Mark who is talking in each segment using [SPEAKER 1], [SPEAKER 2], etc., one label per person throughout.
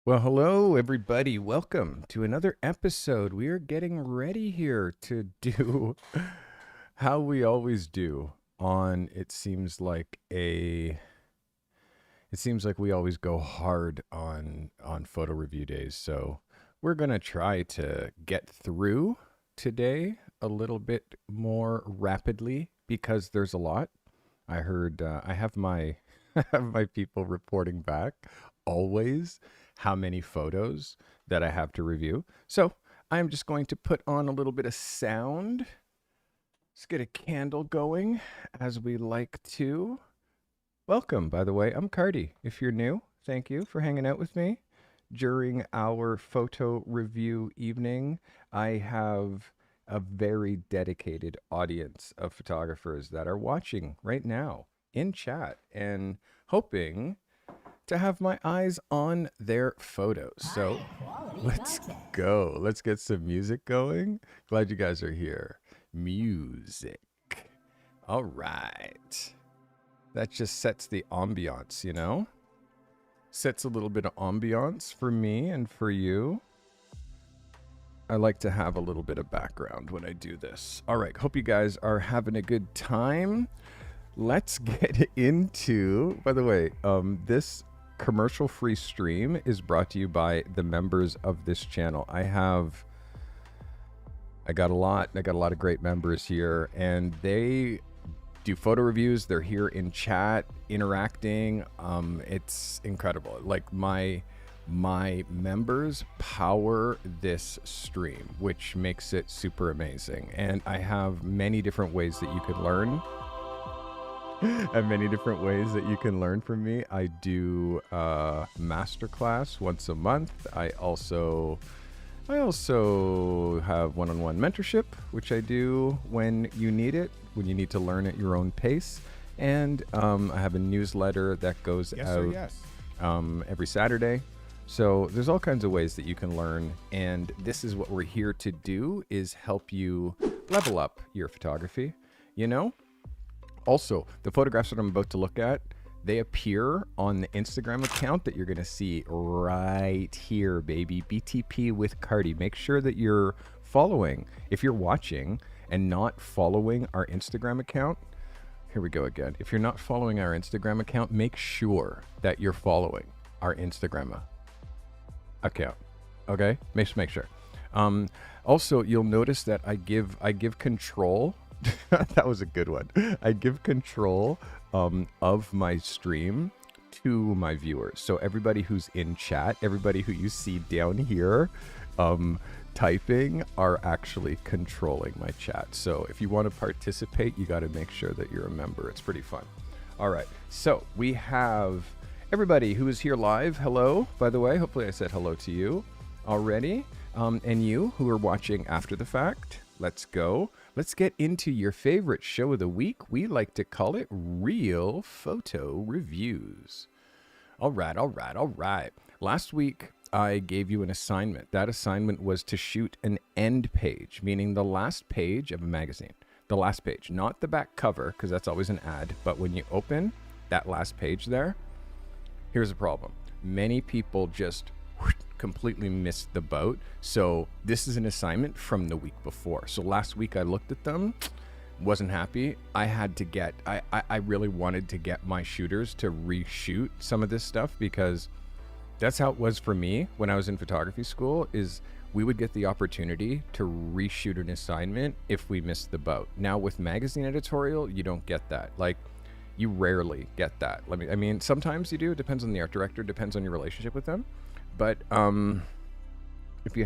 [SPEAKER 1] Well, hello, everybody. Welcome to another episode. We are getting ready here to do how we always do on it seems like we always go hard on photo review days. So, we're going to try to get through today a little bit more rapidly because there's a lot. I heard I have my I have my people reporting back always how many photos that I have to review. So I'm just going to put on a little bit of sound. Let's get a candle going as we like to. Welcome, by the way. I'm Carty. If you're new, thank you for hanging out with me during our photo review evening. I have a very dedicated audience of photographers that are watching right now in chat and hoping to have my eyes on their photos. So let's go. Let's get some music going. Glad you guys are here. Music. All right. That just sets the ambiance, you know? Sets a little bit of ambiance for me and for you. I like to have a little bit of background when I do this. All right. Hope you guys are having a good time. Let's get into, by the way, this commercial-free stream is brought to you by the members of this channel. I got a lot of great members here, and they do photo reviews. They're here in chat, interacting. It's incredible. Like my members power this stream, which makes it super amazing. And I have many different ways that you could learn. And many different ways that you can learn from me. I do a masterclass once a month. I also have one-on-one mentorship, which I do when you need it, when you need to learn at your own pace. And I have a newsletter that goes out every Saturday. So there's all kinds of ways that you can learn. And this is what we're here to do, is help you level up your photography, you know? Also, the photographs that I'm about to look at, they appear on the Instagram account that you're going to see right here, baby. BTP with Carty. Make sure that you're following. If you're watching and not following our Instagram account, here we go again. If you're not following our Instagram account, make sure that you're following our Instagram account. Okay? Make sure. Also, you'll notice that I give control. That was a good one. I give control of my stream to my viewers. So everybody who's in chat, everybody who you see down here typing, are actually controlling my chat. So if you want to participate, you got to make sure that you're a member. It's pretty fun. All right. So we have everybody who is here live. Hello, by the way. Hopefully I said hello to you already. And you who are watching after the fact, let's go. Let's get into your favorite show of the week. We like to call it Real Photo Reviews. All right. Last week, I gave you an assignment. That assignment was to shoot an end page, meaning the last page of a magazine. The last page, not the back cover, because that's always an ad. But when you open that last page there, here's the problem. Many people just completely missed the boat. So this is an assignment from the week before. So last week I looked at them, wasn't happy. I really wanted to get my shooters to reshoot some of this stuff, because that's how it was for me when I was in photography school, is we would get the opportunity to reshoot an assignment if we missed the boat. Now with magazine editorial, you don't get that. Like, you rarely get that. I mean, sometimes you do. It depends on the art director, depends on your relationship with them. But if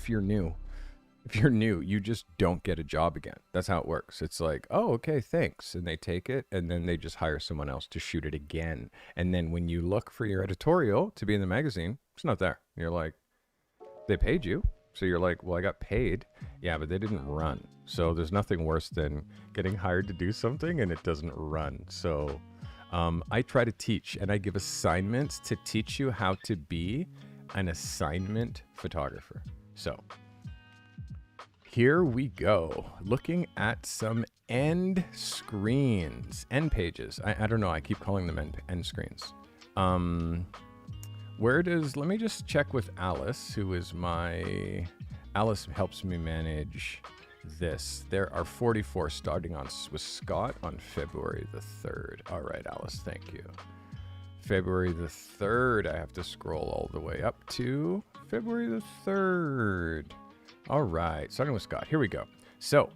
[SPEAKER 1] you're new, you just don't get a job again. That's how it works. It's like, oh, okay, thanks. And they take it, and then they just hire someone else to shoot it again. And then when you look for your editorial to be in the magazine, it's not there. You're like, they paid you. So you're like, well, I got paid. Yeah, but they didn't run. So there's nothing worse than getting hired to do something and it doesn't run. So I try to teach, and I give assignments to teach you how to be an assignment photographer. So here we go, looking at some end screens, end pages. I don't know, I keep calling them end screens. let me just check with Alice, who is Alice helps me manage this. There are 44 starting with Scott on February the 3rd. All right, Alice, thank you. February the 3rd, I have to scroll all the way up to February the 3rd. All right, starting with Scott. Here we go. So,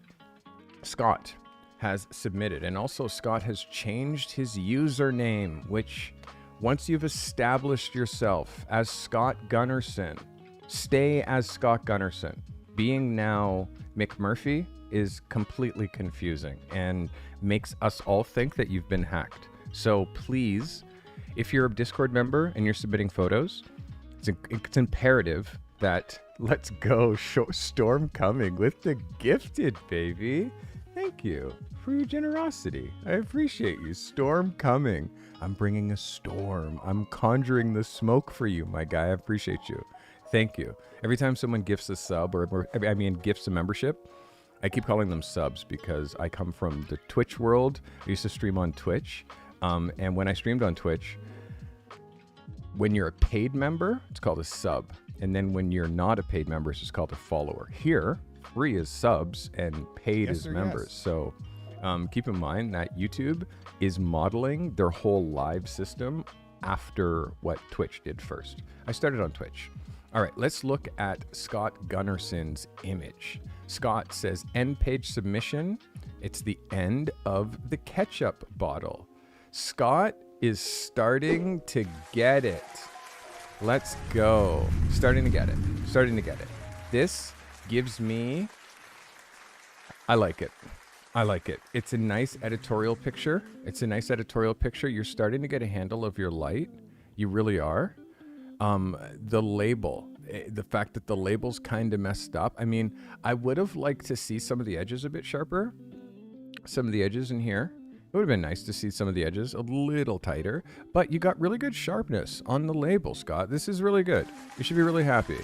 [SPEAKER 1] Scott has submitted, and also Scott has changed his username, which once you've established yourself as Scott Gunnarsson, stay as Scott Gunnarsson. Being now McMurphy is completely confusing and makes us all think that you've been hacked. So please, if you're a Discord member and you're submitting photos, it's imperative that let's go Storm coming with the gifted, baby. Thank you for your generosity. I appreciate you. Storm coming. I'm bringing a storm. I'm conjuring the smoke for you, my guy. I appreciate you. Thank you. Every time someone gifts a sub gifts a membership, I keep calling them subs because I come from the Twitch world. I used to stream on Twitch. And when I streamed on Twitch, when you're a paid member, it's called a sub. And then when you're not a paid member, it's just called a follower. Here, free is subs and paid is members. Yes. So keep in mind that YouTube is modeling their whole live system after what Twitch did first. I started on Twitch. All right, let's look at Scott Gunnarsson's image. Scott says, end page submission. It's the end of the ketchup bottle. Scott is starting to get it. Let's go. Starting to get it. This gives me, I like it. It's a nice editorial picture. You're starting to get a handle of your light. You really are. The label, the fact that the label's kind of messed up. I mean, I would have liked to see some of the edges a bit sharper. Some of the edges in here. It would have been nice to see some of the edges a little tighter, but you got really good sharpness on the label, Scott. This is really good. You should be really happy.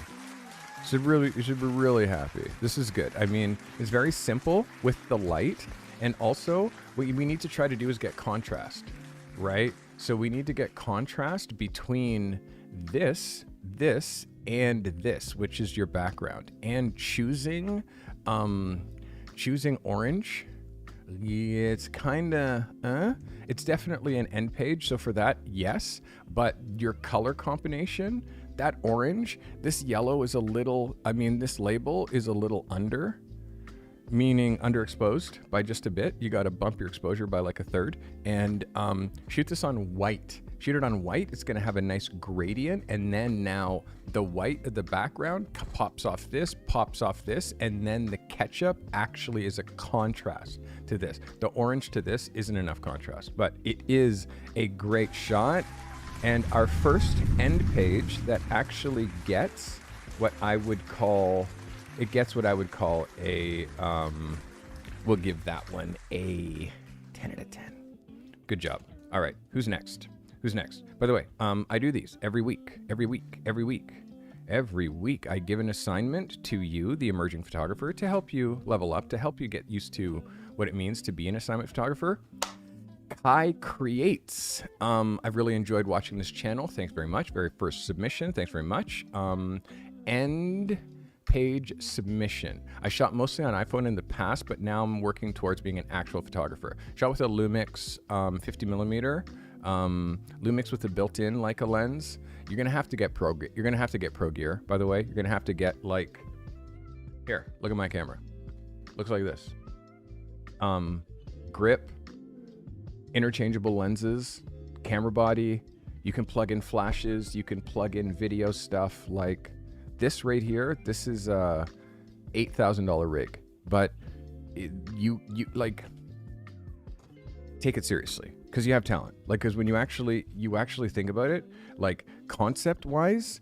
[SPEAKER 1] You should be really happy. This is good. I mean, it's very simple with the light, and also what we need to try to do is get contrast, right? So we need to get contrast between this, and this, which is your background, and choosing orange. It's kind of, it's definitely an end page. So for that, yes, but your color combination, that orange, this yellow is a little, this label is a little meaning underexposed by just a bit. You got to bump your exposure by like a third, and shoot this on white. Shoot it on white. It's going to have a nice gradient, and then now the white of the background pops off this, and then the ketchup actually is a contrast to this. The orange to this isn't enough contrast, but it is a great shot. And our first end page that actually gets what I would call a, we'll give that one a 10 out of 10. Good job. All right, who's next? By the way, I do these every week. Every week, I give an assignment to you, the emerging photographer, to help you level up, to help you get used to what it means to be an assignment photographer. Kai Creates. I've really enjoyed watching this channel. Thanks very much. Very first submission. Thanks very much. End page submission. I shot mostly on iPhone in the past, but now I'm working towards being an actual photographer. Shot with a Lumix 50 millimeter. Lumix with a built-in Leica lens. You're gonna have to get pro gear, by the way. You're gonna have to get, like, here, look at my camera. Looks like this. Grip, interchangeable lenses, camera body. You can plug in flashes. You can plug in video stuff. Like this right here. This is a $8,000 rig, but you like take it seriously. Because you have talent. Like, because when you actually think about it, like concept wise,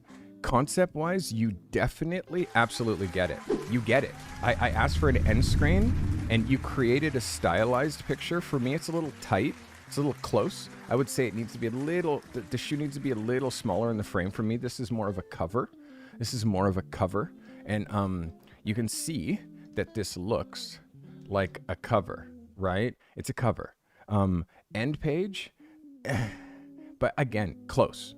[SPEAKER 1] you definitely absolutely get it. You get it. I asked for an end screen, and you created a stylized picture. For me, it's a little tight. It's a little close. I would say it needs to be a little, the shoe needs to be a little smaller in the frame for me. This is more of a cover. And you can see that this looks like a cover, right? It's a cover. End page, but again, close.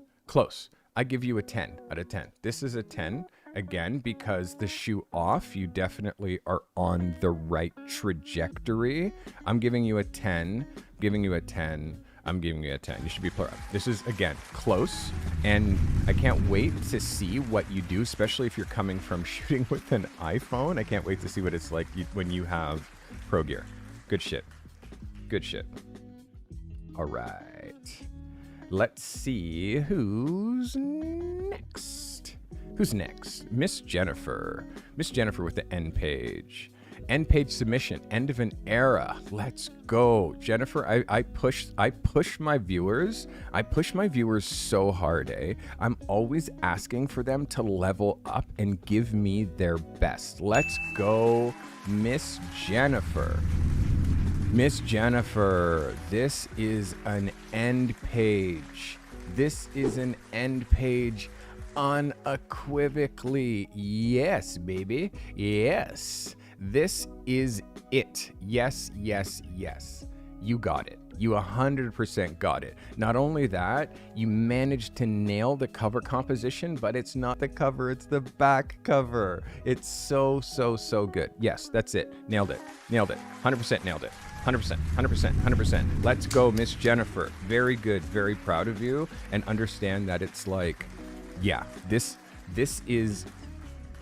[SPEAKER 1] I give you a 10 out of 10. This is a 10, again, because the shoe off, you definitely are on the right trajectory. I'm giving you a 10, giving you a 10. I'm giving you a 10. You should be proud. This is, again, close, and I can't wait to see what you do, especially if you're coming from shooting with an iPhone. I can't wait to see what it's like when you have pro gear. Good shit. Good shit. All right. Let's see who's next. Who's next? Miss Jennifer. Miss Jennifer with the end page. End page submission. End of an era. Let's go. Jennifer, I push my viewers. I push my viewers so hard, eh? I'm always asking for them to level up and give me their best. Let's go, Miss Jennifer. Miss Jennifer, this is an end page. This is an end page unequivocally. Yes, baby. Yes. This is it. Yes, yes, yes. You got it. You 100% got it. Not only that, you managed to nail the cover composition, but it's not the cover, it's the back cover. It's so, so, so good. Yes, that's it. Nailed it. Nailed it. 100% nailed it. 100%, 100%, 100%. Let's go, Miss Jennifer. Very good. Very proud of you. And understand that it's like, yeah, this is,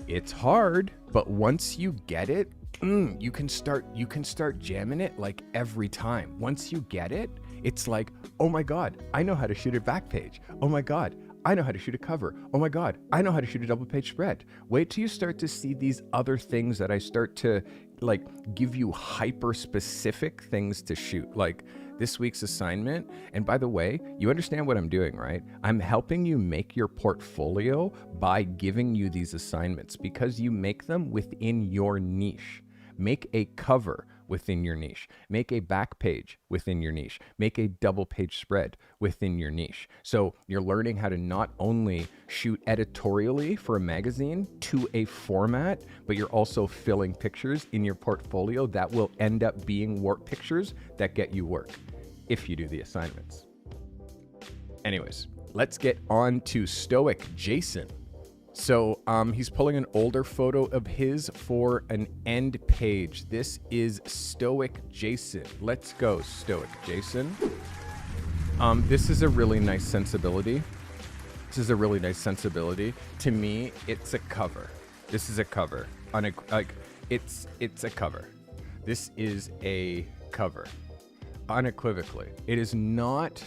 [SPEAKER 1] it's hard, but once you get it, you can start jamming it like every time. Once you get it, it's like, oh my God, I know how to shoot a back page. Oh my God, I know how to shoot a cover. Oh my God, I know how to shoot a double page spread. Wait till you start to see these other things that I start to like give you hyper specific things to shoot. Like this week's assignment. And by the way, you understand what I'm doing, right? I'm helping you make your portfolio by giving you these assignments because you make them within your niche. Make a cover within your niche. Make a back page within your niche. Make a double page spread within your niche. So you're learning how to not only shoot editorially for a magazine to a format, but you're also filling pictures in your portfolio that will end up being work pictures that get you work if you do the assignments. Anyways, let's get on to Stoic Jason. So he's pulling an older photo of his for an end page. This is Stoic Jason. Let's go, Stoic Jason. This is a really nice sensibility. This is a really nice sensibility. To me, it's a cover. This is a cover. It's a cover. This is a cover. Unequivocally. It is not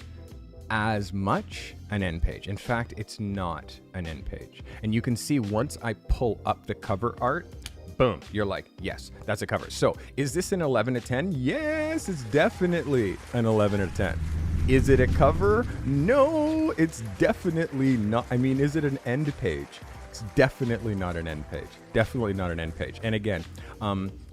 [SPEAKER 1] as much an end page. In fact, it's not an end page. And you can see once I pull up the cover art, boom, you're like, yes, that's a cover. So is this an 11 to 10? Yes, it's definitely an 11 to 10. Is it a cover? No, it's definitely not. I mean, is it an end page? It's definitely not an end page. Definitely not an end page. And again,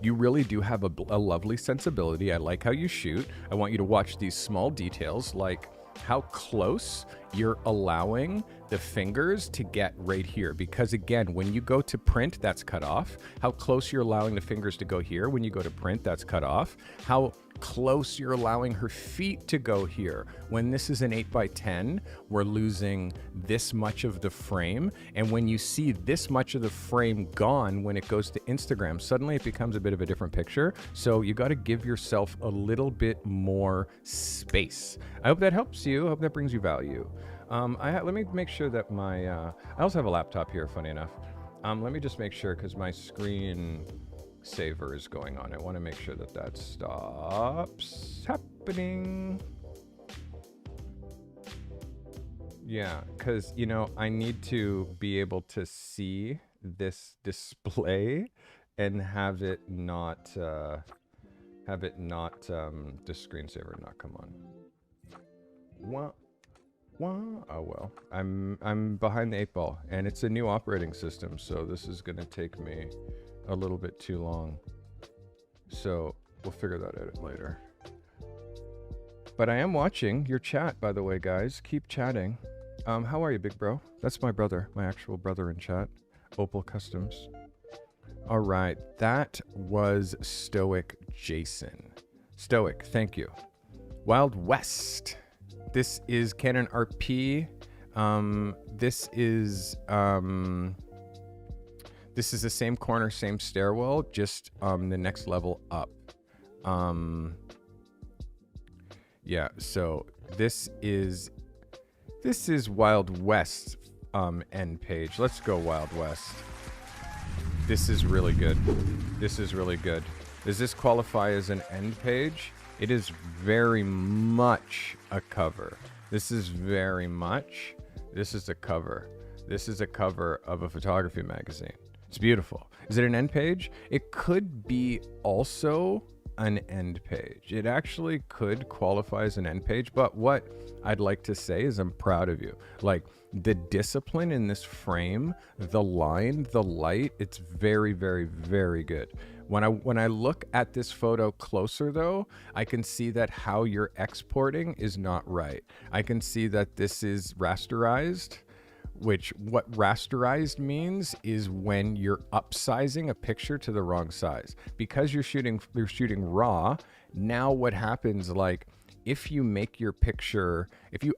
[SPEAKER 1] you really do have a lovely sensibility. I like how you shoot. I want you to watch these small details, like how close you're allowing the fingers to get right here. Because again, when you go to print, that's cut off. How close you're allowing the fingers to go here. When you go to print, that's cut off. How close you're allowing her feet to go here. When this is an 8x10, we're losing this much of the frame. And when you see this much of the frame gone, when it goes to Instagram, suddenly it becomes a bit of a different picture. So you got to give yourself a little bit more space. I hope that helps you. I hope that brings you value. Let me make sure that my, I also have a laptop here, funny enough. Let me just make sure, because my screen saver is going on. I want to make sure that that stops happening. Yeah, because, you know, I need to be able to see this display and have it not, the screensaver not come on. What? Oh well, I'm behind the 8 ball, and it's a new operating system, so this is gonna take me a little bit too long. So we'll figure that out later. But I am watching your chat, by the way, guys. Keep chatting. How are you, big bro? That's my brother, my actual brother in chat. Opal Customs. All right, that was Stoic Jason. Stoic, thank you. Wild West. This is Canon RP This is the same corner, same stairwell, just the next level up. Yeah, so this is Wild West end page. Let's go Wild West. This is really good. This is really good. Does this qualify as an end page? It is very much a cover. This is a cover. This is a cover of a photography magazine. It's beautiful. Is it an end page? It could be also an end page. It actually could qualify as an end page, but what I'd like to say is I'm proud of you. Like, the discipline in this frame, the line, the light, it's very, very, very good. When I look at this photo closer though, I can see that how you're exporting is not right. I can see that this is rasterized, which what rasterized means is when you're upsizing a picture to the wrong size. Because you're shooting raw, now what happens, like, if you make your picture, if you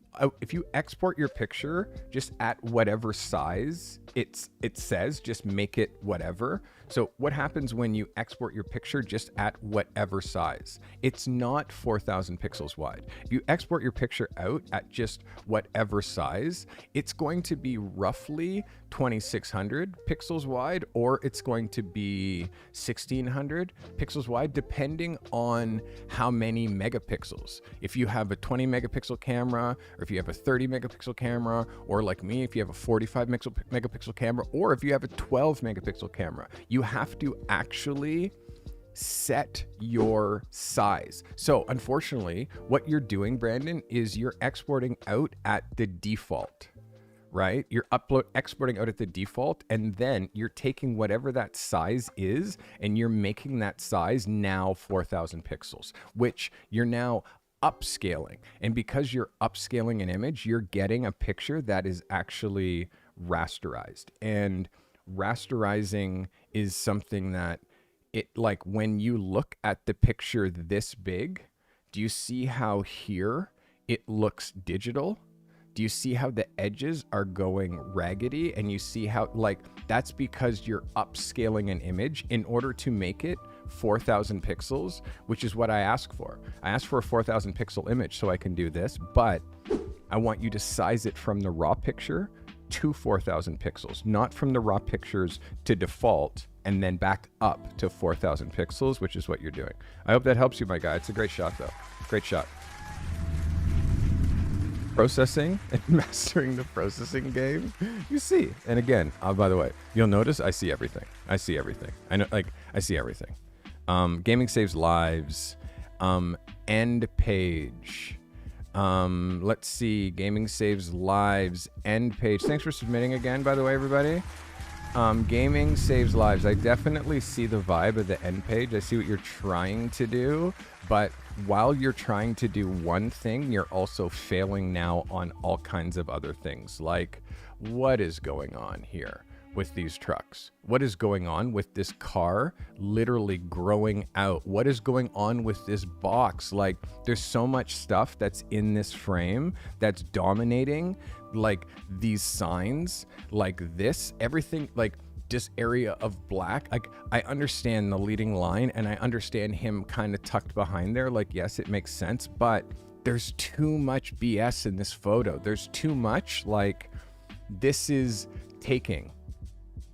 [SPEAKER 1] export your picture just at whatever size it says, just make it whatever. So what happens when you export your picture just at whatever size? It's not 4,000 pixels wide. If you export your picture out at just whatever size, it's going to be roughly 2,600 pixels wide, or it's going to be 1,600 pixels wide, depending on how many megapixels. If you have a 20 megapixel camera, or if you have a 30 megapixel camera, or like me, if you have a 45 megapixel camera, or if you have a 12 megapixel camera, you have to actually set your size. So unfortunately, what you're doing, Brandon, is you're exporting out at the default, right? You're exporting out at the default, and then you're taking whatever that size is, and you're making that size now 4,000 pixels, which you're now upscaling. And because you're upscaling an image, you're getting a picture that is actually rasterized. And rasterizing is something that like when you look at the picture this big, do you see how here it looks digital? Do you see how the edges are going raggedy? And you see how, like, that's because you're upscaling an image in order to make it 4,000 pixels, which is what I ask for. I ask for a 4,000 pixel image so I can do this, but I want you to size it from the raw picture to 4,000 pixels, not from the raw pictures to default and then back up to 4,000 pixels, which is what you're doing. I hope that helps you, my guy. It's a great shot though. Great shot. Processing and mastering the processing game, you see. And again, by the way, you'll notice I see everything. I see everything. I know, like, I see everything. Gaming saves lives. End page. Let's see. Gaming saves lives. End page. Thanks for submitting again, by the way, everybody. Gaming saves lives. I definitely see the vibe of the end page. I see what you're trying to do, but while you're trying to do one thing, you're also failing now on all kinds of other things. Like, what is going on here with these trucks? What is going on with this car literally growing out? What is going on with this box? Like, there's so much stuff that's in this frame that's dominating, like these signs, like this, everything, like this area of black. Like, I understand the leading line and I understand him kind of tucked behind there. Like, yes, it makes sense, but there's too much BS in this photo. There's too much, like, this is taking,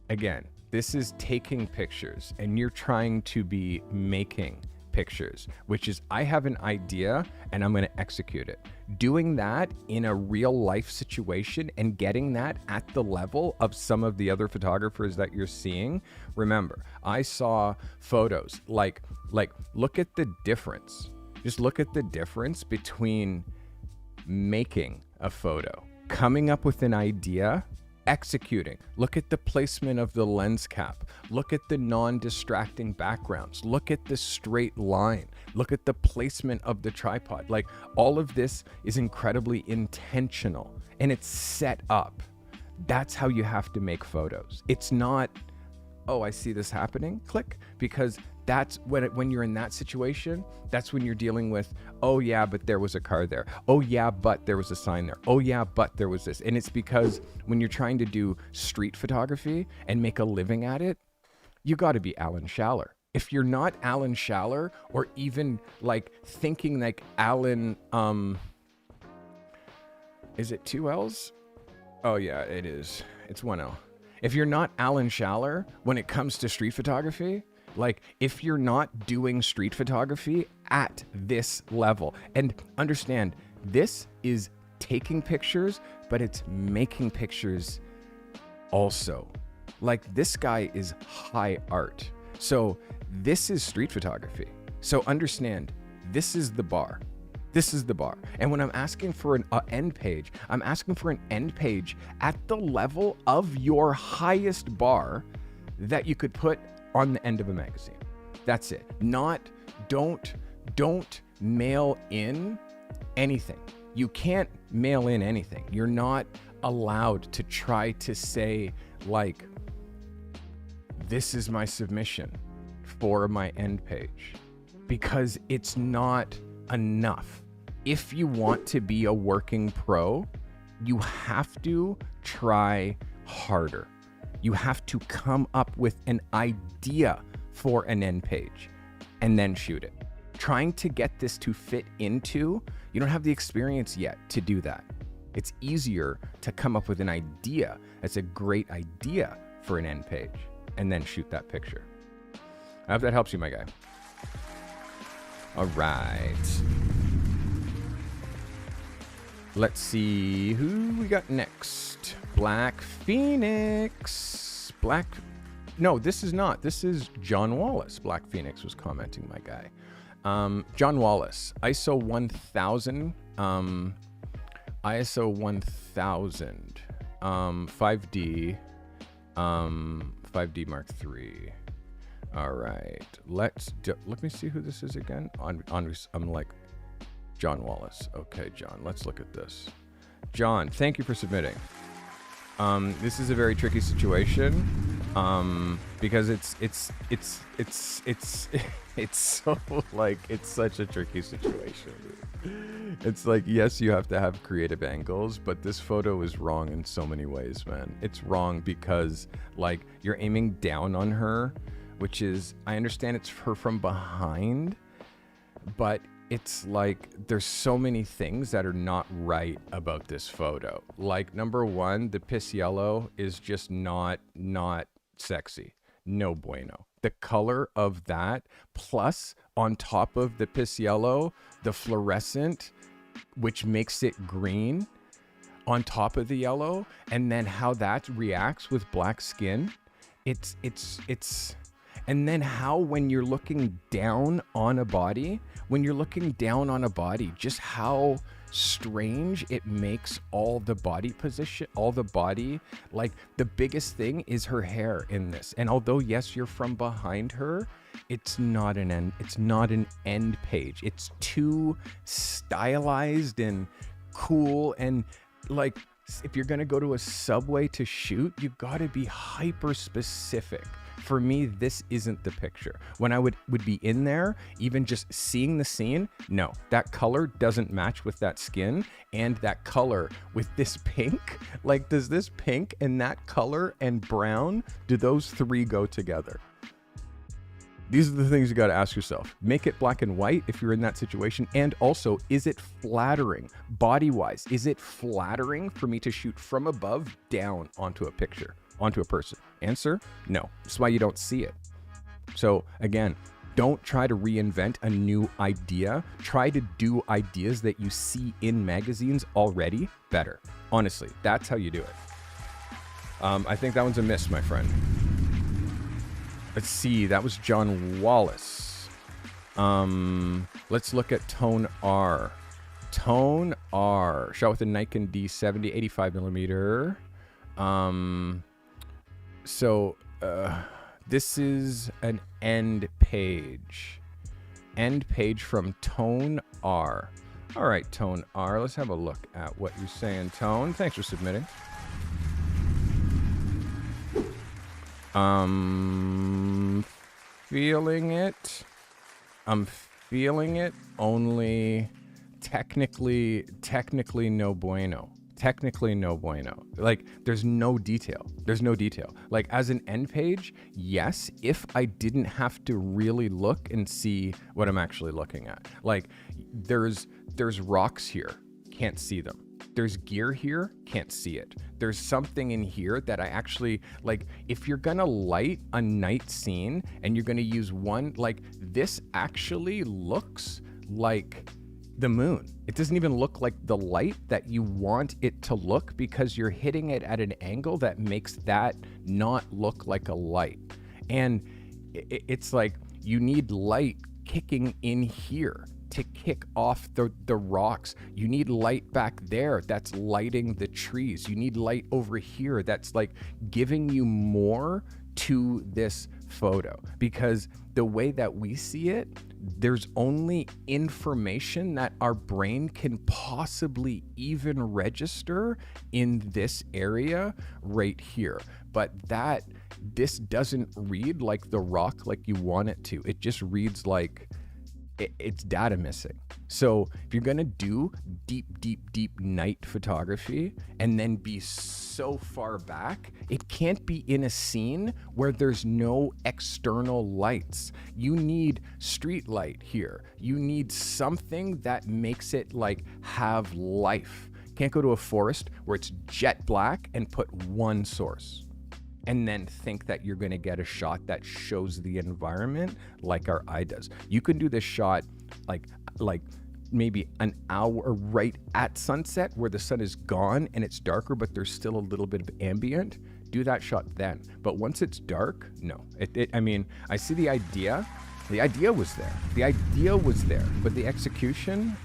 [SPEAKER 1] again, this is taking pictures and you're trying to be making pictures, which is, I have an idea and I'm going to execute it. Doing that in a real life situation and getting that at the level of some of the other photographers that you're seeing. Remember, I saw photos like look at the difference. Just look at the difference between making a photo, coming up with an idea, executing. Look at the placement of the lens cap. Look at the non-distracting backgrounds. Look at the straight line. Look at the placement of the tripod. Like, all of this is incredibly intentional and it's set up. That's how you have to make photos. It's not, oh, I see this happening, click, because That's when you're in that situation, that's when you're dealing with, oh yeah, but there was a car there. Oh yeah, but there was a sign there. Oh yeah, but there was this. And it's because when you're trying to do street photography and make a living at it, you got to be Alan Schaller. If you're not Alan Schaller, or even like thinking like Alan, is it 2 L's? Oh yeah, it is. It's 1 L. If you're not Alan Schaller when it comes to street photography, like if you're not doing street photography at this level, and understand, this is taking pictures, but it's making pictures also. Like this guy is high art. So this is street photography. So understand, this is the bar. This is the bar. And when I'm asking for an end page, I'm asking for an end page at the level of your highest bar that you could put on the end of a magazine. That's it. Don't mail in anything. You can't mail in anything. You're not allowed to try to say like, this is my submission for my end page, because it's not enough. If you want to be a working pro, you have to try harder. You have to come up with an idea for an end page and then shoot it. Trying to get this to fit into, you don't have the experience yet to do that. It's easier to come up with an idea that's a great idea for an end page and then shoot that picture. I hope that helps you, my guy. All right. Let's see who we got next. Black Phoenix. No, this is not. This is John Wallace. Black Phoenix was commenting, my guy. John Wallace, ISO 1000, ISO 1000, 5D, 5D Mark III. All right, let me see who this is again. I'm like, John Wallace. Okay, John, let's look at this. John, thank you for submitting. This is a very tricky situation, because it's so like, it's such a tricky situation. It's like, yes, you have to have creative angles, but this photo is wrong in so many ways, man. It's wrong because like you're aiming down on her, which is, I understand it's her from behind, but it's like there's so many things that are not right about this photo. Like, number one, the piss yellow is just not sexy. No bueno. The color of that, plus on top of the piss yellow, the fluorescent, which makes it green on top of the yellow, and then how that reacts with black skin. It's and then how when you're looking down on a body, just how strange it makes all the body position, all the body. Like, the biggest thing is her hair in this. And although, yes, you're from behind her, it's not an end page. It's too stylized and cool. And like, if you're going to go to a Subway to shoot, you got to be hyper specific. For me, this isn't the picture. When I would be in there, even just seeing the scene, no, that color doesn't match with that skin, and that color with this pink, like, does this pink and that color and brown, do those three go together? These are the things you got to ask yourself. Make it black and white if you're in that situation. And also, is it flattering body-wise? Is it flattering for me to shoot from above down onto a picture? Onto a person? Answer, no. That's why you don't see it. So again, don't try to reinvent a new idea. Try to do ideas that you see in magazines already better. Honestly, that's how you do it. I think that one's a miss, my friend. Let's see, that was John Wallace. Let's look at Tone R. Tone R, shot with a Nikon D70, 85 millimeter. So this is an end page. End page from Tone R. All right, Tone R. Let's have a look at what you're saying, Tone. Thanks for submitting. feeling it. I'm feeling it, only technically no bueno. Technically no bueno. Like, there's no detail. Like, as an end page, yes, if I didn't have to really look and see what I'm actually looking at. Like, there's rocks here, can't see them. There's gear here, can't see it. There's something in here that I actually, like, if you're gonna light a night scene and you're gonna use one, like, this actually looks like the moon. It doesn't even look like the light that you want it to look, because you're hitting it at an angle that makes that not look like a light. And it's like, you need light kicking in here to kick off the rocks. You need light back there that's lighting the trees. You need light over here that's like giving you more to this photo, because the way that we see it, there's only information that our brain can possibly even register in this area right here. But this doesn't read like the rock like you want it to. It just reads like it's data missing. So if you're gonna do deep night photography and then be so far back, it can't be in a scene where there's no external lights. You need street light here. You need something that makes it like have life. Can't go to a forest where it's jet black and put one source and then think that you're gonna get a shot that shows the environment like our eye does. You can do this shot like maybe an hour right at sunset where the sun is gone and it's darker, but there's still a little bit of ambient. Do that shot then. But once it's dark, no. I mean, I see the idea. The idea was there, but the execution,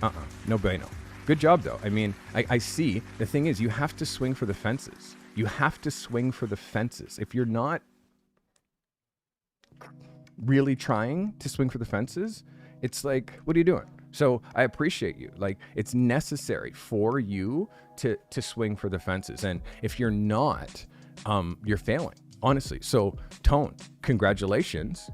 [SPEAKER 1] no bueno. Good job though. I mean, I see. The thing is, you have to swing for the fences. If you're not really trying to swing for the fences, it's like, what are you doing? So I appreciate you. Like, it's necessary for you to swing for the fences. And if you're not, you're failing, honestly. So Tone, congratulations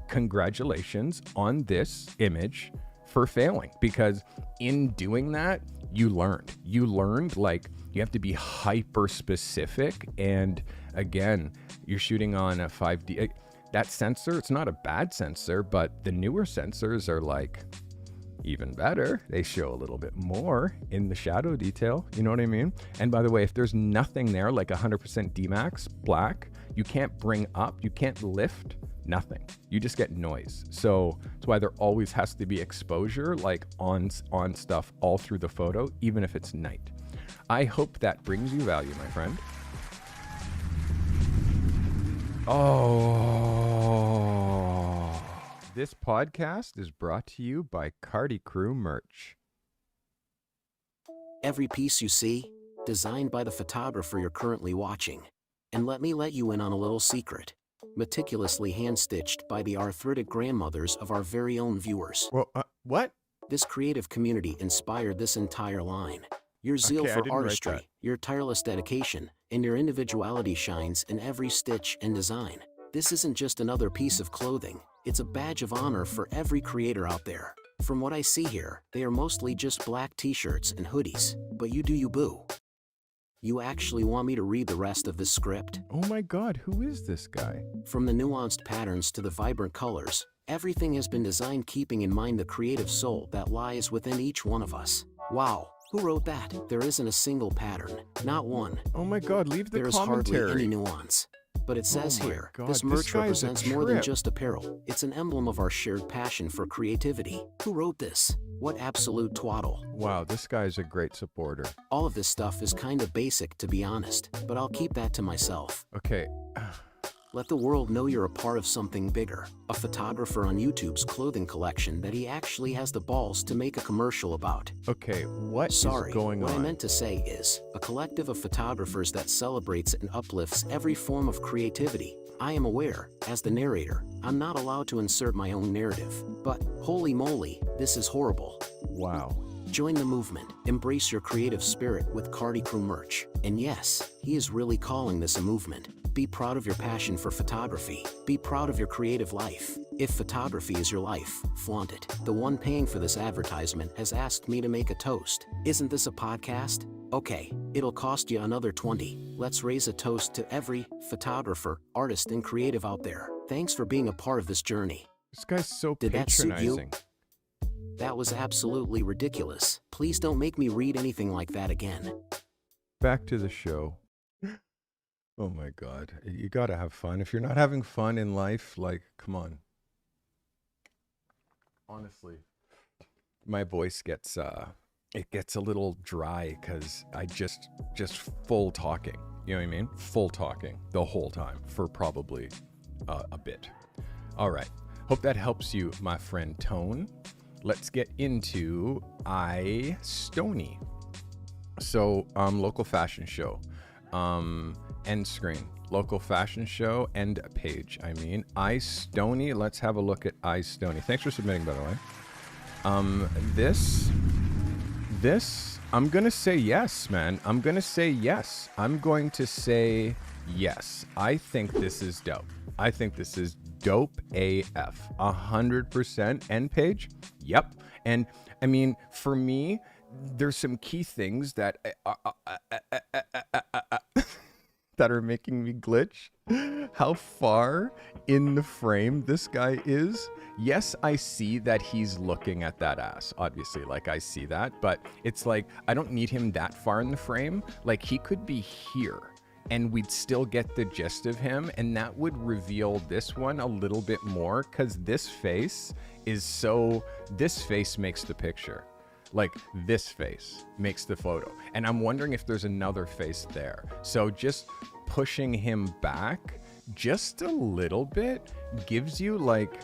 [SPEAKER 1] on this image for failing, because in doing that, you learned like you have to be hyper specific. And again, you're shooting on a 5D. That sensor, it's not a bad sensor, but the newer sensors are like even better. They show a little bit more in the shadow detail. You know what I mean? And by the way, if there's nothing there, like 100% D-Max black, you can't bring up, you can't lift, nothing. You just get noise. So that's why there always has to be exposure, like on stuff all through the photo, even if it's night. I hope that brings you value, my friend. Oh, this podcast is brought to you by Carty Crew merch.
[SPEAKER 2] Every piece you see, designed by the photographer you're currently watching. And let me let you in on a little secret. Meticulously hand-stitched by the arthritic grandmothers of our very own viewers.
[SPEAKER 1] Well, what?
[SPEAKER 2] This creative community inspired this entire line. Your zeal for artistry, your tireless dedication, and your individuality shines in every stitch and design. This isn't just another piece of clothing, it's a badge of honor for every creator out there. From what I see here, they are mostly just black t-shirts and hoodies, but you do you, boo. You actually want me to read the rest of this script?
[SPEAKER 1] Oh my God, who is this guy?
[SPEAKER 2] From the nuanced patterns to the vibrant colors, everything has been designed keeping in mind the creative soul that lies within each one of us. Wow, who wrote that? There isn't a single pattern, not one.
[SPEAKER 1] Oh my God, leave the commentary.
[SPEAKER 2] There is hardly any nuance. But it says here, this merch represents more than just apparel. It's an emblem of our shared passion for creativity. Who wrote this? What absolute twaddle.
[SPEAKER 1] Wow, this guy's a great supporter.
[SPEAKER 2] All of this stuff is kinda basic, to be honest, but I'll keep that to myself.
[SPEAKER 1] Okay.
[SPEAKER 2] Let the world know you're a part of something bigger. A photographer on YouTube's clothing collection that he actually has the balls to make a commercial about.
[SPEAKER 1] Okay, what is going on?
[SPEAKER 2] What I meant to say is, a collective of photographers that celebrates and uplifts every form of creativity. I am aware, as the narrator, I'm not allowed to insert my own narrative. But, holy moly, this is horrible.
[SPEAKER 1] Wow.
[SPEAKER 2] Join the movement, embrace your creative spirit with Carty Crew merch. And yes, he is really calling this a movement. Be proud of your passion for photography. Be proud of your creative life. If photography is your life, flaunt it. The one paying for this advertisement has asked me to make a toast. Isn't this a podcast? Okay, it'll cost you another 20. Let's raise a toast to every photographer, artist, and creative out there. Thanks for being a part of this journey.
[SPEAKER 1] This guy's so
[SPEAKER 2] Did
[SPEAKER 1] patronizing.
[SPEAKER 2] that suit you? That was absolutely ridiculous. Please don't make me read anything like that again.
[SPEAKER 1] Back to the show. Oh my God. You gotta have fun. If you're not having fun in life, like, come on. Honestly, my voice gets it gets a little dry because I just full talking. You know what I mean? Full talking the whole time for probably a bit. All right. Hope that helps you, my friend Tone. Let's get into iStoney. So, local fashion show, end screen, local fashion show, end page. iStoney. Let's have a look at iStoney. Thanks for submitting, by the way. This, I'm going to say yes, man. I'm going to say yes. I think this is dope. I think this is dope AF. 100% end page. Yep. And I mean, for me, there's some key things that that are making me glitch. How far in the frame this guy is. Yes, I see that he's looking at that ass. Obviously, like, I see that, but it's like, I don't need him that far in the frame. Like, he could be here and we'd still get the gist of him, and that would reveal this one a little bit more, because this face makes the picture. Like, this face makes the photo. And I'm wondering if there's another face there. So just pushing him back just a little bit gives you, like,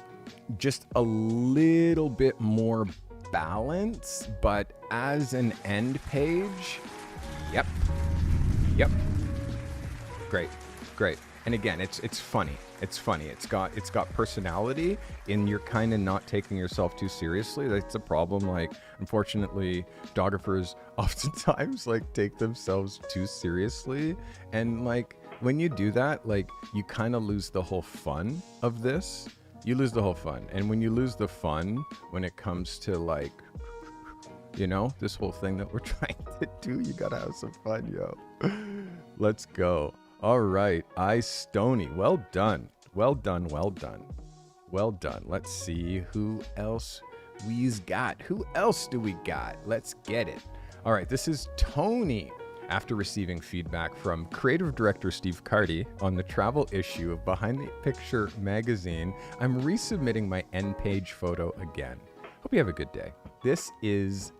[SPEAKER 1] just a little bit more balance. But as an end page, yep. Great. And again, it's funny. It's got personality, and you're kind of not taking yourself too seriously. That's a problem. Like, unfortunately, photographers oftentimes like take themselves too seriously, and like, when you do that, like, you kind of lose the whole fun of this. You lose the whole fun. And when you lose the fun when it comes to, like, you know, this whole thing that we're trying to do, you gotta have some fun, yo. Let's go. All right, iStoney. Well done. Let's see who else we's got. Who else do we got? Let's get it. All right, this is Tony. After receiving feedback from creative director Steve Carty on the travel issue of Behind the Picture magazine, I'm resubmitting my end page photo again. Hope you have a good day. This is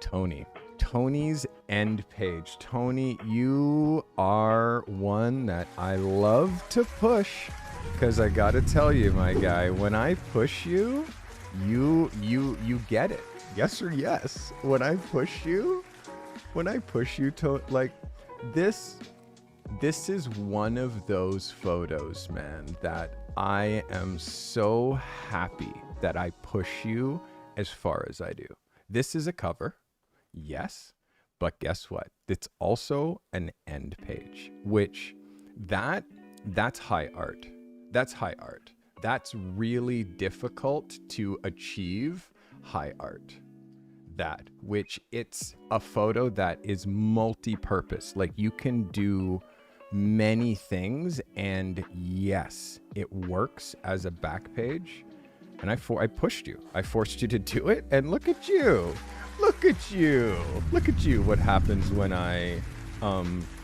[SPEAKER 1] Tony. Tony's end page. Tony, you are one that I love to push, because I gotta tell you, my guy, when I push you, you get it. Yes or yes. When I push you to, like, this is one of those photos, man, that I am so happy that I push you as far as I do. This is a cover. Yes, but guess what? It's also an end page, which that's high art. That's really difficult to achieve, high art. Which it's a photo that is multi-purpose. Like, you can do many things, and yes, it works as a back page. And I pushed you. I forced you to do it, and look at you. Look at you. What happens when I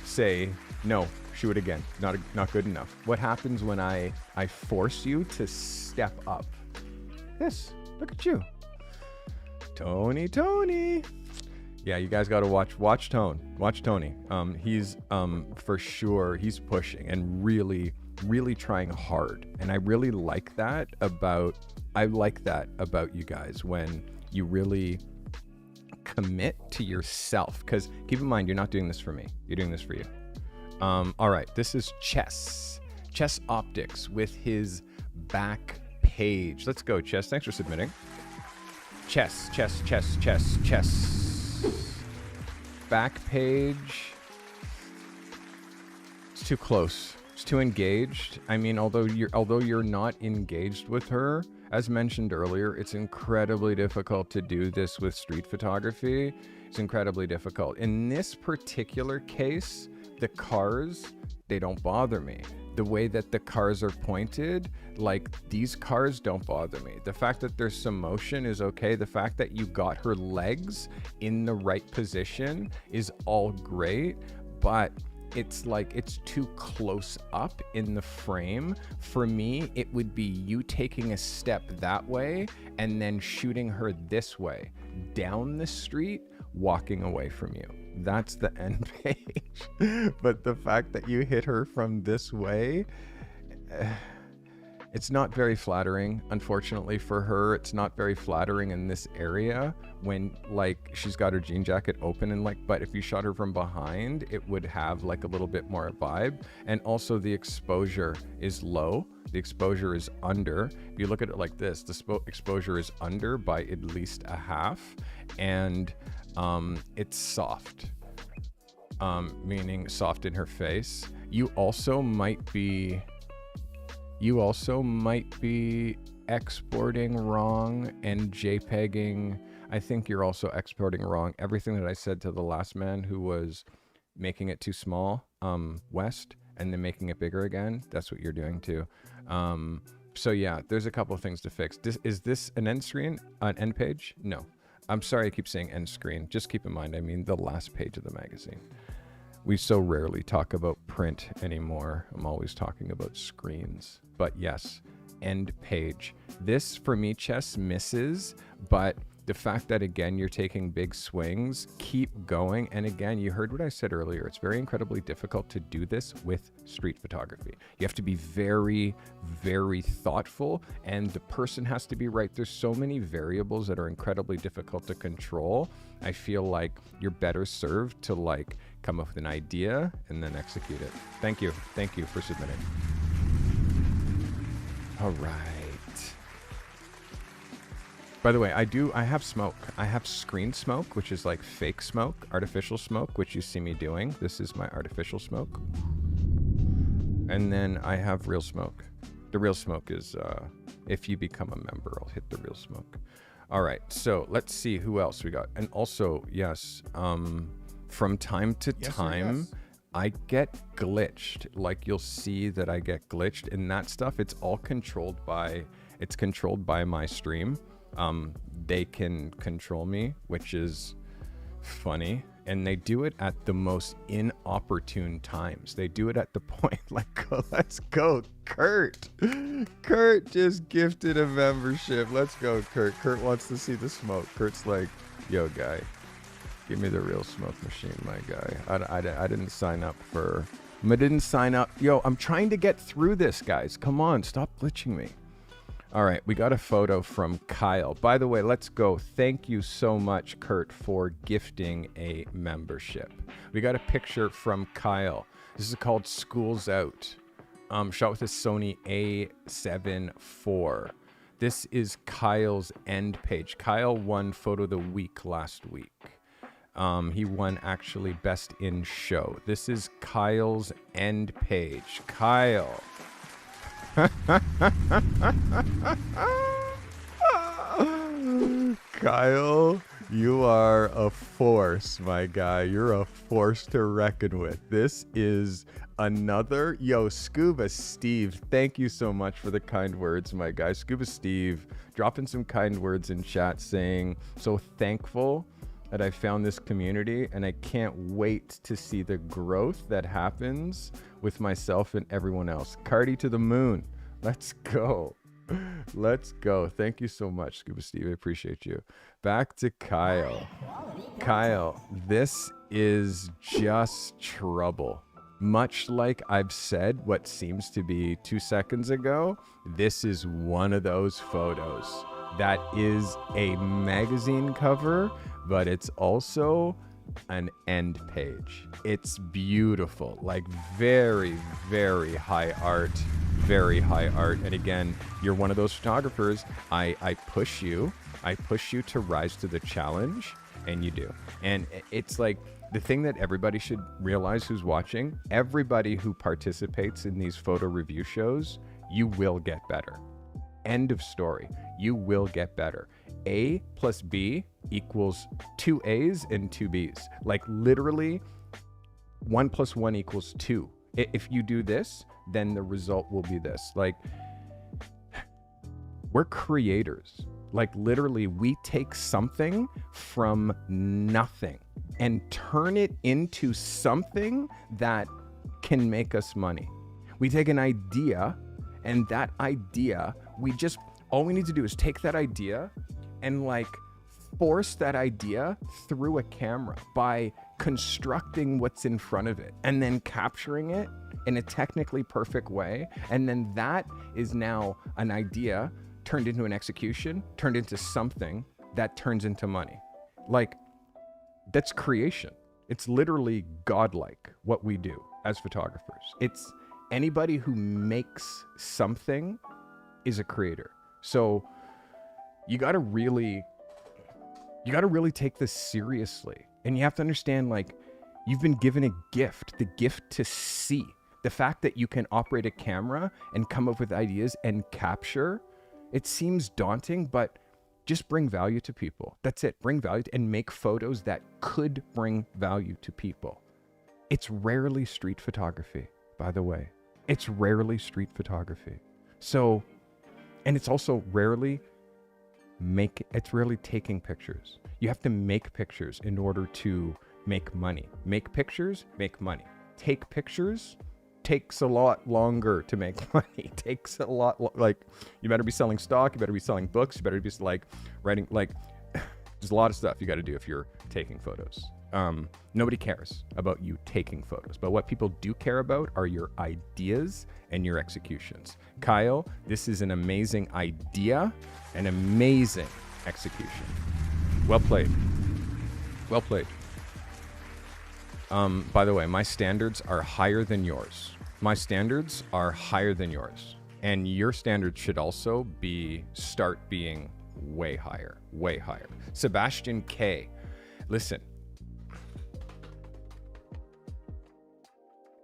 [SPEAKER 1] say, no, shoot it again. Not good enough. What happens when I force you to step up? This. Look at you. Tony. Yeah, you guys got to watch Tony. He's for sure, he's pushing and really trying hard. And I really like that about you guys, when you really commit to yourself, because keep in mind, you're not doing this for me, you're doing this for you. All right, this is Chess Optics with his back page. Let's go, Chess. Thanks for submitting. Chess. Back page. It's too close. It's too engaged. I mean, although you're not engaged with her, as mentioned earlier, it's incredibly difficult to do this with street photography. It's incredibly difficult. In this particular case, the cars, they don't bother me. The way that the cars are pointed, like these cars don't bother me. The fact that there's some motion is okay. The fact that you got her legs in the right position is all great, but it's like it's too close up in the frame. For me, it would be you taking a step that way and then shooting her this way, down the street, walking away from you. That's the end page. But the fact that you hit her from this way, it's not very flattering. Unfortunately for her, it's not very flattering in this area when like she's got her jean jacket open and like, but if you shot her from behind, it would have like a little bit more vibe. And also the exposure is low. The exposure is under. If you look at it like this, the exposure is under by at least a half, and it's soft, meaning soft in her face. You also might be exporting wrong and JPEGing. I think you're also exporting wrong. Everything that I said to the last man who was making it too small, west, and then making it bigger again, that's what you're doing too. So yeah, there's a couple of things to fix. Is this an end screen, an end page? No. I'm sorry I keep saying end screen. Just keep in mind, I mean the last page of the magazine. We so rarely talk about print anymore. I'm always talking about screens. But yes, end page. This, for me, Chess, misses, but the fact that, again, you're taking big swings, keep going. And again, you heard what I said earlier. It's very incredibly difficult to do this with street photography. You have to be very, very thoughtful, and the person has to be right. There's so many variables that are incredibly difficult to control. I feel like you're better served to like come up with an idea and then execute it. Thank you. Thank you for submitting. All right. By the way, I have smoke. I have screen smoke, which is like fake smoke, artificial smoke, which you see me doing. This is my artificial smoke. And then I have real smoke. The real smoke is, if you become a member, I'll hit the real smoke. All right, so let's see who else we got. And also, yes, from time to time, I get glitched. Like you'll see that I get glitched, and that stuff, it's all controlled by my stream. They can control me, which is funny, and they do it at the most inopportune times. They do it at the point like, oh, let's go, Kurt. Kurt just gifted a membership. Let's go, Kurt. Kurt wants to see the smoke. Kurt's like, yo, guy, give me the real smoke machine, my guy. I didn't sign up for... I didn't sign up. Yo, I'm trying to get through this, guys. Come on, stop glitching me. All right, we got a photo from Kyle. By the way, let's go. Thank you so much, Kurt, for gifting a membership. We got a picture from Kyle. This is called School's Out. Shot with a Sony A7 IV. This is Kyle's end page. Kyle won Photo of the Week last week. He won actually Best in Show. This is Kyle's end page. Kyle. Kyle, you are a force, my guy. You're a force to reckon with. This is another... Yo, Scuba Steve, thank you so much for the kind words, my guy. Scuba Steve, dropping some kind words in chat saying, so thankful that I found this community, and I can't wait to see the growth that happens with myself and everyone else. Carty to the moon. Let's go. Let's go. Thank you so much, Scuba Steve. I appreciate you. Back to Kyle. Kyle, this is just trouble. Much like I've said what seems to be 2 seconds ago, this is one of those photos that is a magazine cover, but it's also an end page. It's beautiful, like very, very high art, very high art. And again, you're one of those photographers. I push you to rise to the challenge, and you do. And it's like, the thing that everybody should realize who's watching, everybody who participates in these photo review shows, you will get better. End of story. You will get better. A plus B equals 2 A's and 2 B's. Like literally 1 + 1 = 2. If you do this, then the result will be this. Like, we're creators. Like literally we take something from nothing and turn it into something that can make us money. We take an idea, and that idea, all we need to do is take that idea and like force that idea through a camera by constructing what's in front of it and then capturing it in a technically perfect way. And then that is now an idea turned into an execution, turned into something that turns into money. Like, that's creation. It's literally godlike what we do as photographers. It's anybody who makes something is a creator. So you got to really take this seriously. And you have to understand, like, you've been given a gift, the gift to see. The fact that you can operate a camera and come up with ideas and capture, it seems daunting, but just bring value to people. That's it. Bring value and make photos that could bring value to people. It's rarely street photography, by the way. It's rarely street photography. So, and it's also rarely taking pictures. You have to make pictures in order to make money. Make pictures, make money. Take pictures takes a lot longer to make money. Takes a lot, like, you better be selling stock, you better be selling books, you better be like writing, like, there's a lot of stuff you got to do if you're taking photos. Nobody cares about you taking photos, but what people do care about are your ideas and your executions. Kyle, this is an amazing idea, an amazing execution. Well played. Well played. By the way, my standards are higher than yours. My standards are higher than yours. And your standards should also start being way higher, way higher. Sebastian K. Listen,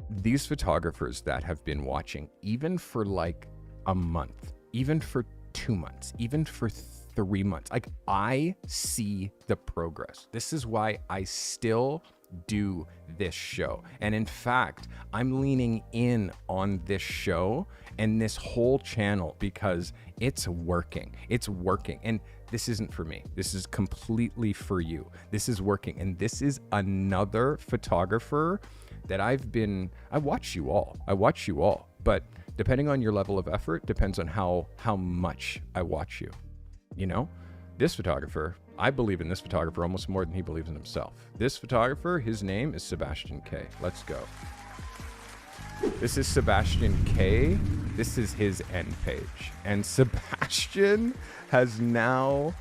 [SPEAKER 1] these photographers that have been watching, even for like a month, even for 2 months, even for 3 months, like, I see the progress. This is why I still do this show. And in fact, I'm leaning in on this show and this whole channel because it's working. It's working. And this isn't for me. This is completely for you. This is working. And this is another photographer that I watch you all, but depending on your level of effort, depends on how much I watch you. You know, this photographer, I believe in this photographer almost more than he believes in himself. This photographer, his name is Sebastian K. Let's go. This is Sebastian K. This is his end page. And Sebastian has now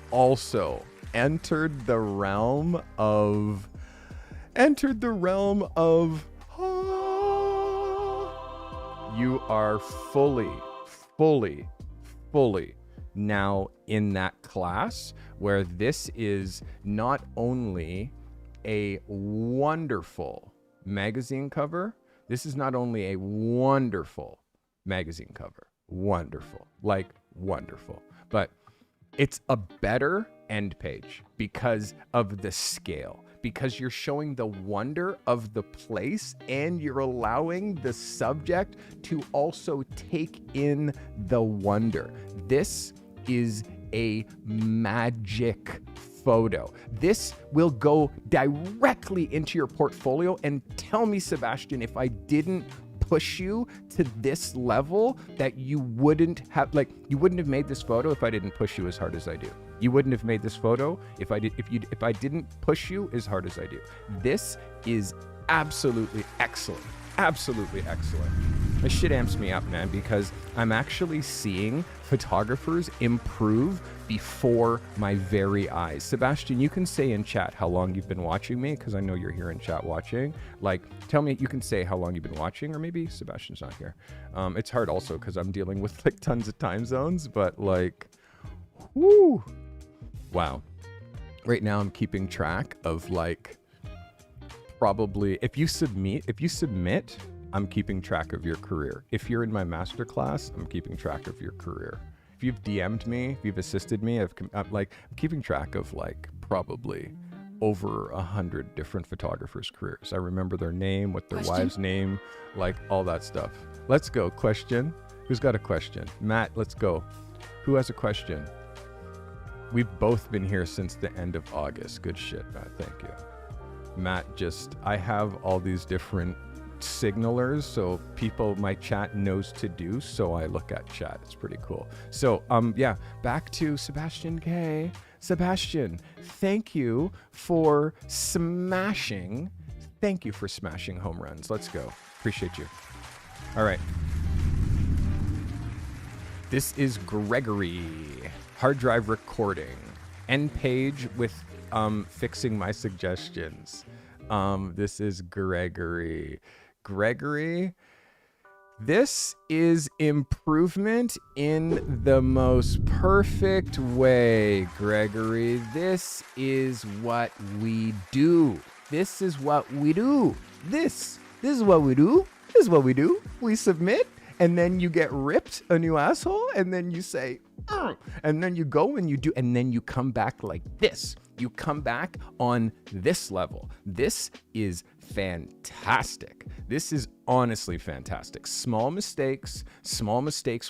[SPEAKER 1] also entered the realm of you are fully now in that class where this is not only a wonderful magazine cover, this is not only a wonderful magazine cover, wonderful, but it's a better end page because of the scale, because you're showing the wonder of the place and you're allowing the subject to also take in the wonder. This is a magic photo. This will go directly into your portfolio. And tell me, Sebastian, if I didn't push you to this level, that you wouldn't have made this photo if I didn't push you as hard as I do. You wouldn't have made this photo if I didn't push you as hard as I do. This is absolutely excellent. Absolutely excellent. This shit amps me up, man, because I'm actually seeing photographers improve before my very eyes. Sebastian, you can say in chat how long you've been watching me, because I know you're here in chat watching. Like, tell me, you can say how long you've been watching, or maybe Sebastian's not here. It's hard also because I'm dealing with like tons of time zones, but like, whoo, wow. Right now I'm keeping track of like probably, if you submit, I'm keeping track of your career. If you're in my masterclass, I'm keeping track of your career. If you've DM'd me, if you've assisted me, I'm keeping track of like probably over 100 different photographers' careers. I remember their name, what their wife's name, like all that stuff. Let's go. Question. Who's got a question? Matt, let's go. Who has a question? We've both been here since the end of August. Good shit, Matt. Thank you. Matt, I have all these different signalers, so my chat knows to do, so I look at chat. It's pretty cool. So, back to Sebastian K. Sebastian, thank you for smashing home runs. Let's go. Appreciate you. All right. This is Gregory. Hard drive recording. End page with fixing my suggestions. This is Gregory. Gregory, this is improvement in the most perfect way, Gregory. This is what we do. This is what we do. This is what we do. This is what we do. We submit, and then you get ripped a new asshole, and then you say, and then you go and you do, and then you come back like this. You come back on this level. This is fantastic. This is honestly fantastic. Small mistakes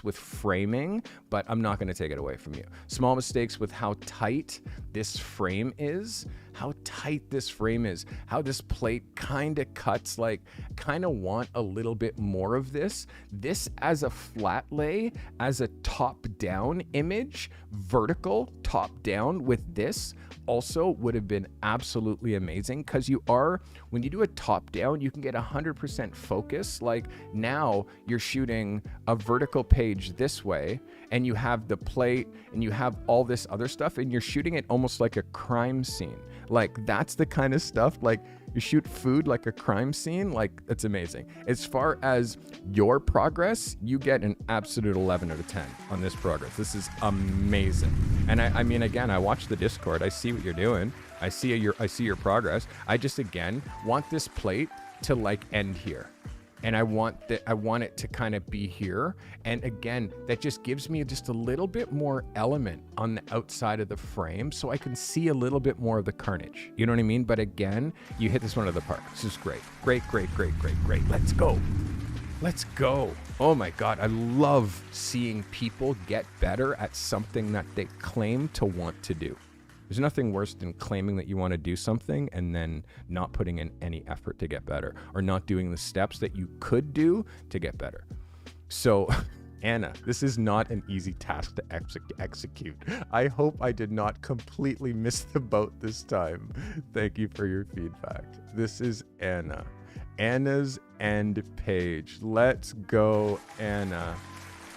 [SPEAKER 1] with framing, but I'm not going to take it away from you. Small mistakes with how tight this frame is, how this plate kind of cuts, like kind of want a little bit more of this. This as a flat lay, as a top down image, vertical top down with this also would have been absolutely amazing, because when you do a top down, you can get 100% focus. Like now you're shooting a vertical page this way, and you have the plate and you have all this other stuff, and you're shooting it almost like a crime scene. Like that's the kind of stuff, like you shoot food like a crime scene. Like it's amazing. As far as your progress, you get an absolute 11 out of 10 on this progress. This is amazing. And I mean, again, I watch the Discord. I see what you're doing. I see your progress. I just, again, want this plate to like end here. And I want it to kind of be here. And again, that just gives me just a little bit more element on the outside of the frame, so I can see a little bit more of the carnage. You know what I mean? But again, you hit this one out of the park. This is great. Great. Let's go. Let's go. Oh my God. I love seeing people get better at something that they claim to want to do. There's nothing worse than claiming that you want to do something and then not putting in any effort to get better, or not doing the steps that you could do to get better. So, Anna, this is not an easy task to execute. I hope I did not completely miss the boat this time. Thank you for your feedback. This is Anna. Anna's end page. Let's go, Anna.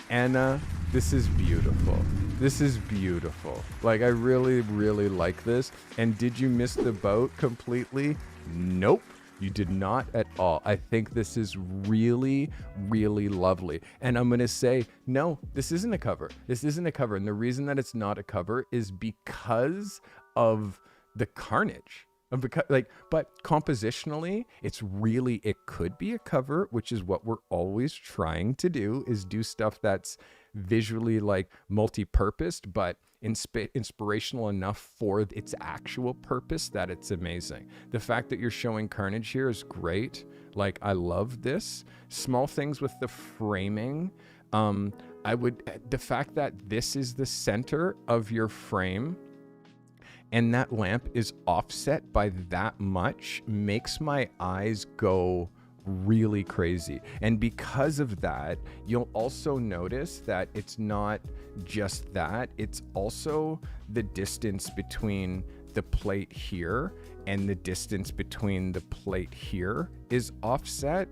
[SPEAKER 1] Anna, this is beautiful. This is beautiful. Like, I really, really like this. And did you miss the boat completely? Nope, you did not at all. I think this is really, really lovely. And I'm going to say, no, this isn't a cover. This isn't a cover. And the reason that it's not a cover is because of the carnage. But compositionally, it could be a cover, which is what we're always trying to do, is do stuff that's visually like multi-purposed, but inspirational enough for its actual purpose that it's amazing. The fact that you're showing carnage here is great. Like, I love this. Small things with the framing. The fact that this is the center of your frame, and that lamp is offset by that much, makes my eyes go really crazy. And because of that, you'll also notice that it's not just that, it's also the distance between the plate here and the distance between the plate here is offset.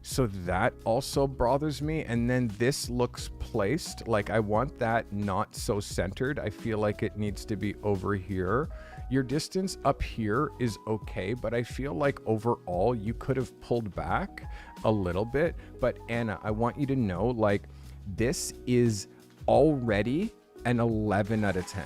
[SPEAKER 1] So that also bothers me. And then this looks placed, like I want that not so centered. I feel like it needs to be over here. Your distance up here is okay, but I feel like overall you could have pulled back a little bit. But Anna, I want you to know, like, this is already an 11 out of 10.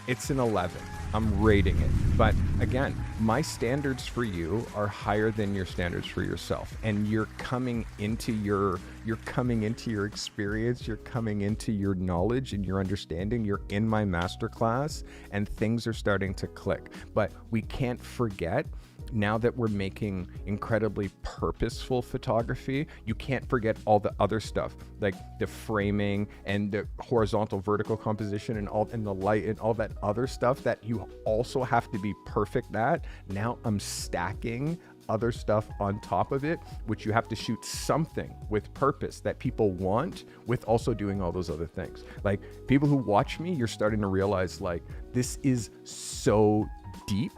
[SPEAKER 1] It's an 11. I'm rating it. But again, my standards for you are higher than your standards for yourself. And you're coming into your experience, you're coming into your knowledge and your understanding. You're in my masterclass and things are starting to click. But we can't forget, now that we're making incredibly purposeful photography, you can't forget all the other stuff, like the framing and the horizontal vertical composition and the light and all that other stuff that you also have to be perfect at. Now I'm stacking other stuff on top of it, which you have to shoot something with purpose that people want, with also doing all those other things. Like, people who watch me, you're starting to realize, like, this is so deep,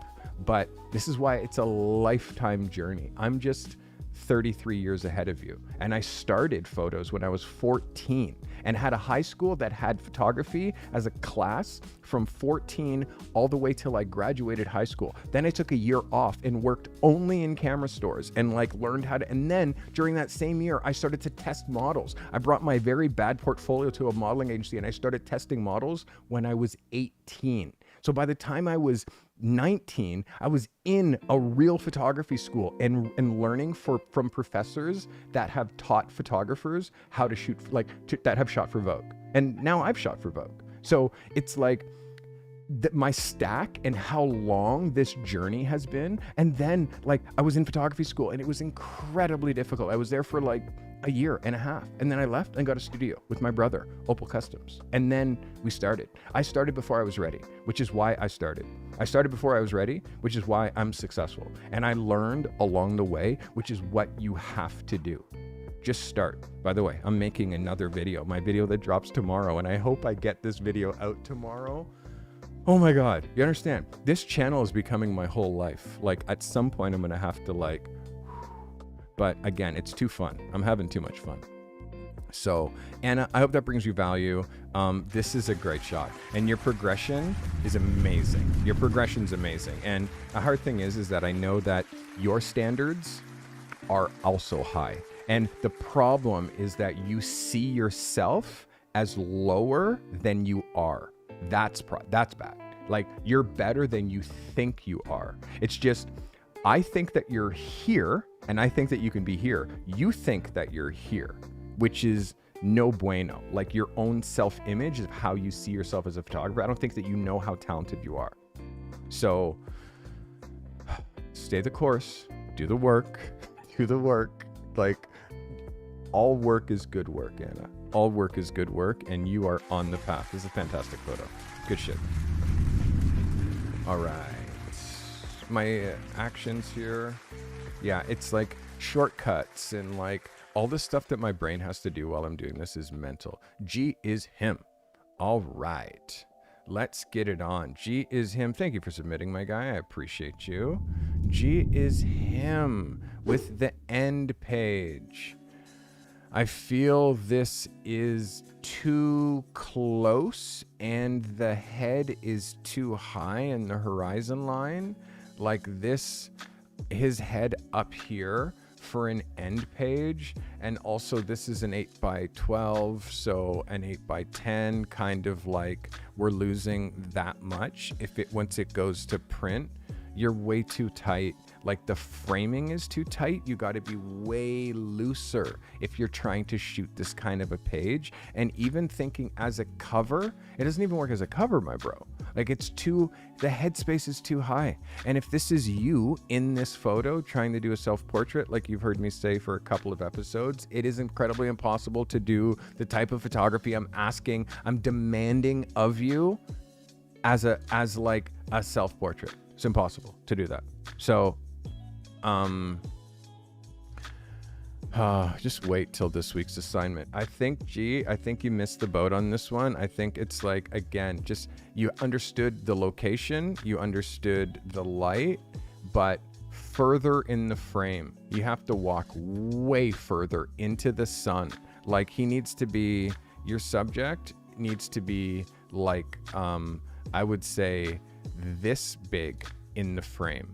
[SPEAKER 1] but this is why it's a lifetime journey. I'm just 33 years ahead of you. And I started photos when I was 14 and had a high school that had photography as a class from 14 all the way till I graduated high school. Then I took a year off and worked only in camera stores and like learned how to, and then during that same year, I started to test models. I brought my very bad portfolio to a modeling agency and I started testing models when I was 18. So by the time I was 19, I was in a real photography school and learning from professors that have taught photographers how to shoot, that have shot for Vogue. And now I've shot for Vogue. So it's like my stack and how long this journey has been. And then like I was in photography school and it was incredibly difficult. I was there for like a year and a half. And then I left and got a studio with my brother, Opal Customs. And then we started. I started before I was ready, which is why I started. I started before I was ready, which is why I'm successful. And I learned along the way, which is what you have to do. Just start. By the way, I'm making another video, my video that drops tomorrow. And I hope I get this video out tomorrow. Oh my God, you understand? This channel is becoming my whole life. Like at some point I'm gonna have to like, but again, it's too fun. I'm having too much fun. So, Anna, I hope that brings you value. This is a great shot and your progression is amazing. Your progression's amazing. And the hard thing is that I know that your standards are also high. And the problem is that you see yourself as lower than you are. That's bad. Like you're better than you think you are. It's just, I think that you're here and I think that you can be here. You think that you're here, which is no bueno. Like your own self-image of how you see yourself as a photographer. I don't think that you know how talented you are. So stay the course, do the work, Like all work is good work, Anna. All work is good work and you are on the path. This is a fantastic photo. Good shit. All right. My actions here. Yeah, it's like shortcuts and like all the stuff that my brain has to do while I'm doing this is mental. G is him. All right. Let's get it on. G is him. Thank you for submitting, my guy. I appreciate you. G is him with the end page. I feel this is too close and the head is too high in the horizon line. Like this, his head up here for an end page. And also this is an 8x12, so an 8x10, kind of like we're losing that much. Once it goes to print, you're way too tight. Like the framing is too tight. You got to be way looser if you're trying to shoot this kind of a page. And even thinking as a cover, it doesn't even work as a cover, my bro. Like the headspace is too high. And if this is you in this photo trying to do a self-portrait, like you've heard me say for a couple of episodes, it is incredibly impossible to do the type of photography I'm demanding of you as like a self-portrait. It's impossible to do that. So, just wait till this week's assignment. I think you missed the boat on this one. I think it's like, again, just you understood the location, you understood the light, but further in the frame, you have to walk way further into the sun. Like your subject needs to be like, I would say this big in the frame,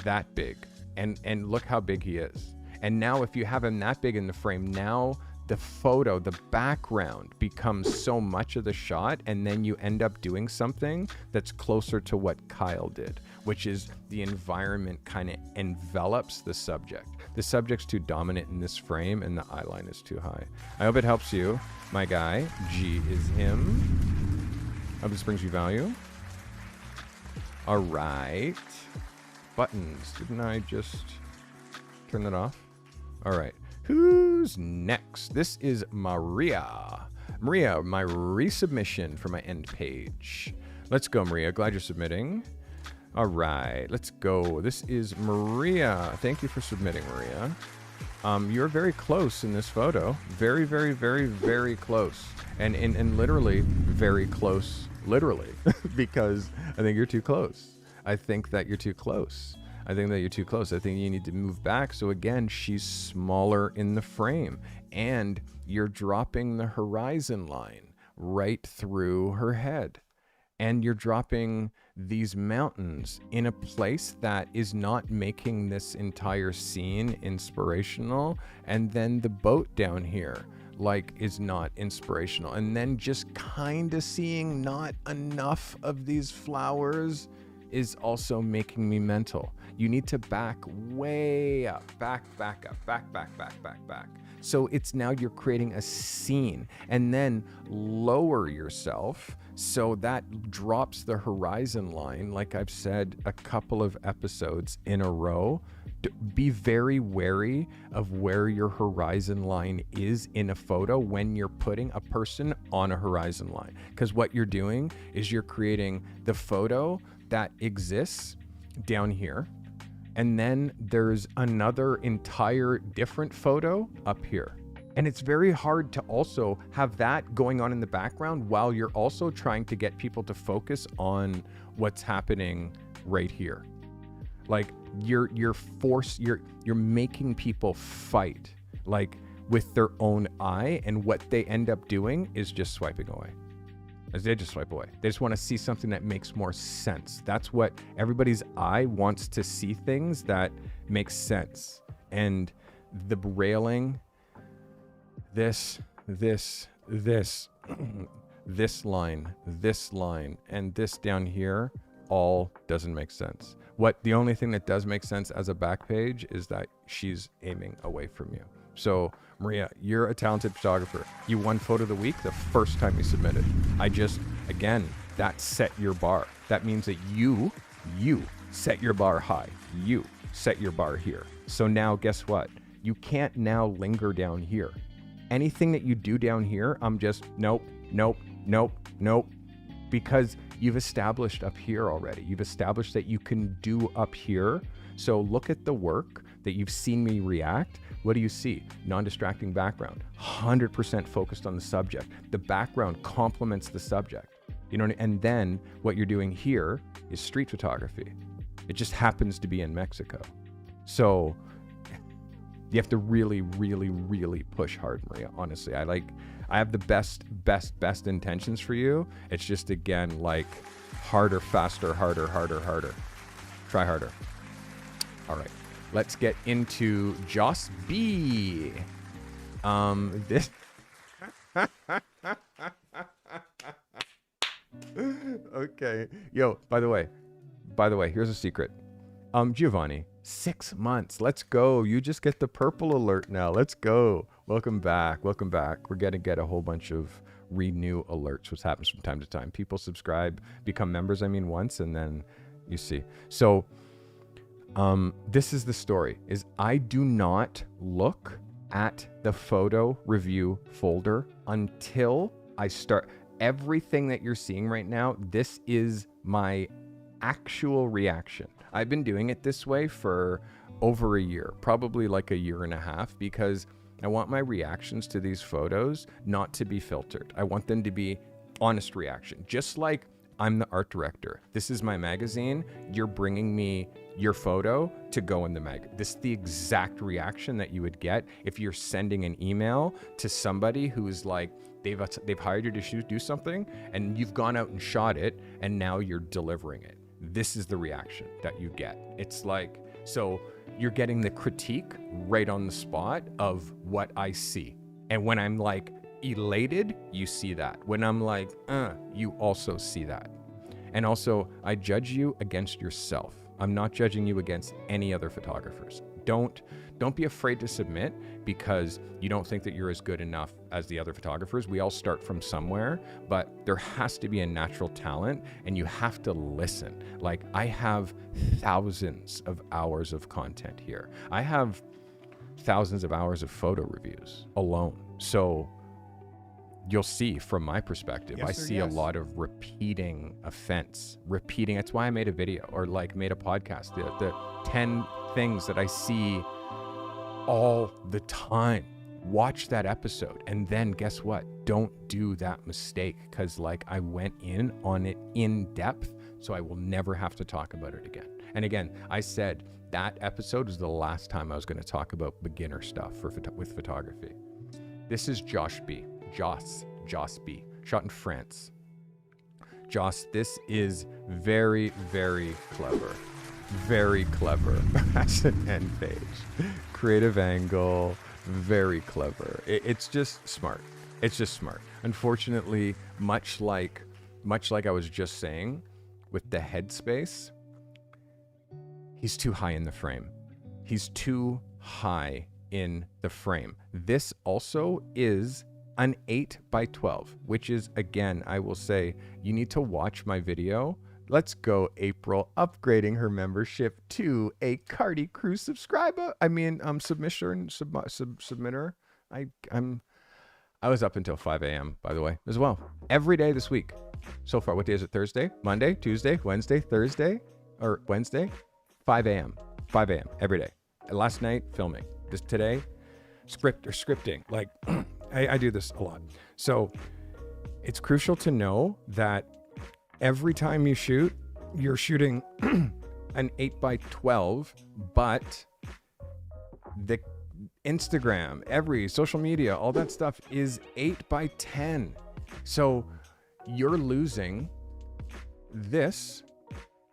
[SPEAKER 1] that big. And look how big he is. And now if you have him that big in the frame, now the photo, the background becomes so much of the shot, and then you end up doing something that's closer to what Kyle did, which is the environment kind of envelops the subject. The subject's too dominant in this frame and the eye line is too high. I hope it helps you, my guy. G is him. I hope this brings you value. All right. Buttons. Didn't I just turn that off? All right. Who's next? This is Maria. Maria, my resubmission for my end page. Let's go, Maria. Glad you're submitting. All right, let's go. This is Maria. Thank you for submitting, Maria. You're very close in this photo. Very, very, very, very close. And literally very close, literally, because I think you're too close. I think that you're too close. I think you need to move back. So again, she's smaller in the frame and you're dropping the horizon line right through her head. And you're dropping these mountains in a place that is not making this entire scene inspirational. And then the boat down here, like, is not inspirational. And then just kind of seeing not enough of these flowers is also making me mental. You need to back way up, back up. So it's now you're creating a scene, and then lower yourself so that drops the horizon line. Like I've said a couple of episodes in a row, be very wary of where your horizon line is in a photo when you're putting a person on a horizon line. Because what you're doing is you're creating the photo that exists down here, and then there's another entire different photo up here. And it's very hard to also have that going on in the background while you're also trying to get people to focus on what's happening right here. Like you're making people fight like with their own eye, and what they end up doing is just swiping away. As they just swipe away. They just want to see something that makes more sense. That's what everybody's eye wants to see, things that make sense. And the railing, this line, and this down here all doesn't make sense. The only thing that does make sense as a back page is that she's aiming away from you. So Maria, you're a talented photographer. You won photo of the week the first time you submitted. Again, that set your bar. That means that you set your bar high. You set your bar here. So now guess what? You can't now linger down here. Anything that you do down here, I'm just nope. Because you've established up here already. You've established that you can do up here. So look at the work that you've seen me react. What do you see? Non-distracting background, 100% focused on the subject. The background complements the subject. You know, and then what you're doing here is street photography. It just happens to be in Mexico. So you have to really, really, really push hard, Maria. Honestly, I have the best intentions for you. It's just, again, like harder, faster, harder. Try harder. All right. Let's get into Joss B. This. Okay. Yo, by the way, here's a secret. Giovanni, 6 months. Let's go. You just get the purple alert now. Let's go. Welcome back. We're going to get a whole bunch of renew alerts, which happens from time to time. People subscribe, become members, once, and then you see. So, this is the story, is I do not look at the photo review folder until I start. Everything that you're seeing right now, this is my actual reaction. I've been doing it this way for over a year, probably like a year and a half, because I want my reactions to these photos not to be filtered. I want them to be honest reaction, just like I'm the art director. This is my magazine. You're bringing me your photo to go in the mag. This is the exact reaction that you would get if you're sending an email to somebody who's like, they've hired you to do something, and you've gone out and shot it, and now you're delivering it. This is the reaction that you get. It's like, so you're getting the critique right on the spot of what I see. And when I'm like elated, you see that. When I'm like, you also see that. And also, I judge you against yourself. I'm not judging you against any other photographers. Don't be afraid to submit because you don't think that you're as good enough as the other photographers. We all start from somewhere, but there has to be a natural talent and you have to listen. Like, I have thousands of hours of content here. I have thousands of hours of photo reviews alone. So you'll see from my perspective, I see a lot of repeating offense, That's why I made a video or like made a podcast, the 10 things that I see all the time. Watch that episode. And then guess what? Don't do that mistake because like I went in on it in depth, so I will never have to talk about it again. And again, I said that episode was the last time I was going to talk about beginner stuff with photography. This is Josh B, shot in France. Joss, this is very, very clever. Very clever as an end page. Creative angle, very clever. It's just smart. It's just smart. Unfortunately, much like I was just saying with the headspace, he's too high in the frame. He's too high in the frame. This also is an 8x12, which is, again, I will say, you need to watch my video. Let's go, April, upgrading her membership to a Carty Crew subscriber. Submitter. I was up until 5 a.m., by the way, as well. Every day this week. So far, what day is it? Thursday, Monday, Tuesday, Wednesday, Thursday, or Wednesday? 5 a.m. 5 a.m. every day. Last night, filming. This today, scripting. Like, I do this a lot. So it's crucial to know that every time you shoot, you're shooting an 8x12, but the Instagram, every social media, all that stuff is 8x10. So you're losing this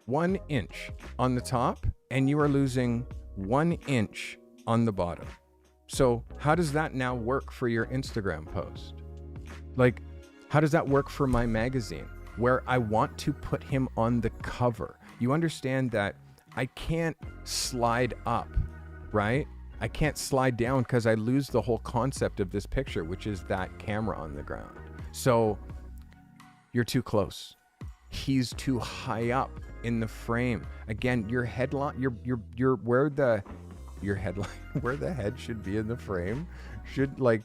[SPEAKER 1] 1 inch on the top and you are losing 1 inch on the bottom. So how does that now work for your Instagram post? Like, how does that work for my magazine where I want to put him on the cover? You understand that I can't slide up, right? I can't slide down because I lose the whole concept of this picture, which is that camera on the ground. So you're too close. He's too high up in the frame. Again, your headline, you're where the head should be in the frame should, like,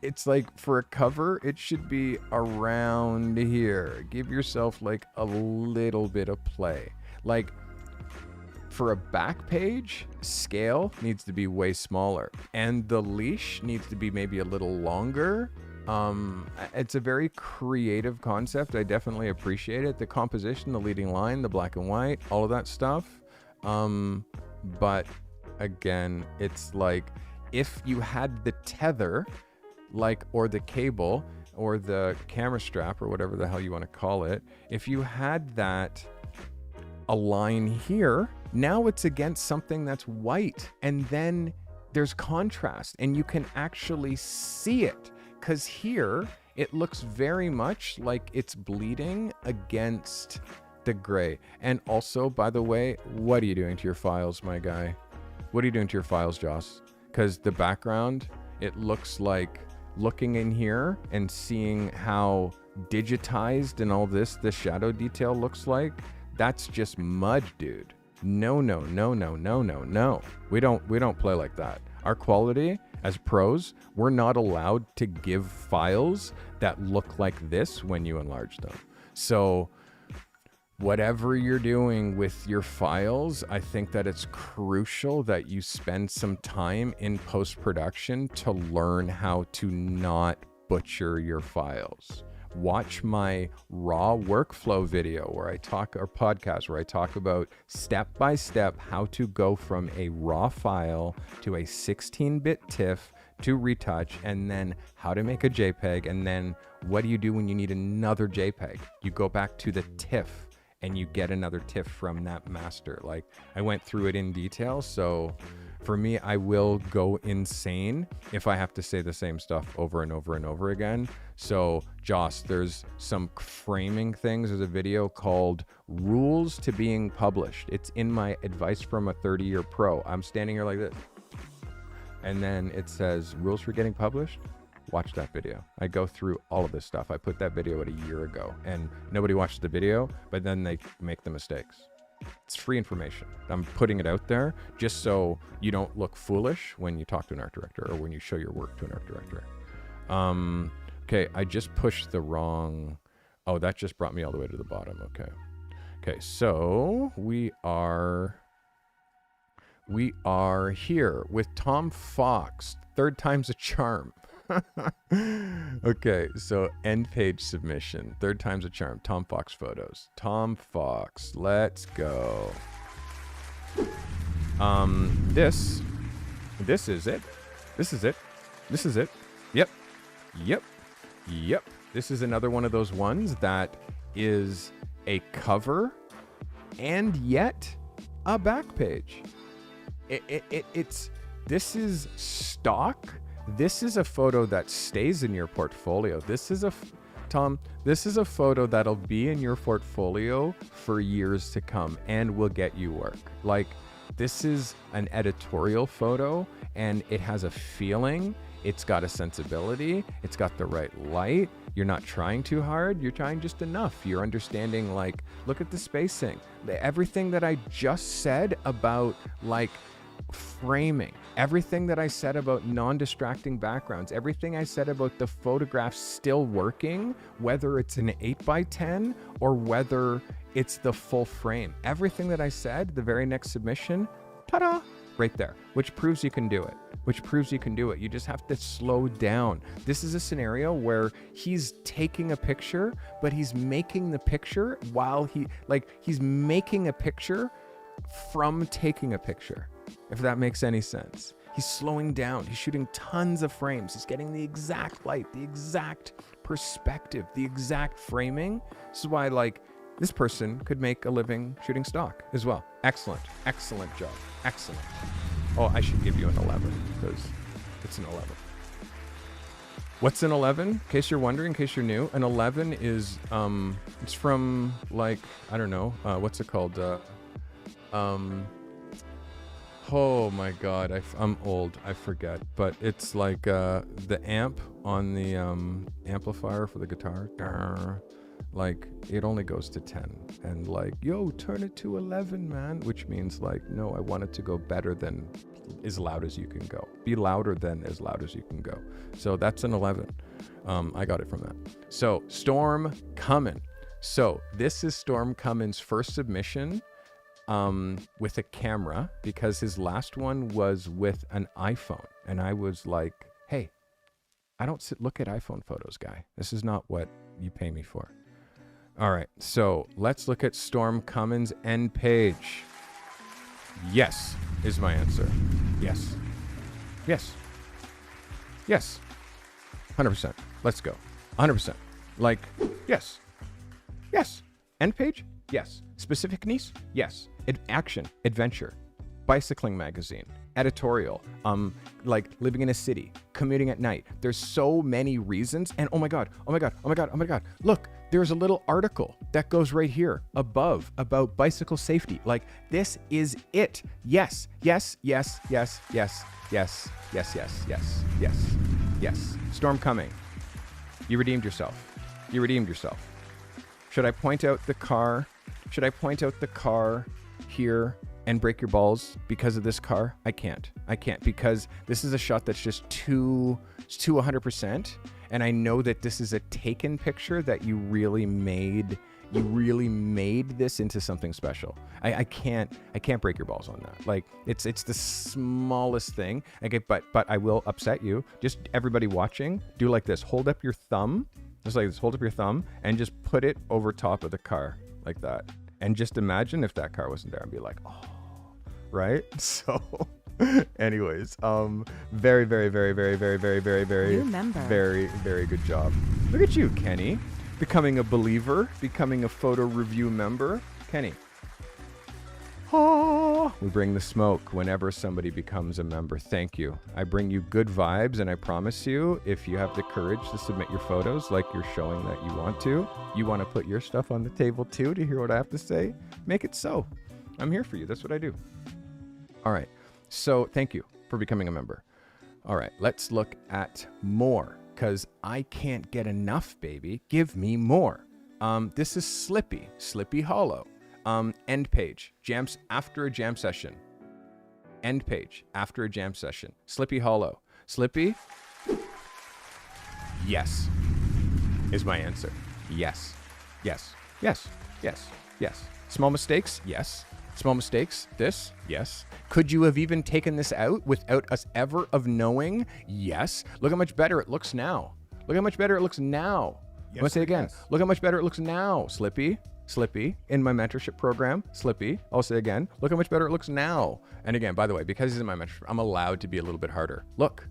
[SPEAKER 1] it's like for a cover, it should be around here. Give yourself like a little bit of play. Like for a back page, scale needs to be way smaller and the leash needs to be maybe a little longer. It's a very creative concept. I definitely appreciate it. The composition, the leading line, the black and white, all of that stuff. But again, it's like if you had the tether, like, or the cable or the camera strap or whatever the hell you want to call it, if you had that a line here, now it's against something that's white and then there's contrast and you can actually see it. Because here, it looks very much like it's bleeding against the gray. And also, by the way, what are you doing to your files, my guy? What are you doing to your files, Joss? Because the background, it looks like looking in here and seeing how digitized and all this, the shadow detail looks like. That's just mud, dude. No. We don't play like that. Our quality as pros, we're not allowed to give files that look like this when you enlarge them. So whatever you're doing with your files, I think that it's crucial that you spend some time in post-production to learn how to not butcher your files. Watch my raw workflow video or podcast where I talk about step by step how to go from a raw file to a 16-bit TIFF to retouch, and then how to make a JPEG, and then what do you do when you need another JPEG? You go back to the TIFF and you get another TIFF from that master. Like, I went through it in detail, so For me, I will go insane if I have to say the same stuff over and over and over again. So, Joss, there's some framing things. There's a video called Rules to Being Published. It's in my Advice from a 30-Year Pro. I'm standing here like this. And then it says, Rules for Getting Published. Watch that video. I go through all of this stuff. I put that video out a year ago, and nobody watched the video, but then they make the mistakes. It's free information. I'm putting it out there just so you don't look foolish when you talk to an art director or when you show your work to an art director. Okay, I just pushed the wrong... Oh, that just brought me all the way to the bottom. Okay, so we are here with Tom Fox. Third time's a charm. Okay, so end page submission. Third time's a charm. Tom Fox photos. Tom Fox. Let's go. This is it. This is it. Yep. This is another one of those ones that is a cover and yet a back page. This is stock. This is a photo that stays in your portfolio. This is a photo that'll be in your portfolio for years to come and will get you work. Like, this is an editorial photo and it has a feeling. It's got a sensibility. It's got the right light. You're not trying too hard. You're trying just enough. You're understanding, like, look at the spacing. Everything that I just said about, like, framing, everything that I said about non-distracting backgrounds, everything I said about the photograph still working, whether it's an 8x10 or whether it's the full frame. Everything that I said, the very next submission, ta-da, right there, which proves you can do it. You just have to slow down. This is a scenario where he's taking a picture, but he's making the picture while he's making a picture from taking a picture, if that makes any sense. He's slowing down. He's shooting tons of frames. He's getting the exact light, the exact perspective, the exact framing. This is why, like, this person could make a living shooting stock as well. Excellent job. Excellent. Oh, I should give you an 11 because it's an 11. What's an 11? In case you're wondering, in case you're new, an 11 is, it's from, like, I don't know, what's it called? Oh my God, I'm old, I forget. But it's like the amp on the amplifier for the guitar. Like, it only goes to 10. And like, yo, turn it to 11, man. Which means, like, no, I want it to go better than as loud as you can go. Be louder than as loud as you can go. So that's an 11. I got it from that. So Storm Cummins. So this is Storm Cummins' first submission with a camera, because his last one was with an iPhone. And I was like, hey, I don't look at iPhone photos, guy. This is not what you pay me for. All right, so let's look at Storm Cummins' end page. Yes is my answer. Yes. 100%. Let's go. 100%. Like, yes. End page? Yes. Specific niche? Yes. Action, adventure, bicycling magazine, editorial, like living in a city, commuting at night. There's so many reasons. And oh my God. Look, there's a little article that goes right here above about bicycle safety. Like, this is it. Yes. Storm Cummins, you redeemed yourself. Should I point out the car? Here and break your balls because of this car? I can't because this is a shot that's just too 100%. And I know that this is a taken picture that you really made this into something special. I can't break your balls on that. Like, it's the smallest thing. Okay, but I will upset you. Just everybody watching, do like this. Hold up your thumb. Just like this, hold up your thumb and just put it over top of the car like that. And just imagine if that car wasn't there and be like, oh, right? So anyways, very good job. Look at you, Kenny, becoming a believer, becoming a photo review member. Kenny. Oh. We bring the smoke whenever somebody becomes a member. Thank you. I bring you good vibes, and I promise you, if you have the courage to submit your photos like you're showing that you want to put your stuff on the table too to hear what I have to say, make it so. I'm here for you. That's what I do. All right. So thank you for becoming a member. All right. Let's look at more, because I can't get enough, baby. Give me more. This is Sleepy Hollow. End page, jams after a jam session. End page, after a jam session. Sleepy Hollow. Slippy? Yes, is my answer. Yes, yes, yes, yes, yes. Small mistakes? Yes. Small mistakes? This? Yes. Could you have even taken this out without us ever of knowing? Yes. Look how much better it looks now. Look how much better it looks now. Yes, I'm gonna say it again. Yes. Look how much better it looks now, Slippy, in my mentorship program, Slippy. I'll say again, look how much better it looks now. And again, by the way, because he's in my mentorship, I'm allowed to be a little bit harder. Look.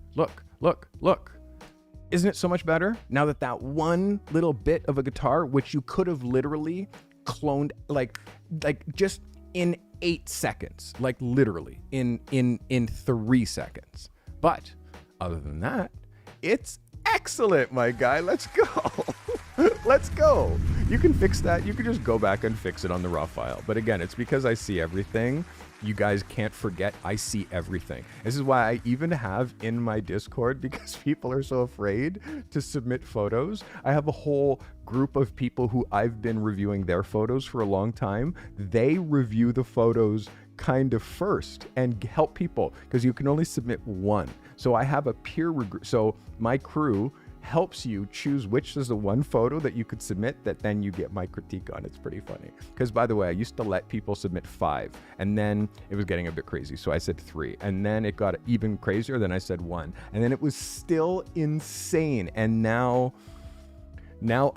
[SPEAKER 1] Isn't it so much better now that that one little bit of a guitar, which you could have literally cloned like just in 8 seconds, like literally in 3 seconds. But other than that, it's excellent, my guy. Let's go. Let's go. You can fix that. You can just go back and fix it on the raw file. But again, it's because I see everything. You guys can't forget, I see everything. This is why I even have in my Discord, because people are so afraid to submit photos. I have a whole group of people who I've been reviewing their photos for a long time. They review the photos kind of first and help people, because you can only submit one. So I have a peer review. So my crew helps you choose which is the one photo that you could submit that then you get my critique on. It's pretty funny. Because by the way, I used to let people submit 5, and then it was getting a bit crazy. So I said 3, and then it got even crazier. Then I said 1, and then it was still insane. And now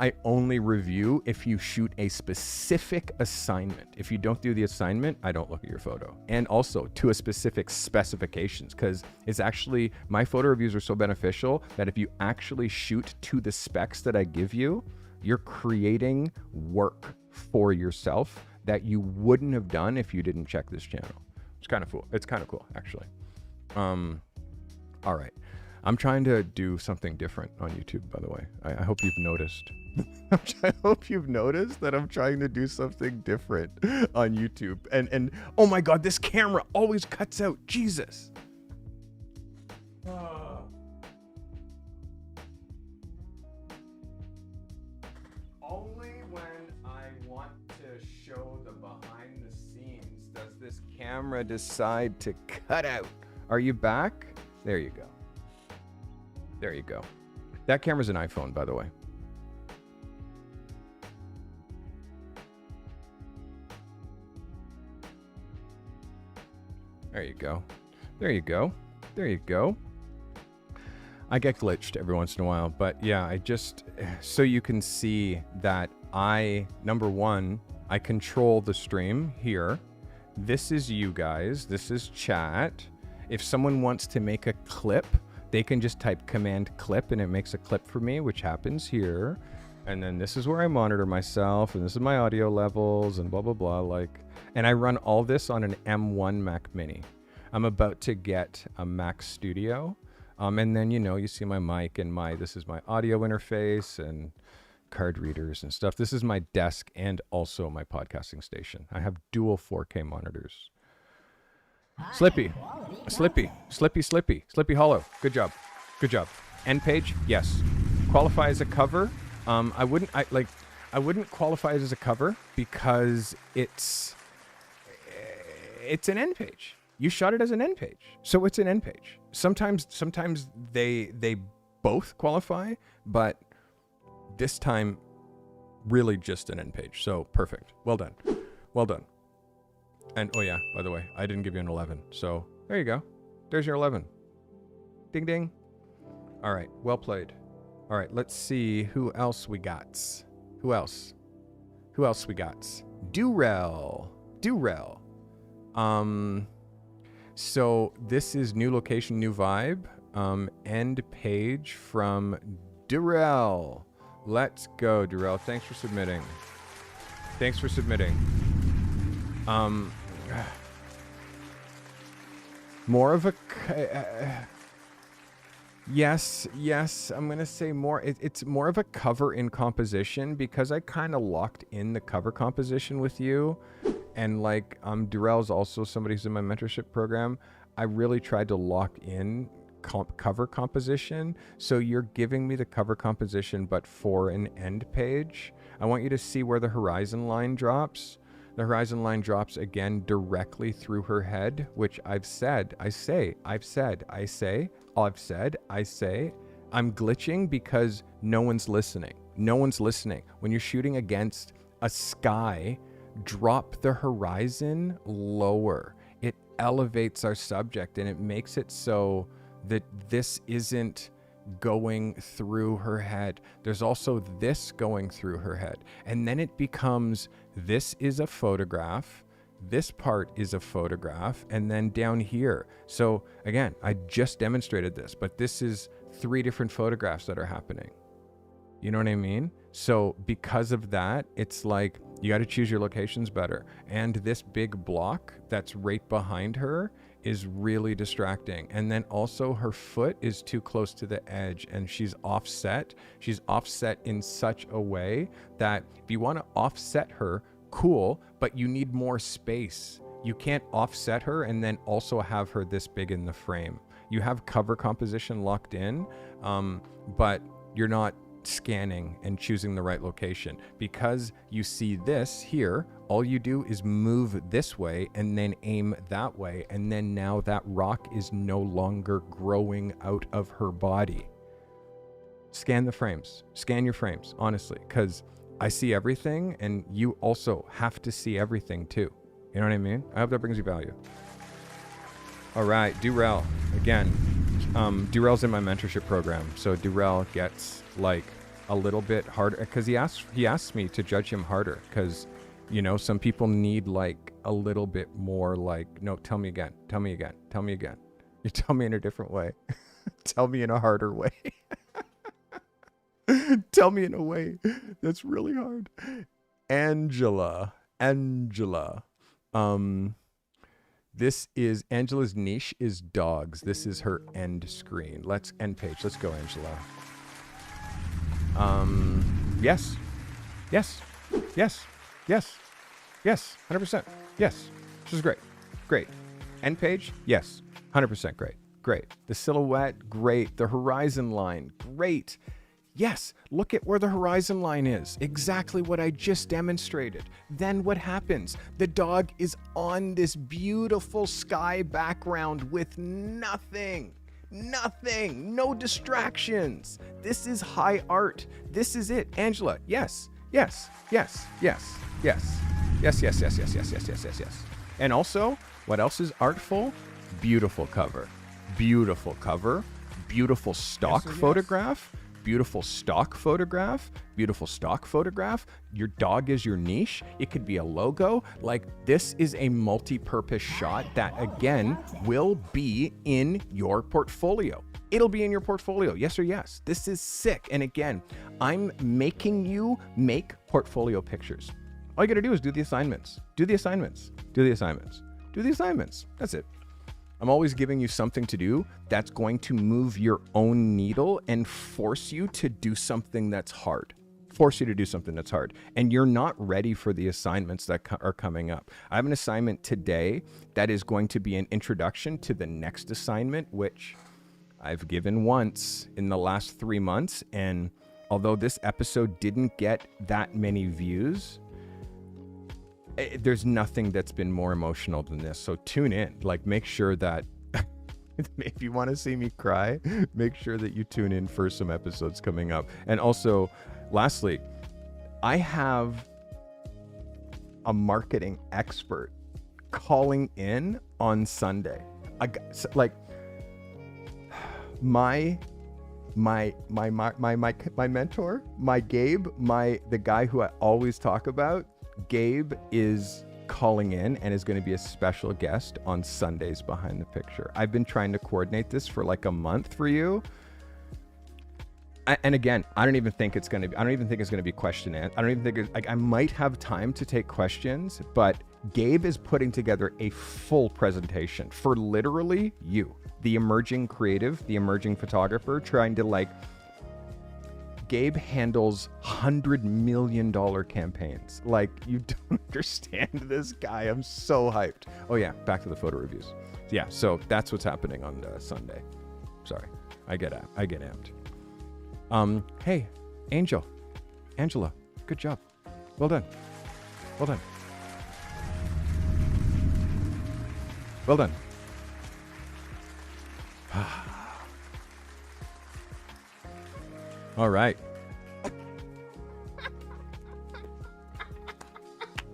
[SPEAKER 1] I only review if you shoot a specific assignment. If you don't do the assignment, I don't look at your photo. And also to a specific specifications, because it's actually, my photo reviews are so beneficial that if you actually shoot to the specs that I give you, you're creating work for yourself that you wouldn't have done if you didn't check this channel. It's kind of cool. It's kind of cool, actually. All right. I'm trying to do something different on YouTube, by the way. I hope you've noticed. I hope you've noticed that I'm trying to do something different on YouTube. And oh my God, this camera always cuts out. Jesus. Only when I want to show the behind the scenes does this camera decide to cut out. Are you back? There you go. There you go. That camera's an iPhone, by the way. There you go. There you go. There you go. I get glitched every once in a while, but yeah, I just, so you can see that number one, I control the stream here. This is you guys. This is chat. If someone wants to make a clip, they can just type command clip and it makes a clip for me, which happens here. And then this is where I monitor myself, and this is my audio levels and blah, blah, blah. And I run all this on an M1 Mac Mini. I'm about to get a Mac Studio. And then, you see my mic and this is my audio interface and card readers and stuff. This is my desk and also my podcasting station. I have dual 4K monitors. Slippy Hollow. Good job. End page, yes. Qualify as a cover. I wouldn't qualify it as a cover because it's an end page. You shot it as an end page, so it's an end page. Sometimes they both qualify, but this time really just an end page. So perfect. Well done. And oh yeah, by the way, I didn't give you an 11. So there you go. There's your 11. Ding ding. All right, well played. All right, let's see who else we got. Who else we got? Durell. So this is new location, new vibe. End page from Durell. Let's go, Durell. Thanks for submitting. More of a... Yes, I'm going to say more. It's more of a cover in composition because I kind of locked in the cover composition with you. And like, Durrell's also somebody who's in my mentorship program. I really tried to lock in cover composition. So you're giving me the cover composition, but for an end page. I want you to see where the horizon line drops. The horizon line drops again directly through her head, which I've said, I say. I'm glitching because no one's listening. No one's listening. When you're shooting against a sky, drop the horizon lower. It elevates our subject and it makes it so that this isn't going through her head. There's also this going through her head. And then it becomes, this is a photograph. This part is a photograph. And then down here. So again, I just demonstrated this, but this is 3 different photographs that are happening. You know what I mean? So because of that, it's like, you got to choose your locations better. And this big block that's right behind her is really distracting. And then also her foot is too close to the edge and she's offset. She's offset in such a way that if you want to offset her, cool, but you need more space. You can't offset her and then also have her this big in the frame. You have cover composition locked in, but you're not scanning and choosing the right location. Because you see this here, all you do is move this way and then aim that way, and then now that rock is no longer growing out of her body. Scan the frames. Scan your frames, honestly, because I see everything and you also have to see everything too. You know what I mean? I hope that brings you value. All right, Durrell, again, Durrell's in my mentorship program, so Durrell gets like a little bit harder because he asked me to judge him harder because, you know, some people need like a little bit more like, no, tell me again. You tell me in a different way. Tell me in a harder way. Tell me in a way that's really hard. Angela. This is Angela's niche is dogs. This is her end screen. End page. Let's go, Angela. Yes. 100%. Yes. This is great. End page. Yes. 100% great. The silhouette, great. The horizon line, great. Yes, look at where the horizon line is. Exactly what I just demonstrated. Then what happens? The dog is on this beautiful sky background with nothing, no distractions. This is high art. This is it. Angela, yes. And also, what else is artful? Beautiful cover. Beautiful stock photograph. Beautiful stock photograph. Your dog is your niche. It could be a logo. Like, this is a multi-purpose shot that, again, will be in your portfolio. It'll be in your portfolio, yes or yes. This is sick. And again, I'm making you make portfolio pictures. All you gotta do is do the assignments. That's it. I'm always giving you something to do that's going to move your own needle and force you to do something that's hard. And you're not ready for the assignments that are coming up. I have an assignment today that is going to be an introduction to the next assignment, which I've given once in the last 3 months. And although this episode didn't get that many views, there's nothing that's been more emotional than this. So tune in, like, make sure that if you want to see me cry, make sure that you tune in for some episodes coming up. And also, lastly, I have a marketing expert calling in on Sunday. My mentor, my Gabe, the guy who I always talk about, Gabe is calling in and is going to be a special guest on Sundays Behind the Picture. I've been trying to coordinate this for like a month for you. And again, I don't even think it's going to be question and I don't even think I might have time to take questions, but Gabe is putting together a full presentation for literally you, the emerging creative, the emerging photographer, trying to like, Gabe handles $100 million campaigns. Like, you don't understand this guy. I'm so hyped. Oh yeah, back to the photo reviews. Yeah, so that's what's happening on Sunday. Sorry, I get amped. Hey, Angela, good job. Well done. Well done. Well done. All right.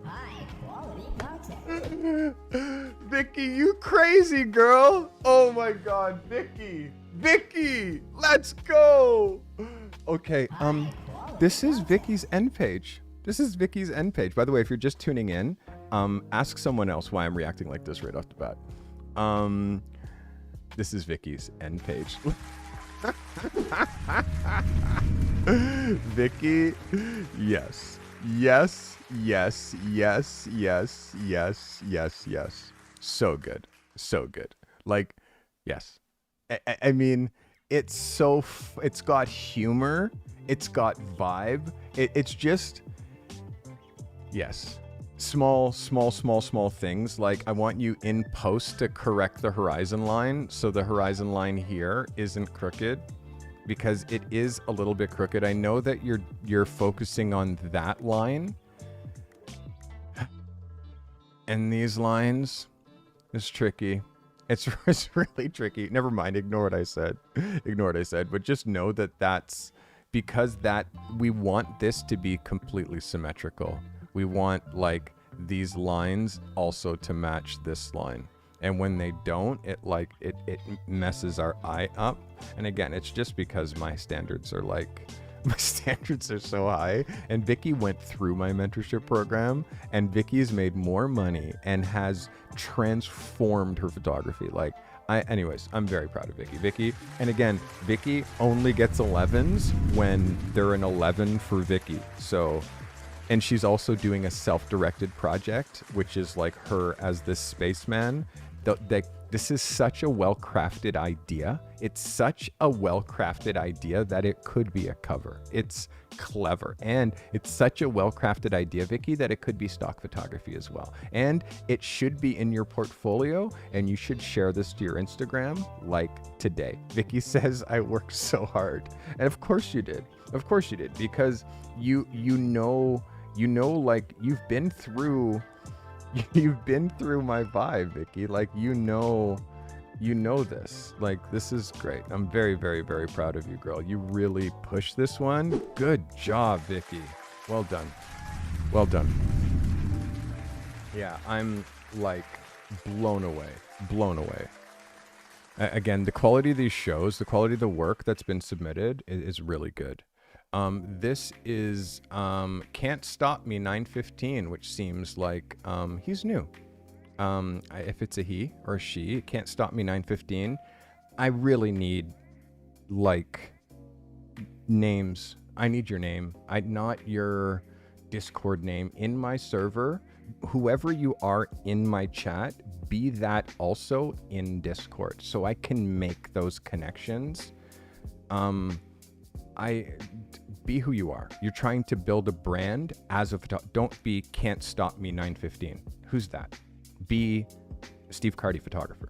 [SPEAKER 3] High quality content.
[SPEAKER 1] Vicky, you crazy girl. Oh my God, Vicky, let's go. Okay, this is Vicky's end page. By the way, if you're just tuning in, ask someone else why I'm reacting like this right off the bat. This is Vicky's end page. Vicky, yes. So good. Like, yes. I mean, it's got humor, it's got vibe. It's just, yes. Small things. Like, I want you in post to correct the horizon line, so the horizon line here isn't crooked, because it is a little bit crooked. I know that you're focusing on that line, and these lines is tricky. It's really tricky. Never mind. Ignore what I said. But just know that that's because we want this to be completely symmetrical. We want like these lines also to match this line. And when they don't, it messes our eye up. And again, it's just because my standards are so high. And Vicky went through my mentorship program, and Vicky's made more money and has transformed her photography. Anyways, I'm very proud of Vicky. And again, Vicky only gets 11s when they're an 11 for Vicky. So, and she's also doing a self-directed project, which is like her as this spaceman. This is such a well-crafted idea. It's such a well-crafted idea that it could be a cover. It's clever. And it's such a well-crafted idea, Vicky, that it could be stock photography as well. And it should be in your portfolio, and you should share this to your Instagram like today. Vicky says, I worked so hard. And of course you did. Because you know, like, you've been through my vibe, Vicky. Like, you know this. Like, this is great. I'm very, very, very proud of you, girl. You really pushed this one. Good job, Vicky. Well done. Yeah, I'm like blown away. Again, the quality of these shows, the quality of the work that's been submitted is really good. This is Can't Stop Me 915, which seems like he's new. If it's a he or a she, Can't Stop Me 915. I really need like names. I need your name. Not your Discord name in my server. Whoever you are in my chat, be that also in Discord, so I can make those connections. Be who you are. You're trying to build a brand as a photographer. Don't be Can't Stop Me 915. Who's that? Be Steve Carty photographer,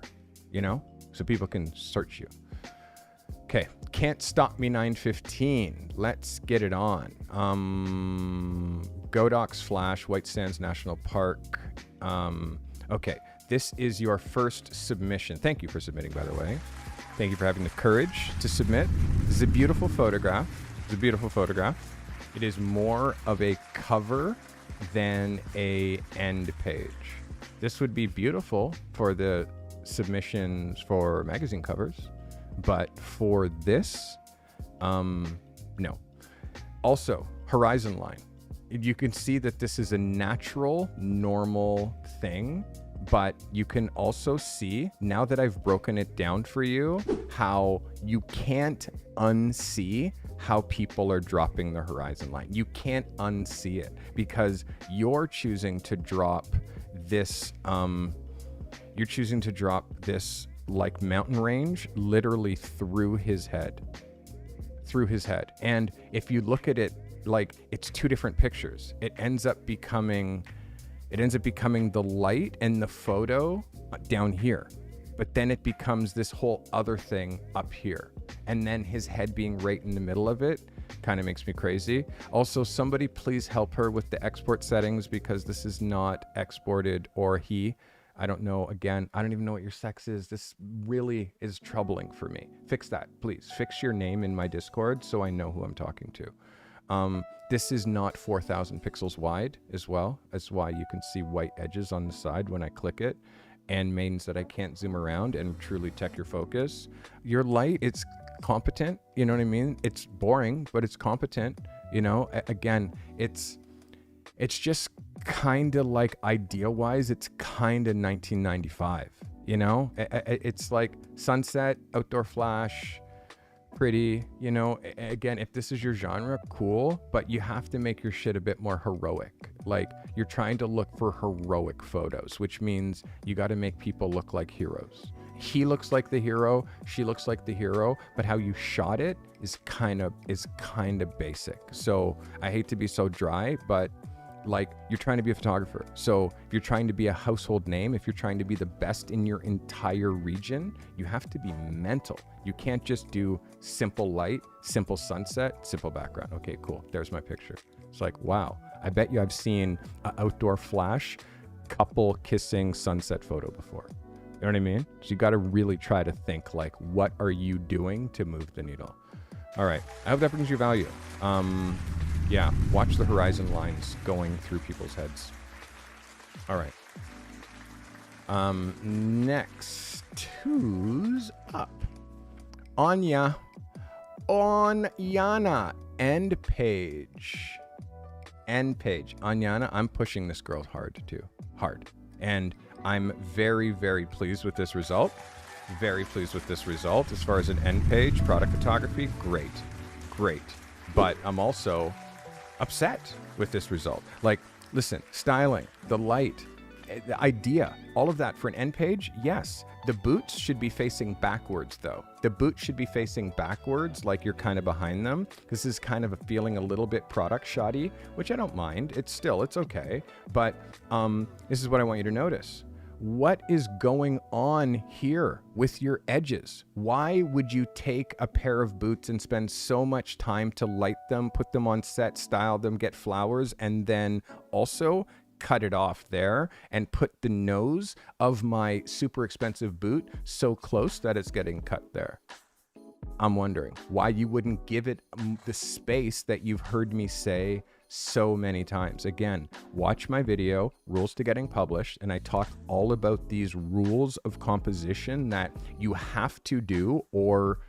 [SPEAKER 1] so people can search you. Okay, Can't Stop Me 915. Let's get it on. Godox Flash, White Sands National Park. Okay, this is your first submission. Thank you for submitting, by the way. Thank you for having the courage to submit. This is a beautiful photograph. It is more of a cover than a end page. This would be beautiful for the submissions for magazine covers, but for this, no. Also, horizon line. You can see that this is a natural, normal thing, but you can also see, now that I've broken it down for you, how you can't unsee how people are dropping the horizon line. You can't unsee it because you're choosing to drop this, you're choosing to drop this like mountain range literally through his head. And if you look at it, like, it's two different pictures. It ends up becoming the light and the photo down here, but then it becomes this whole other thing up here. And then his head being right in the middle of it kind of makes me crazy. Also, somebody please help her with the export settings, because this is not exported, or he. I don't know. Again, I don't even know what your sex is. This really is troubling for me. Fix that, please. Fix your name in my Discord so I know who I'm talking to. This is not 4,000 pixels wide as well. That's why you can see white edges on the side when I click it, and means that I can't zoom around and truly check your focus. Your light, it's competent. You know what I mean? It's boring, but it's competent. You know, again, it's just kind of like idea-wise, it's kind of 1995, you know? It's like sunset, outdoor flash, pretty, you know? Again, if this is your genre, cool, but you have to make your shit a bit more heroic. Like, you're trying to look for heroic photos, which means you got to make people look like heroes. He looks like the hero, she looks like the hero, but how you shot it is kind of basic. So I hate to be so dry, but like, you're trying to be a photographer. So if you're trying to be a household name, if you're trying to be the best in your entire region, you have to be mental. You can't just do simple light, simple sunset, simple background. Okay, cool. There's my picture. It's like, wow. I bet you I've seen an outdoor flash couple kissing sunset photo before. You know what I mean? So you got to really try to think, like, what are you doing to move the needle? All right. I hope that brings you value. Yeah, watch the horizon lines going through people's heads. All right. Next, who's up? Anyana, end page. Anyana, I'm pushing this girl hard too. Hard. And I'm very, very pleased with this result. Very pleased with this result. As far as an end page, product photography, great. But I'm also upset with this result. Like, listen, styling, the light, the idea, all of that for an end page, yes. The boots should be facing backwards though. The boot should be facing backwards, like you're kind of behind them. This is kind of feeling a little bit product shoddy, which I don't mind. It's okay. But this is what I want you to notice. What is going on here with your edges? Why would you take a pair of boots and spend so much time to light them, put them on set, style them, get flowers, and then also cut it off there and put the nose of my super expensive boot so close that it's getting cut there? I'm wondering why you wouldn't give it the space that you've heard me say so many times. Again, watch my video, Rules to Getting Published, and I talk all about these rules of composition that you have to do, or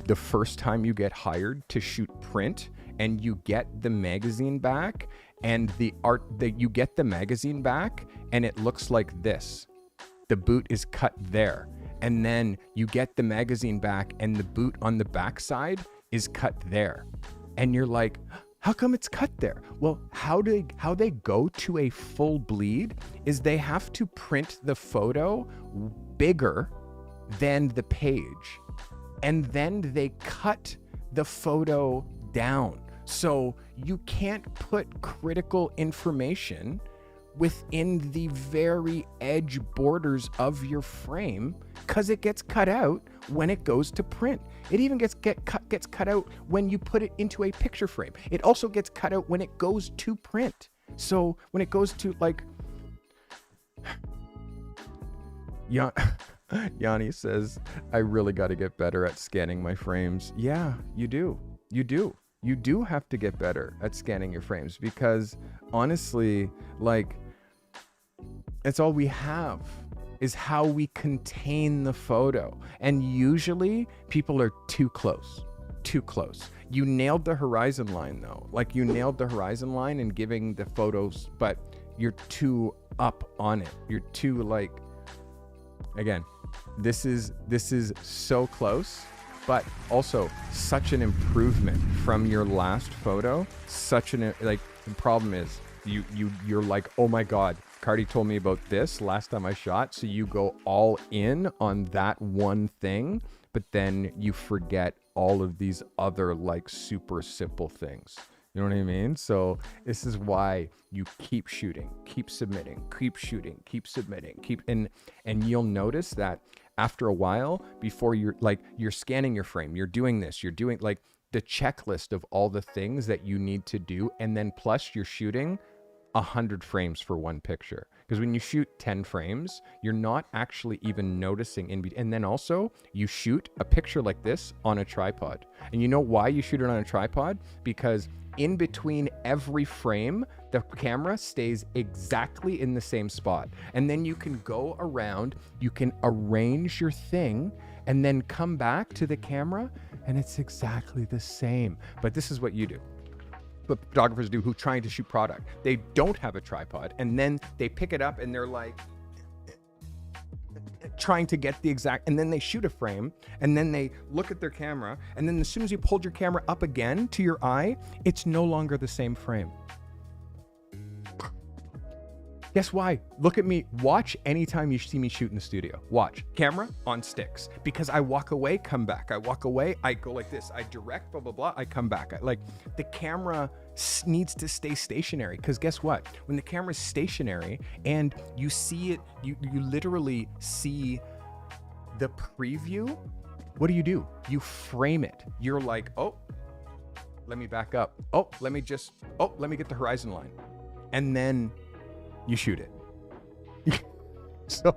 [SPEAKER 1] the first time you get hired to shoot print and you get the magazine back, and the art that you get the magazine back and it looks like this. The boot is cut there. And then you get the magazine back and the boot on the backside is cut there. And you're like, how come it's cut there? Well, how they go to a full bleed is they have to print the photo bigger than the page. And then they cut the photo down. So you can't put critical information within the very edge borders of your frame, because it gets cut out when it goes to print. It even gets cut out when you put it into a picture frame. It also gets cut out when it goes to print. So when it goes to, like, Yanni says, I really got to get better at scanning my frames. Yeah, you do. You do have to get better at scanning your frames, because honestly, like, it's all we have is how we contain the photo. And usually people are too close. You nailed the horizon line though. Like, you nailed the horizon line and giving the photos, but you're too up on it. You're too, like, again, this is so close, but also such an improvement from your last photo. The problem is you're like, oh my God, Carty told me about this last time I shot. So you go all in on that one thing, but then you forget all of these other like super simple things. You know what I mean? So this is why you keep shooting, keep submitting, keep shooting, keep submitting, and you'll notice that after a while, before you're scanning your frame, you're doing this, you're doing like the checklist of all the things that you need to do. And then plus you're shooting 100 frames for one picture. Because when you shoot 10 frames, you're not actually even noticing and then also you shoot a picture like this on a tripod. And you know why you shoot it on a tripod? Because in between every frame, the camera stays exactly in the same spot. And then you can go around, you can arrange your thing, and then come back to the camera, and it's exactly the same. But this is what you do. What photographers do who trying to shoot product. They don't have a tripod, and then they pick it up and they're like trying to get the exact, and then they shoot a frame, and then they look at their camera, and then as soon as you hold your camera up again to your eye, it's no longer the same frame. Guess why? Look at me. Watch anytime you see me shoot in the studio. Watch. Camera on sticks. Because I walk away, come back. I walk away, I go like this. I direct, blah, blah, blah. I come back. Like the camera needs to stay stationary. Because guess what? When the camera's stationary and you see it, you literally see the preview. What do? You frame it. You're like, oh, let me back up. Oh, let me get the horizon line. And then you shoot it. So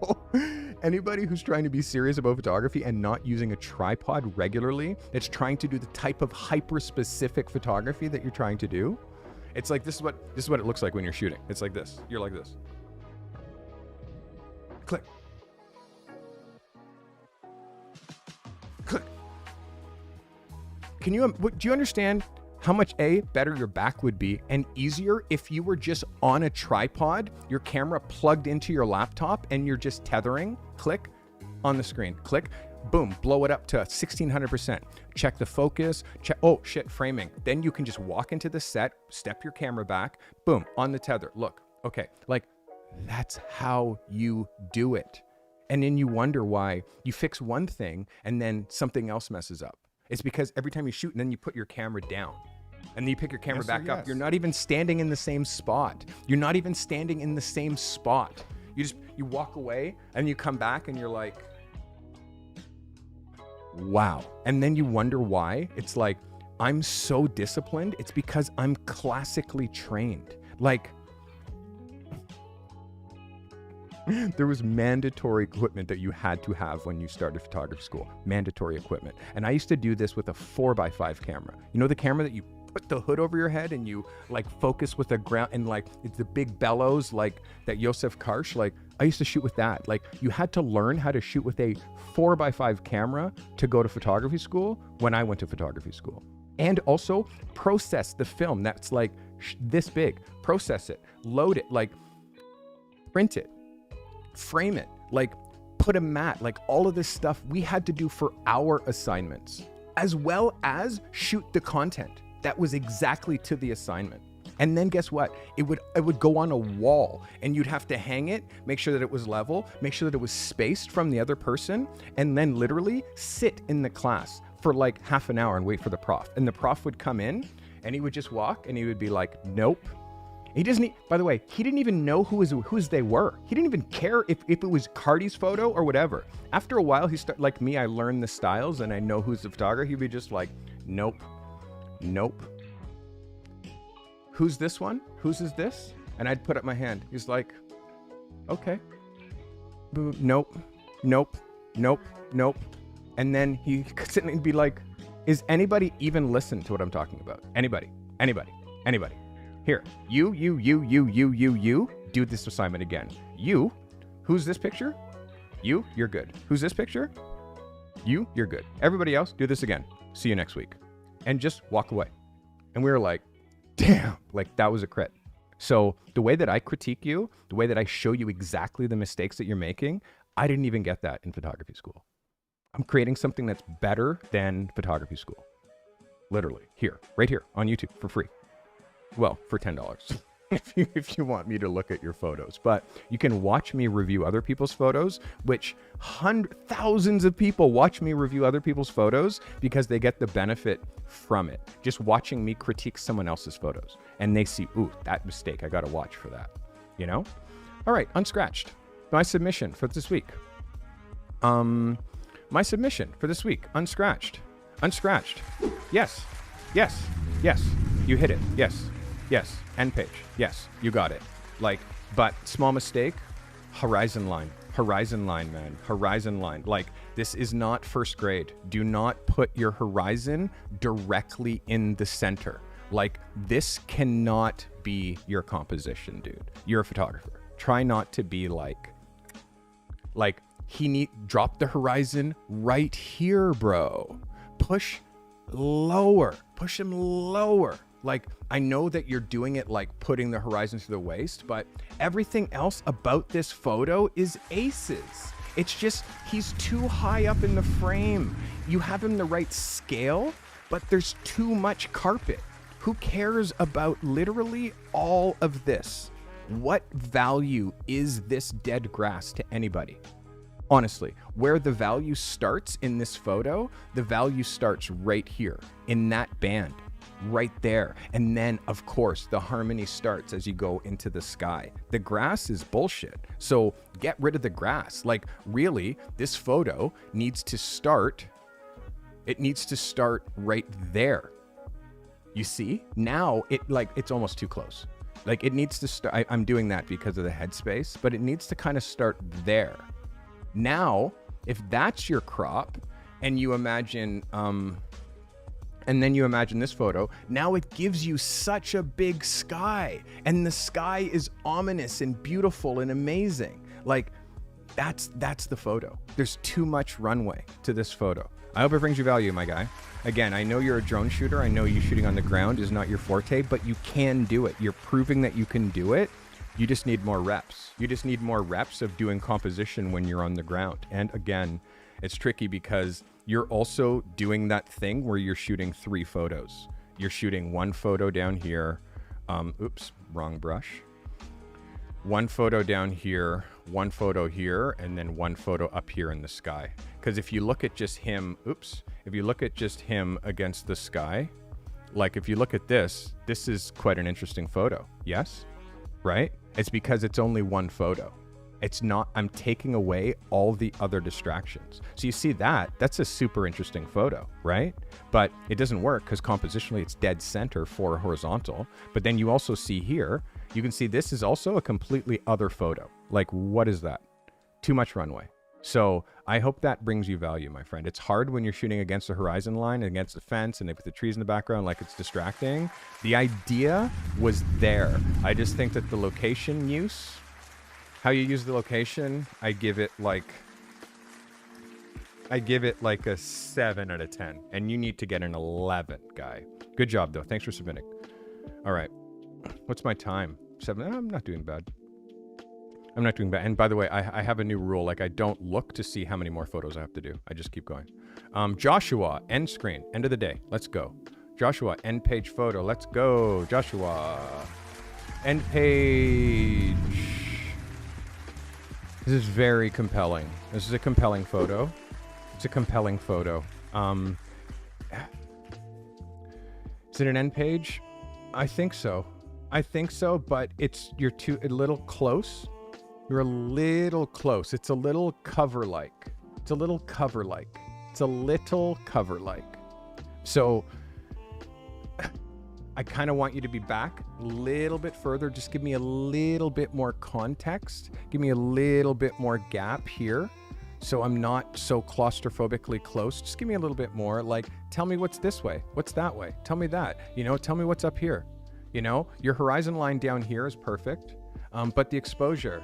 [SPEAKER 1] anybody who's trying to be serious about photography and not using a tripod regularly, that's trying to do the type of hyper-specific photography that you're trying to do, it's like, this is what it looks like when you're shooting. It's like this. You're like this. Click. Click. Do you understand how much better your back would be and easier if you were just on a tripod, your camera plugged into your laptop, and you're just tethering, click on the screen, click, boom, blow it up to 1600%. Check the focus, framing. Then you can just walk into the set, step your camera back, boom, on the tether. Look, okay, like that's how you do it. And then you wonder why you fix one thing and then something else messes up. It's because every time you shoot and then you put your camera down. And then you pick your camera back up. You're not even standing in the same spot. You walk away and you come back and you're like, wow. And then you wonder why. It's like, I'm so disciplined. It's because I'm classically trained. Like, there was mandatory equipment that you had to have when you started photography school. Mandatory equipment. And I used to do this with a 4x5 camera. You know the camera that you put the hood over your head and you like focus with the ground, and like it's the big bellows like that Josef Karsh, like I used to shoot with that. Like you had to learn how to shoot with a 4x5 camera to go to photography school when I went to photography school. And also process the film that's like this big, process it, load it, like print it, frame it, like put a mat, like all of this stuff we had to do for our assignments, as well as shoot the content that was exactly to the assignment. And then guess what? It would go on a wall and you'd have to hang it, make sure that it was level, make sure that it was spaced from the other person, and then literally sit in the class for like half an hour and wait for the prof. And the prof would come in and he would just walk and he would be like, nope. He doesn't, by the way, he didn't even know whose they were. He didn't even care if it was Carty's photo or whatever. After a while, like me, I learned the styles and I know who's the photographer. He'd be just like, nope. Who's this one? Whose is this? And I'd put up my hand. He's like, okay. Nope. And then he'd sit and be like, is anybody even listen to what I'm talking about? Anybody. Here, you, do this assignment again. You, who's this picture? You're good. Who's this picture? You're good. Everybody else, do this again. See you next week. And just walk away. And we were like, damn, like that was a crit. So the way that I critique you, the way that I show you exactly the mistakes that you're making, I didn't even get that in photography school. I'm creating something that's better than photography school. Literally, right here on YouTube for free. Well, for $10. if you want me to look at your photos. But you can watch me review other people's photos, which thousands of people watch me review other people's photos because they get the benefit from it. Just watching me critique someone else's photos. And they see, ooh, that mistake, I got to watch for that. You know? All right, Unscratched. My submission for this week. My submission for this week, Unscratched. Unscratched. Yes. Yes. Yes. You hit it. Yes. Yes. End page. Yes. You got it. Like, but small mistake, horizon line. Horizon line, man. Horizon line. Like, this is not first grade. Do not put your horizon directly in the center. Like, this cannot be your composition, dude. You're a photographer. Try not to be like drop the horizon right here, bro. Push lower. Push him lower. Like, I know that you're doing it like putting the horizon to the waist, but everything else about this photo is aces. It's just, he's too high up in the frame. You have him the right scale, but there's too much carpet. Who cares about literally all of this? What value is this dead grass to anybody? Honestly, where the value starts in this photo, the value starts right here in that band, right there. And then, of course, the harmony starts as you go into the sky. The grass is bullshit. So get rid of the grass. Like, really, this photo needs to start. It needs to start right there. You see? Now, it's almost too close. Like, it needs to start. I'm doing that because of the headspace, but it needs to kind of start there. Now, if that's your crop, and you imagine, and then you imagine this photo, now it gives you such a big sky, and the sky is ominous and beautiful and amazing. Like, that's the photo. There's too much runway to this photo. I hope it brings you value, my guy. Again, I know you're a drone shooter. I know you shooting on the ground is not your forte, but you can do it. You're proving that you can do it. You just need more reps. You just need more reps of doing composition when you're on the ground. And again, it's tricky because you're also doing that thing where you're shooting 3 photos. You're shooting 1 photo down here. Oops, wrong brush. 1 photo down here, 1 photo here, and then 1 photo up here in the sky. Because if you look at just him, if you look at just him against the sky, like if you look at this is quite an interesting photo. Yes? Right? It's because it's only 1 photo. It's not, I'm taking away all the other distractions. So you see that's a super interesting photo, right? But it doesn't work because compositionally it's dead center for horizontal. But then you also see here, you can see this is also a completely other photo. Like, what is that? Too much runway. So I hope that brings you value, my friend. It's hard when you're shooting against the horizon line, against the fence, and with the trees in the background, like it's distracting. The idea was there. I just think that the location use, how you use the location, I give it like a 7 out of 10. And you need to get an 11, guy. Good job, though. Thanks for submitting. All right. What's my time? 7? I'm not doing bad. I'm not doing bad. And by the way, I have a new rule. Like, I don't look to see how many more photos I have to do. I just keep going. Joshua, end screen, end of the day. Let's go. Joshua, end page photo. Let's go. Joshua, end page. This is very compelling. This is a compelling photo. It's a compelling photo. Is it an end page? I think so. But you're a little close. You're a little close. It's a little cover-like. So I kind of want you to be back a little bit further. Just give me a little bit more context. Give me a little bit more gap here. So I'm not so claustrophobically close. Just give me a little bit more. Like, tell me what's this way. What's that way? Tell me that. Tell me what's up here. Your horizon line down here is perfect. But the exposure.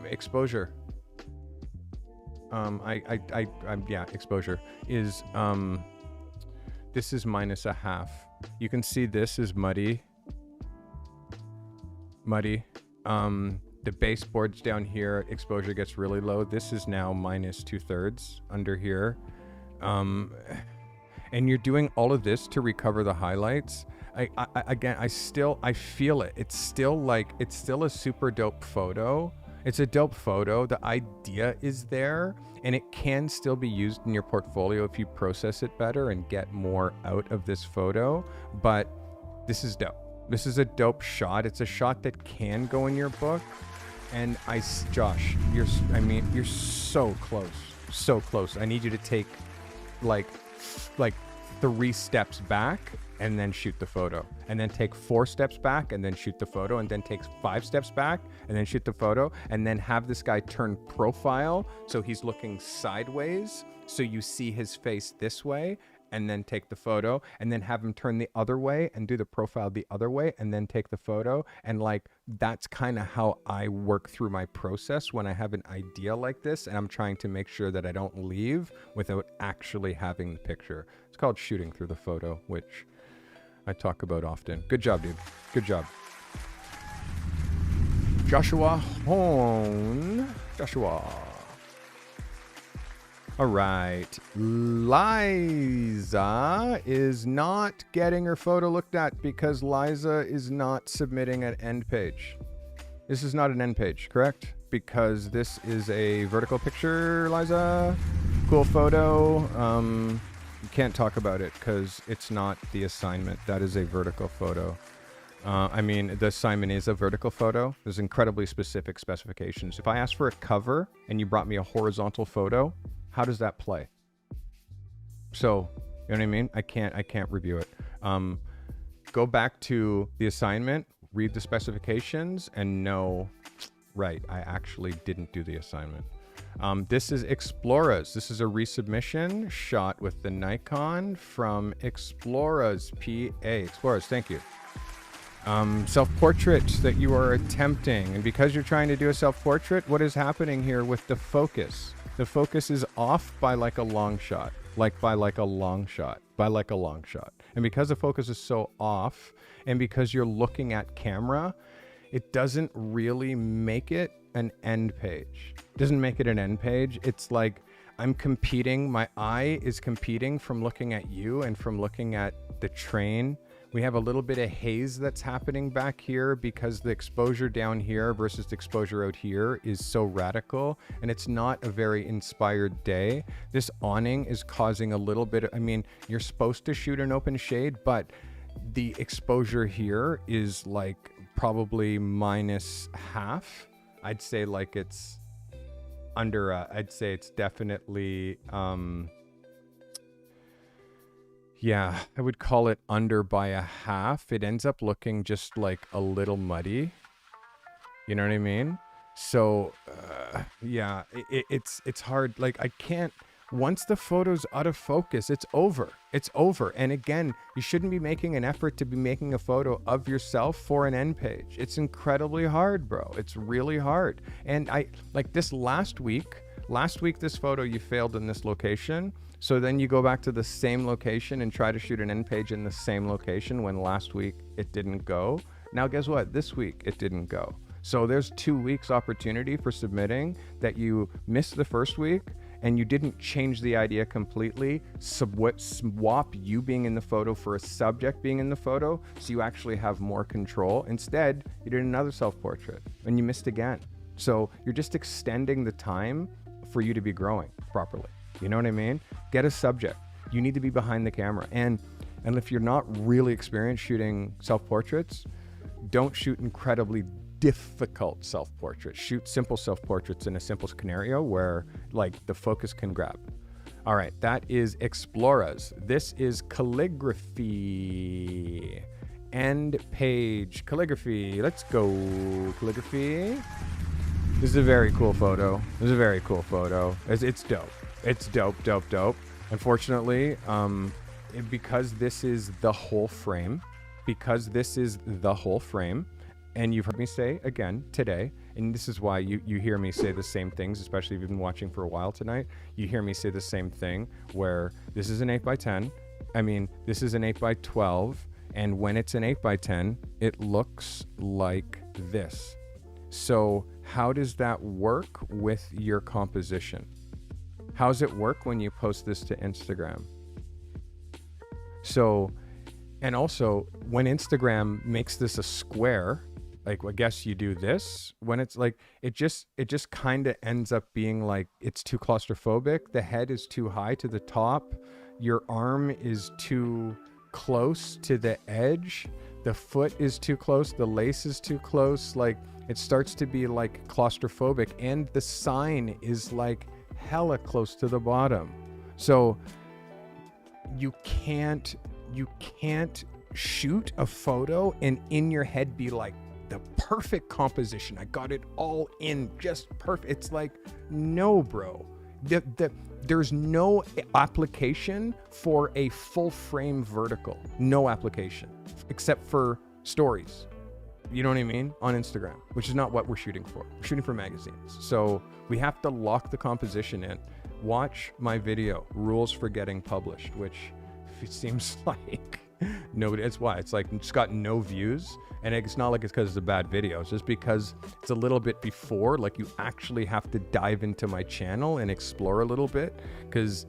[SPEAKER 1] Exposure is, this is -0.5. You can see this is muddy. The baseboard's down here, exposure gets really low. This is now -2/3 under here. And you're doing all of this to recover the highlights. I feel it. It's still a super dope photo. It's a dope photo. The idea is there, and it can still be used in your portfolio if you process it better and get more out of this photo. But this is dope. This is a dope shot. It's a shot that can go in your book. And Josh, you're so close. So close. I need you to take like 3 steps back and then shoot the photo, and then take 4 steps back and then shoot the photo, and then take 5 steps back and then shoot the photo, and then have this guy turn profile so he's looking sideways so you see his face this way, and then take the photo, and then have him turn the other way and do the profile the other way, and then take the photo. And like, that's kind of how I work through my process when I have an idea like this, and I'm trying to make sure that I don't leave without actually having the picture. It's called shooting through the photo, which I talk about often. Good job, dude. Good job. Joshua Hone. Joshua. All right. Liza is not getting her photo looked at because Liza is not submitting an end page. This is not an end page, correct? Because this is a vertical picture, Liza. Cool photo. You can't talk about it because it's not the assignment. That is a vertical photo. The assignment is a vertical photo. There's incredibly specific specifications. If I asked for a cover and you brought me a horizontal photo, how does that play? So, you know what I mean? I can't review it. Go back to the assignment, read the specifications, and know, right, I actually didn't do the assignment. This is Exploras. This is a resubmission shot with the Nikon from Exploras PA. Exploras, thank you. Self-portrait that you are attempting. And because you're trying to do a self-portrait, what is happening here with the focus? The focus is off by like a long shot. And because the focus is so off, and because you're looking at camera, it doesn't really make it an end page. It doesn't make it an end page. It's like I'm competing. My eye is competing from looking at you and from looking at the train. We have a little bit of haze that's happening back here because the exposure down here versus the exposure out here is so radical, and it's not a very inspired day. This awning is causing a little bit of, you're supposed to shoot an open shade, but the exposure here is like probably minus half. I'd say like it's under, I'd say it's definitely, yeah, I would call it under by a half. It ends up looking just like a little muddy. You know what I mean? So, yeah, it's hard. Like I can't, once the photo's out of focus, it's over. It's over. And again, you shouldn't be making an effort to be making a photo of yourself for an end page. It's incredibly hard, bro. It's really hard. And this last week, this photo, you failed in this location. So then you go back to the same location and try to shoot an end page in the same location when last week it didn't go. Now guess what? This week it didn't go. So there's 2 weeks opportunity for submitting that you missed the first week, and you didn't change the idea completely, swap you being in the photo for a subject being in the photo, so you actually have more control. Instead, you did another self-portrait and you missed again. So you're just extending the time for you to be growing properly. You know what I mean? Get a subject. You need to be behind the camera. And if you're not really experienced shooting self-portraits, don't shoot incredibly difficult self-portraits. Shoot simple self-portraits in a simple scenario where like the focus can grab. All right, that is Exploras. This is calligraphy. End page calligraphy. Let's go calligraphy. This is a very cool photo. It's dope. It's dope. Unfortunately, because this is the whole frame, and you've heard me say again today, and this is why you hear me say the same things, especially if you've been watching for a while tonight, you hear me say the same thing where this is an 8x10. This is an 8x12. And when it's an 8x10, it looks like this. So how does that work with your composition? How does it work when you post this to Instagram? So And also, when Instagram makes this a square, like I guess you do this, when it's like, it just kind of ends up being like, it's too claustrophobic. The head is too high to the top. Your arm is too close to the edge. The foot is too close. The lace is too close. Like, it starts to be like claustrophobic, and the sign is like hella close to the bottom. So you can't shoot a photo and in your head be like, the perfect composition, I got it all in just perfect. It's like, no, bro. There's no application for a full frame vertical. No application, except for stories. You know what I mean? On Instagram, which is not what we're shooting for. We're shooting for magazines. So we have to lock the composition in. Watch my video, Rules for Getting Published, which it seems like nobody, it's why. It's like, it's got no views. And it's not like it's because it's a bad video. It's just because it's a little bit before, like you actually have to dive into my channel and explore a little bit. Because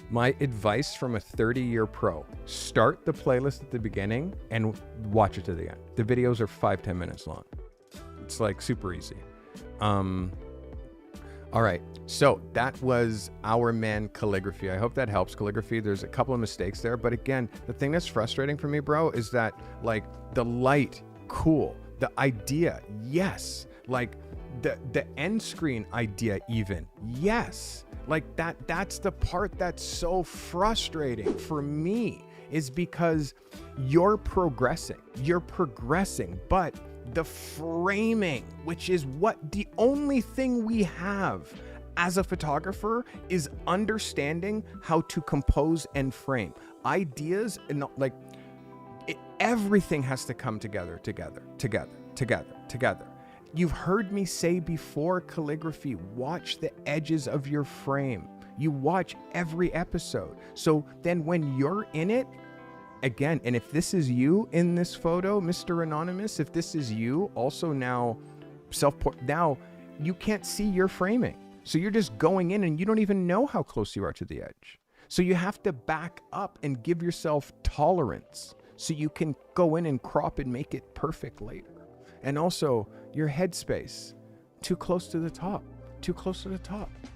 [SPEAKER 1] my advice from a 30-year pro, start the playlist at the beginning and watch it to the end. The videos are 5-10 minutes long. It's like super easy. All right, so that was our man Calligraphy. I hope that helps. Calligraphy, there's a couple of mistakes there, but again, the thing that's frustrating for me, bro, is that like the light, cool. The idea, yes. Like the end screen idea even, yes. Like that's the part that's so frustrating for me, is because you're progressing, but the framing, which is what the only thing we have as a photographer, is understanding how to compose and frame ideas, and like everything has to come together. You've heard me say before, Calligraphy, watch the edges of your frame. You watch every episode. So then when you're in it, again, and if this is you in this photo, Mr. Anonymous, if this is you, also now now you can't see your framing. So you're just going in and you don't even know how close you are to the edge. So you have to back up and give yourself tolerance so you can go in and crop and make it perfect later. And also your headspace, too close to the top.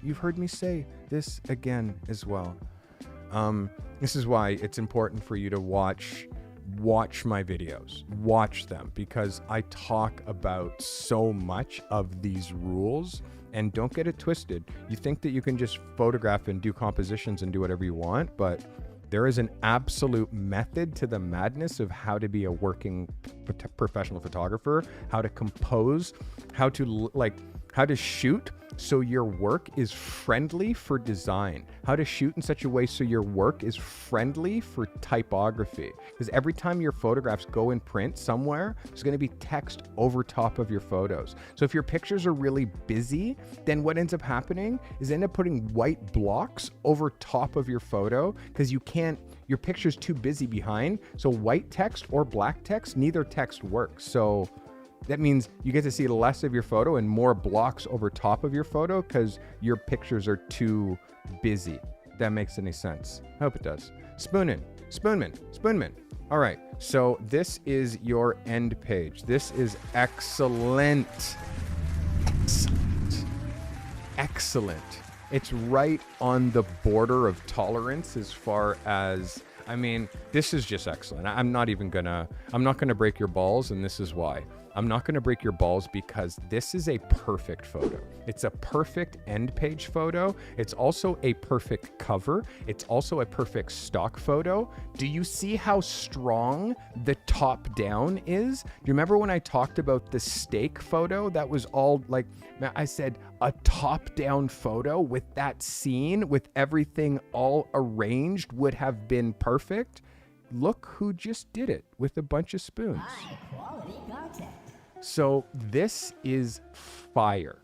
[SPEAKER 1] You've heard me say this again as well. This is why it's important for you to watch my videos, watch them, because I talk about so much of these rules. And don't get it twisted. You think that you can just photograph and do compositions and do whatever you want, but there is an absolute method to the madness of how to be a working professional photographer, how to compose, how to shoot so your work is friendly for design, how to shoot in such a way so your work is friendly for typography. Because every time your photographs go in print somewhere, there's going to be text over top of your photos. So if your pictures are really busy, then what ends up happening is end up putting white blocks over top of your photo, because your picture's too busy behind. So white text or black text, neither text works. So that means you get to see less of your photo and more blocks over top of your photo because your pictures are too busy. If that makes any sense. I hope it does. Spoonman. All right, so this is your end page. This is excellent. It's right on the border of tolerance as far as, I mean, this is just excellent. I'm not gonna break your balls, and this is why. I'm not going to break your balls, because this is a perfect photo. It's a perfect end page photo. It's also a perfect cover. It's also a perfect stock photo. Do you see how strong the top down is? Do you remember when I talked about the steak photo? That was all like, I said a top down photo with that scene, with everything all arranged, would have been perfect. Look who just did it with a bunch of spoons.
[SPEAKER 3] High quality content.
[SPEAKER 1] So this is fire.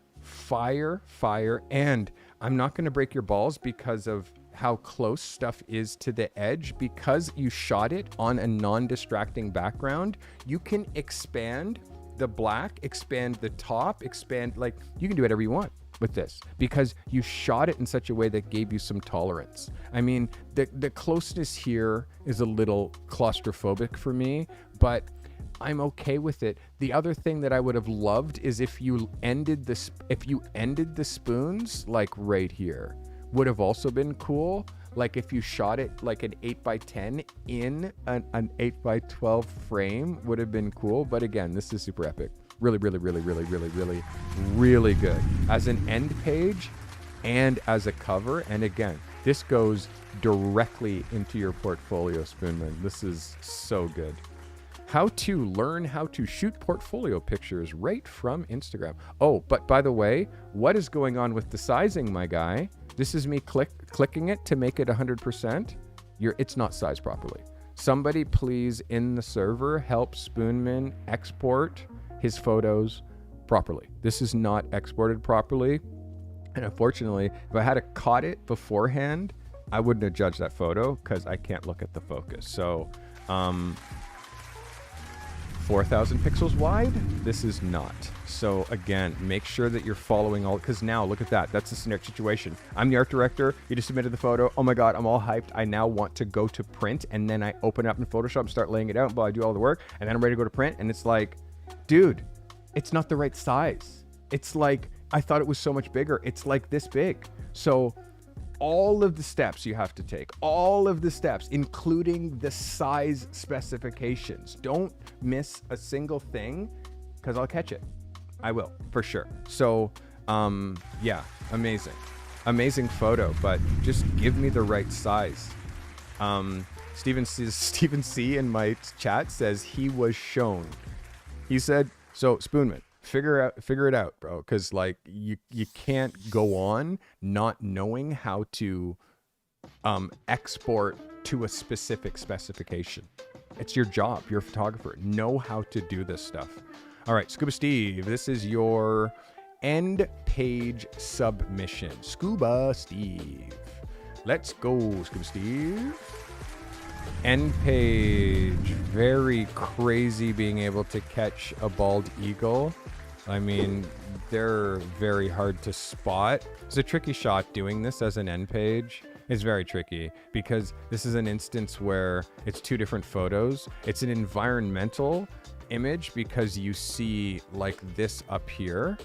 [SPEAKER 1] And I'm not going to break your balls because of how close stuff is to the edge. Because you shot it on a non-distracting background, you can expand the black, expand the top, expand, like, you can do whatever you want. with this because you shot it in such a way that gave you some tolerance. I mean, the closeness here is a little claustrophobic for me, but I'm okay with it. The other thing that I would have loved is if you ended the spoons like right here, would have also been cool. Like if you shot it like an 8x10 in an 8x12 frame would have been cool. But again, this is super epic. Really, really, really, really, really, really, really good as an end page and as a cover. And again, this goes directly into your portfolio, Spoonman. This is so good. How to learn how to shoot portfolio pictures right from Instagram. Oh, but by the way, what is going on with the sizing, my guy? This is me clicking it to make it 100%. It's not sized properly. Somebody please in the server help Spoonman export his photos properly. This is not exported properly. And unfortunately, if I had caught it beforehand, I wouldn't have judged that photo because I can't look at the focus. So, 4,000 pixels wide, this is not. So again, make sure that you're following all, because now look at that. That's the scenario situation. I'm the art director. You just submitted the photo. Oh my God, I'm all hyped. I now want to go to print, and then I open it up in Photoshop and start laying it out, but I do all the work, and then I'm ready to go to print, and it's like, dude, it's not the right size. It's like, I thought it was so much bigger. It's like this big. So all of the steps you have to take, all of the steps, including the size specifications. Don't miss a single thing because I'll catch it. I will, for sure. So, yeah, amazing. Amazing photo, but just give me the right size. Stephen C in my chat says he was shown. He said, so Spoonman, figure it out, bro, because like you can't go on not knowing how to export to a specific specification. It's your job. You're a photographer. Know how to do this stuff. All right, Scuba Steve, this is your end page submission. Scuba Steve. Let's go, Scuba Steve. End page. Very crazy being able to catch a bald eagle. I mean, they're very hard to spot. It's a tricky shot doing this as an end page. It's very tricky because this is an instance where it's two different photos. It's an environmental image because you see like this up here.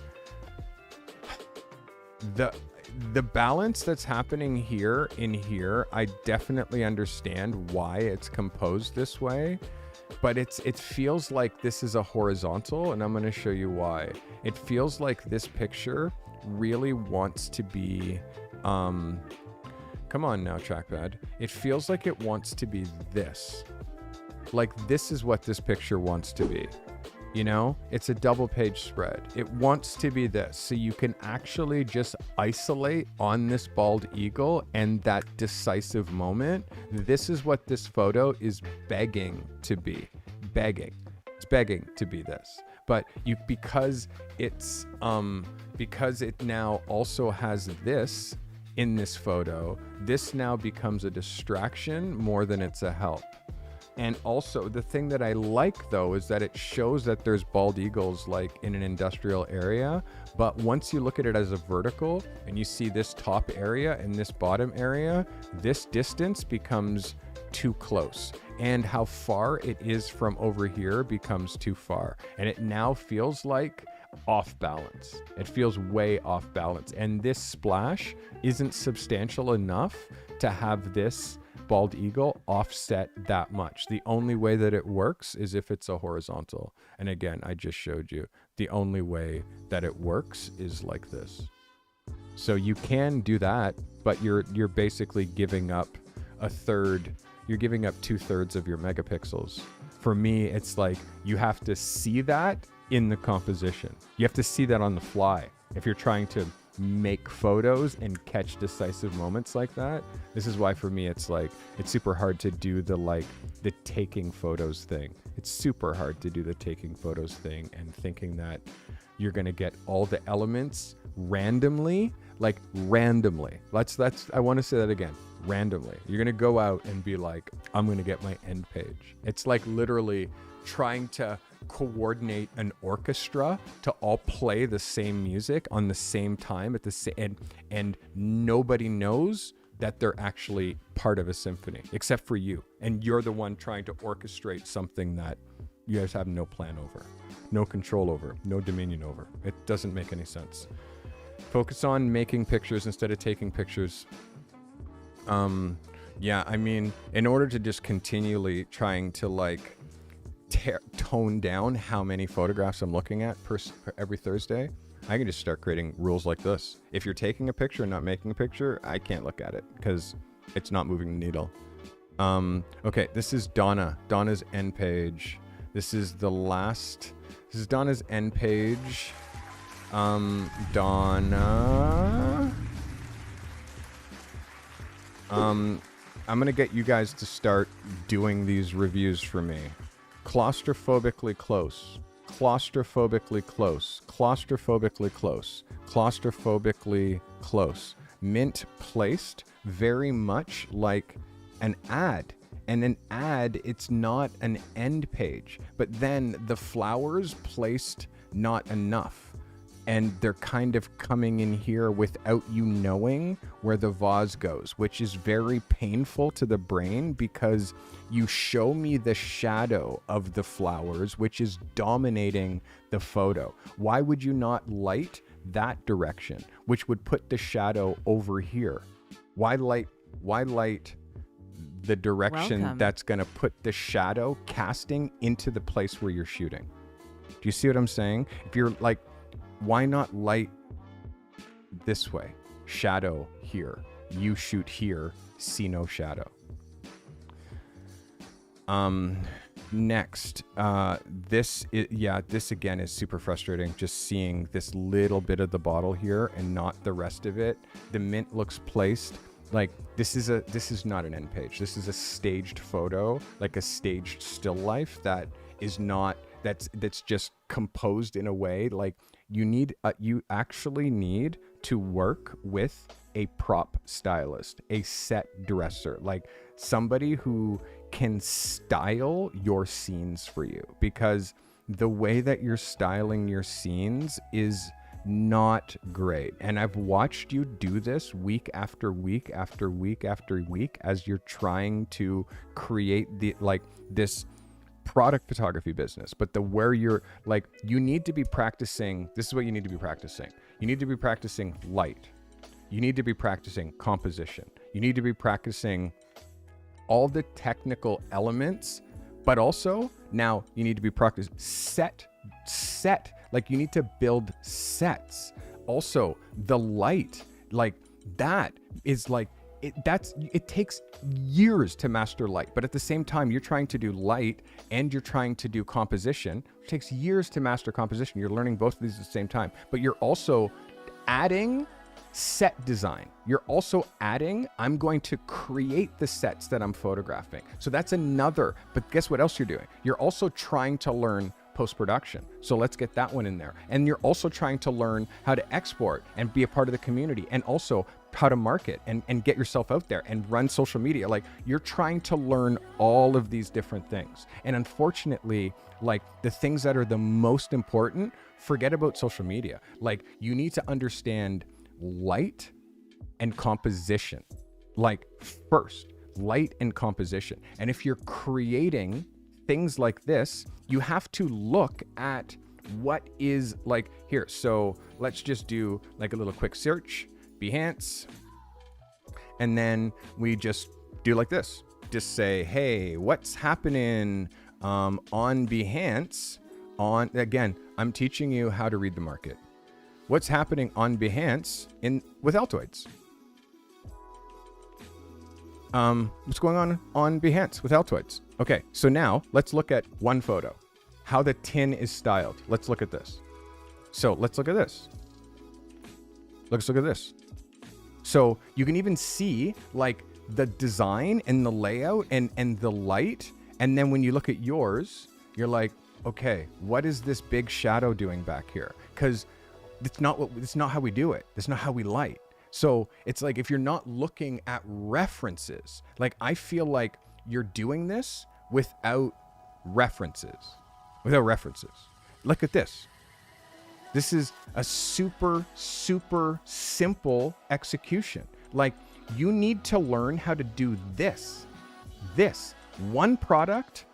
[SPEAKER 1] The balance that's happening here in here, I definitely understand why it's composed this way. But it feels like this is a horizontal, and I'm going to show you why. It feels like this picture really wants to be, come on now, trackpad. It feels like it wants to be this. Like this is what this picture wants to be. You know, it's a double page spread. It wants to be this. So you can actually just isolate on this bald eagle and that decisive moment. This is what this photo is begging to be. Begging. It's begging to be this. But because it now also has this in this photo, this now becomes a distraction more than it's a help. And also the thing that I like though is that it shows that there's bald eagles like in an industrial area, but once you look at it as a vertical and you see this top area and this bottom area, this distance becomes too close, and how far it is from over here becomes too far, and it now feels like off balance. It feels way off balance, and this splash isn't substantial enough to have this bald eagle offset that much. The only way that it works is if it's a horizontal. And again, I just showed you the only way that it works is like this. So you can do that, but you're basically giving up a third. You're giving up 2/3 of your megapixels. For me, it's like you have to see that in the composition. You have to see that on the fly. If you're trying to make photos and catch decisive moments like that. This is why for me it's like it's super hard to do the taking photos thing. It's super hard to do the taking photos thing and thinking that you're going to get all the elements randomly. I want to say that again. Randomly. You're going to go out and be like, I'm going to get my end page. It's like literally trying to coordinate an orchestra to all play the same music on the same time at the same, and nobody knows that they're actually part of a symphony except for you, and you're the one trying to orchestrate something that you guys have no plan over, no control over, no dominion over. It doesn't make any sense. Focus on making pictures instead of taking pictures. Yeah, I mean, in order to just continually trying to like tone down how many photographs I'm looking at per every Thursday, I can just start creating rules like this. If you're taking a picture and not making a picture, I can't look at it because it's not moving the needle. Okay, this is Donna's end page. This is Donna's end page. Donna. I'm gonna get you guys to start doing these reviews for me. Claustrophobically close. Claustrophobically close. Claustrophobically close. Claustrophobically close. Mint placed very much like an ad. And an ad, it's not an end page. But then the flowers placed not enough. And they're kind of coming in here without you knowing where the vase goes, which is very painful to the brain because you show me the shadow of the flowers, which is dominating the photo. Why would you not light that direction, which would put the shadow over here? Why light the direction that's going to put the shadow casting into the place where you're shooting? Do you see what I'm saying? If you're like, why not light this way? Shadow here. You shoot here, see no shadow. Next, this again is super frustrating. Just seeing this little bit of the bottle here and not the rest of it. The mint looks placed like this is not an end page. This is a staged photo, like a staged still life that is not. That's just composed in a way like you actually need to work with a prop stylist, a set dresser, like somebody who can style your scenes for you, because the way that you're styling your scenes is not great. And I've watched you do this week after week after week after week as you're trying to create this product photography business, but where you're like, you need to be practicing. This is what you need to be practicing. You need to be practicing light. You need to be practicing composition. You need to be practicing all the technical elements, but also now you need to be practicing set. Like you need to build sets. Also, the light, like that is like, it takes years to master light, but at the same time, you're trying to do light and you're trying to do composition. It takes years to master composition. You're learning both of these at the same time, but you're also adding set design. You're also adding, I'm going to create the sets that I'm photographing. So that's another, but guess what else you're doing? You're also trying to learn post-production. So let's get that one in there. And you're also trying to learn how to export and be a part of the community, and also how to market and get yourself out there and run social media. Like you're trying to learn all of these different things. And unfortunately, like the things that are the most important, forget about social media. Like you need to understand light and composition. Like first, light and composition. And if you're creating things like this, you have to look at what is like here. So let's just do like a little quick search, Behance, and then we just do like this. Just say, hey, what's happening on Behance? Again, I'm teaching you how to read the market. What's happening on Behance with Altoids? What's going on Behance with Altoids? Okay, so now let's look at one photo. How the tin is styled. Let's look at this. So let's look at this. Let's look at this. So you can even see like the design and the layout and the light. And then when you look at yours, you're like, okay, what is this big shadow doing back here? Because it's not how we do it. It's not how we light. So it's like, if you're not looking at references, like I feel like you're doing this without references. without references. Look at this. This is a super, super simple execution. Like, you need to learn how to do this. This one product,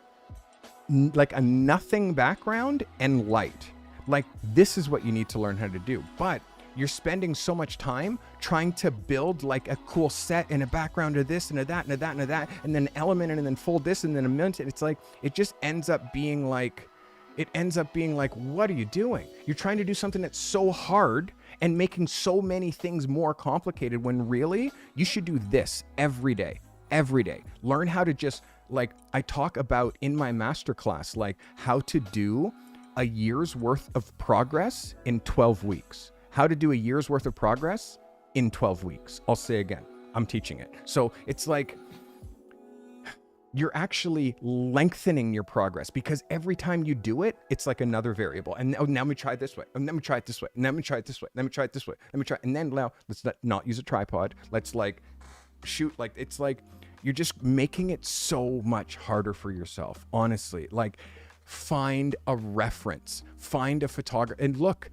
[SPEAKER 1] like a nothing background and light. Like, this is what you need to learn how to do. But you're spending so much time trying to build like a cool set and a background of this and of that and of that and of that, and then an element and then fold this and then a mint. It's like, it just ends up being like, what are you doing? You're trying to do something that's so hard and making so many things more complicated, when really you should do this every day. Learn how to just, like I talk about in my masterclass, like how to do a year's worth of progress in 12 weeks. How to do a year's worth of progress in 12 weeks. I'll say again, I'm teaching it. So it's like, you're actually lengthening your progress, because every time you do it, it's like another variable. And now let me try it this way. And let me try it this way. And let me try it this way. Let me try it this way. Let me try. And then now let's not use a tripod. Let's like shoot. Like, it's like you're just making it so much harder for yourself. Honestly, like, find a reference, find a photographer. And look,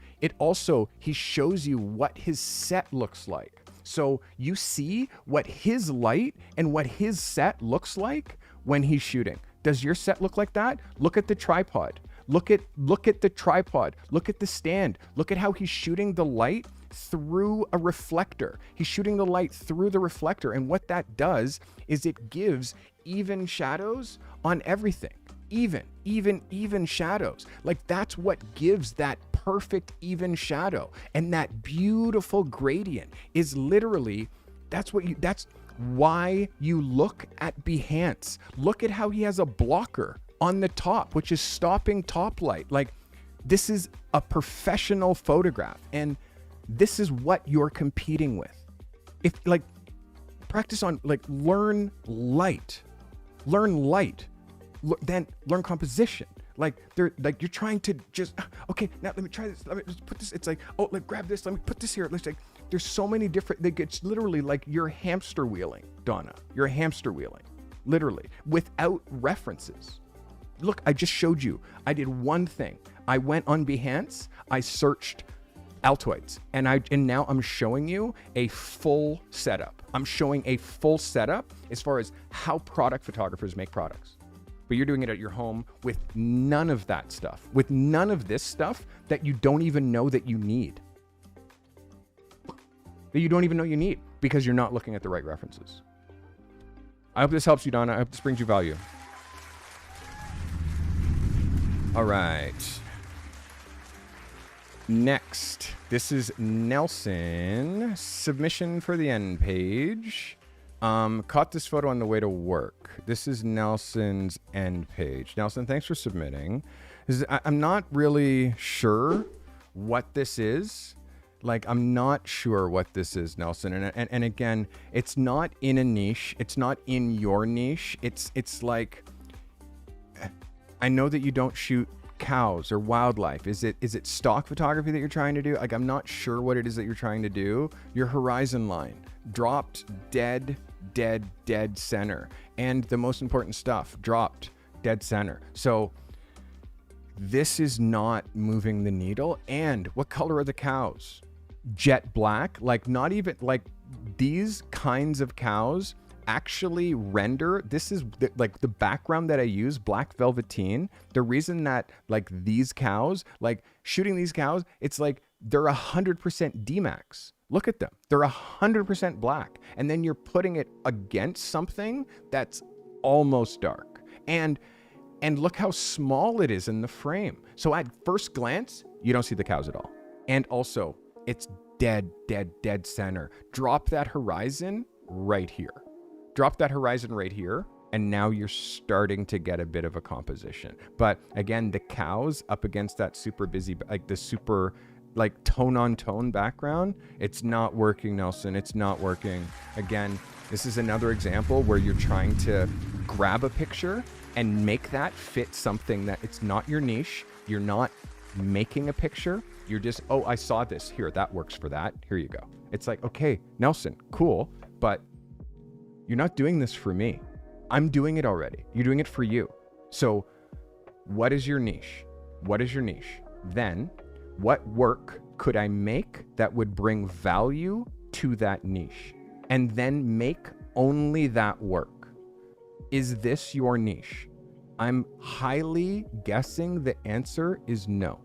[SPEAKER 1] he shows you what his set looks like. So you see what his light and what his set looks like when he's shooting. Does your set look like that? Look at the tripod. Look at the tripod. Look at the stand. Look at how he's shooting the light through a reflector. He's shooting the light through the reflector. And what that does is it gives even shadows on everything. Even shadows. Like, that's what gives that perfect even shadow. And that beautiful gradient is literally, that's why you look at Behance. Look at how he has a blocker on the top, which is stopping top light. Like, this is a professional photograph, and this is what you're competing with. If, like, practice on, like, learn light, then learn composition. Like, you're trying to just, okay, now let me try this. Let me just put this. It's like, oh, let grab this. Let me put this here. Let's like, there's so many different, it's literally like you're hamster wheeling, Donna. You're hamster wheeling, literally, without references. Look, I just showed you. I did one thing. I went on Behance. I searched Altoids, and now I'm showing you a full setup. I'm showing a full setup as far as how product photographers make products. But you're doing it at your home with none of that stuff, with none of this stuff that you don't even know that you need. That you don't even know you need, because you're not looking at the right references. I hope this helps you, Donna. I hope this brings you value. All right. Next, this is Nelson. Submission for the end page. Caught this photo on the way to work. This is Nelson's end page. Nelson, thanks for submitting. I'm not really sure what this is. Like, I'm not sure what this is, Nelson. And again, it's not in a niche. It's not in your niche. It's like, I know that you don't shoot cows or wildlife. Is it stock photography that you're trying to do? Like, I'm not sure what it is that you're trying to do. Your horizon line dropped dead center. And the most important stuff dropped dead center. So this is not moving the needle. And what color are the cows? Jet black. Like, not even, like, these kinds of cows actually render, this is like the background that I use, black velveteen. The reason that, like, these cows, like shooting these cows, it's like they're 100% D-Max. Look at them. They're 100% black. And then you're putting it against something that's almost dark. And look how small it is in the frame. So at first glance, you don't see the cows at all. And also, it's dead center. Drop that horizon right here. Drop that horizon right here. And now you're starting to get a bit of a composition. But again, the cows up against that super busy, like the super, like tone on tone background, it's not working, Nelson. It's not working. Again, this is another example where you're trying to grab a picture and make that fit something that it's not your niche. You're not making a picture. You're just, oh, I saw this here. That works for that. Here you go. It's like, okay, Nelson, cool. But you're not doing this for me. I'm doing it already. You're doing it for you. So What is your niche? What is your niche? Then, what work could I make that would bring value to that niche? And then make only that work. Is this your niche? I'm highly guessing the answer is no.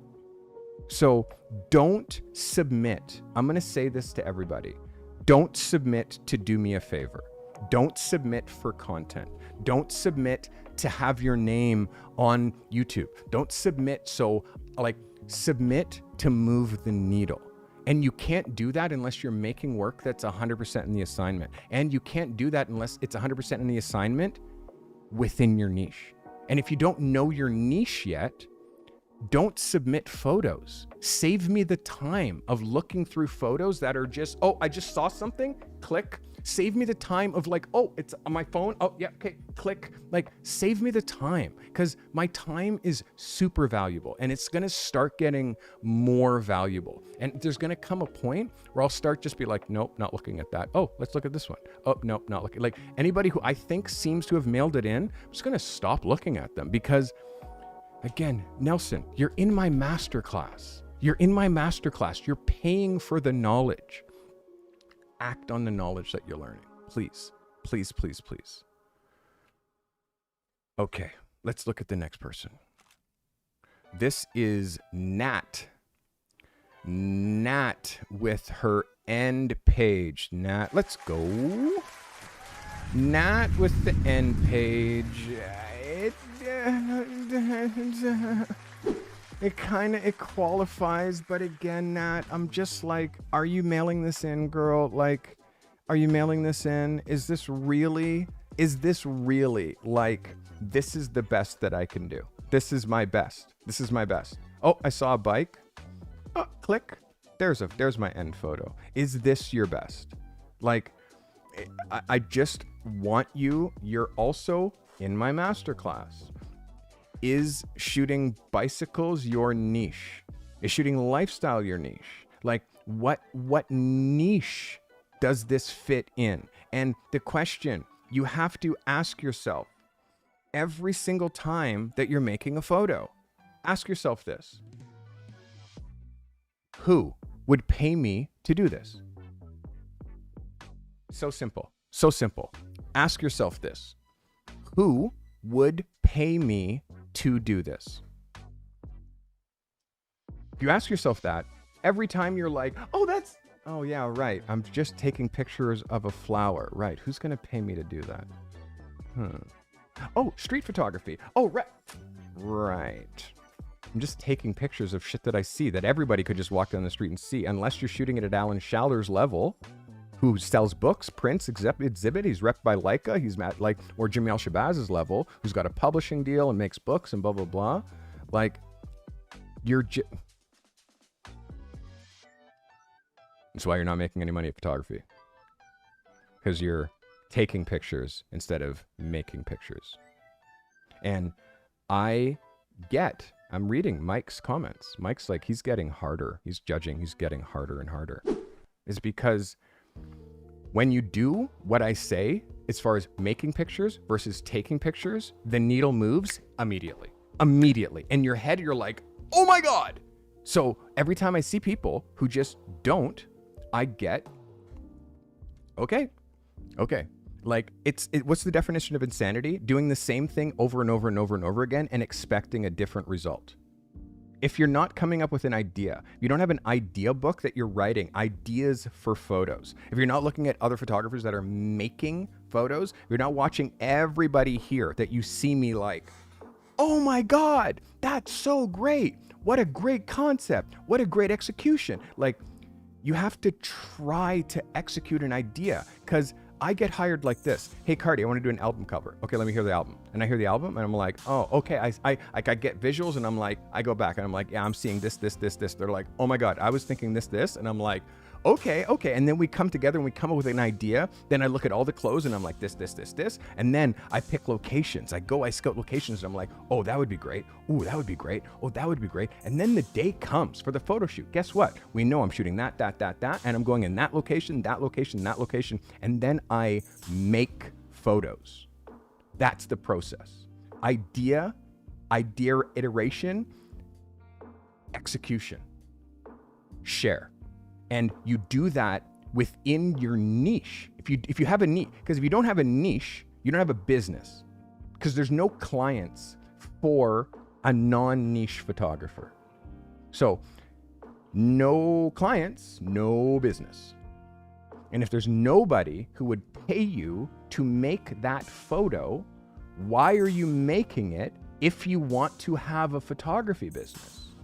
[SPEAKER 1] So don't submit. I'm going to say this to everybody. Don't submit to do me a favor. Don't submit for content. Don't submit to have your name on YouTube. Don't submit submit to move the needle. And you can't do that unless you're making work that's 100% in the assignment. And you can't do that unless it's 100% in the assignment within your niche. And if you don't know your niche yet, don't submit photos. Save me the time of looking through photos that are just, oh, I just saw something, click. Save me the time of like, oh, it's on my phone. Oh, yeah, okay, click. Like, save me the time, because my time is super valuable and it's going to start getting more valuable. And there's going to come a point where I'll start just be like, nope, not looking at that. Oh, let's look at this one. Oh, nope, not looking. Like anybody who I think seems to have mailed it in, I'm just going to stop looking at them because, again, Nelson, you're in my masterclass. You're in my masterclass. You're paying for the knowledge. Act on the knowledge that you're learning. Please, please, please, please. Okay, let's look at the next person. This is Nat. Nat with her end page. Nat, let's go. Nat with the end page. It qualifies, but again, Nat, I'm just like, are you mailing this in, girl? Like, are you mailing this in? Is this really like, this is the best that I can do? This is my best. This is my best. Oh, I saw a bike. Oh, click. There's my end photo. Is this your best? Like, I just want you're also in my masterclass. Is shooting bicycles your niche? Is shooting lifestyle your niche? Like, what niche does this fit in? And the question you have to ask yourself every single time that you're making a photo, ask yourself this: who would pay me to do this? So simple. So simple. Ask yourself this: who would pay me to do this? If you ask yourself that, every time you're like, oh yeah, right, I'm just taking pictures of a flower. Right, who's going to pay me to do that? Oh, street photography. Oh, right. I'm just taking pictures of shit that I see that everybody could just walk down the street and see, unless you're shooting it at Alan Schaller's level, who sells books, prints, exhibit. He's repped by Leica. He's or Jamil Shabaz's level, who's got a publishing deal and makes books and blah, blah, blah. Like, that's why you're not making any money at photography. Because you're taking pictures instead of making pictures. And I'm reading Mike's comments. Mike's like, he's getting harder. He's judging. He's getting harder and harder. It's because when you do what I say, as far as making pictures versus taking pictures, the needle moves immediately. In your head, you're like, oh my God. So every time I see people who just don't, I get, okay. Like, what's the definition of insanity? Doing the same thing over and over and over and over again and expecting a different result. If you're not coming up with an idea, if you don't have an idea book that you're writing, ideas for photos, if you're not looking at other photographers that are making photos, if you're not watching everybody here that you see me like, oh my God, that's so great. What a great concept. What a great execution. Like, you have to try to execute an idea, because I get hired like this. Hey, Carty, I want to do an album cover. Okay, let me hear the album. And I hear the album and I'm like, oh, okay. I get visuals and I'm like, I go back and I'm like, yeah, I'm seeing this. They're like, oh my God, I was thinking this. And I'm like, okay. And then we come together and we come up with an idea. Then I look at all the clothes and I'm like, this. And then I pick locations. I scout locations and I'm like, oh, that would be great. Ooh, that would be great. Oh, that would be great. And then the day comes for the photo shoot. Guess what? We know I'm shooting that. And I'm going in that location. And then I make photos. That's the process. Idea idea iteration, execution, share. And you do that within your niche. If you have a niche, because if you don't have a niche, you don't have a business, because there's no clients for a non-niche photographer. So no clients, no business. And if there's nobody who would pay you to make that photo, why are you making it if you want to have a photography business?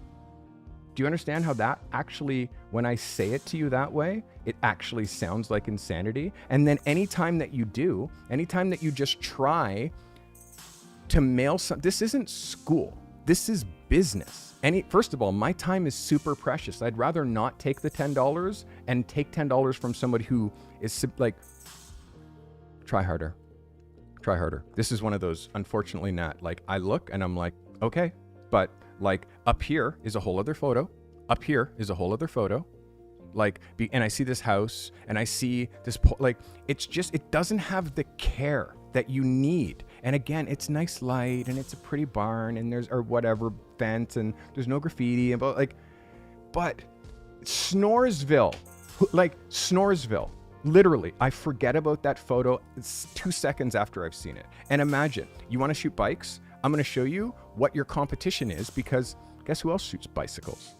[SPEAKER 1] Do you understand how that actually, when I say it to you that way, it actually sounds like insanity? And then anytime that you just try to mail some, this isn't school, this is business. First of all, my time is super precious. I'd rather not take the $10 and take $10 from somebody who is like, try harder. This is one of those, unfortunately not, like I look and I'm like, okay, but like up here is a whole other photo. Up here is a whole other photo. Like, and I see this house and I see this, like, it's just, it doesn't have the care that you need. And again, it's nice light and it's a pretty barn and there's, or whatever, fence, and there's no graffiti and but Snoresville, literally, I forget about that photo. It's 2 seconds after I've seen it. And imagine, you want to shoot bikes? I'm going to show you what your competition is, because guess who else shoots bicycles?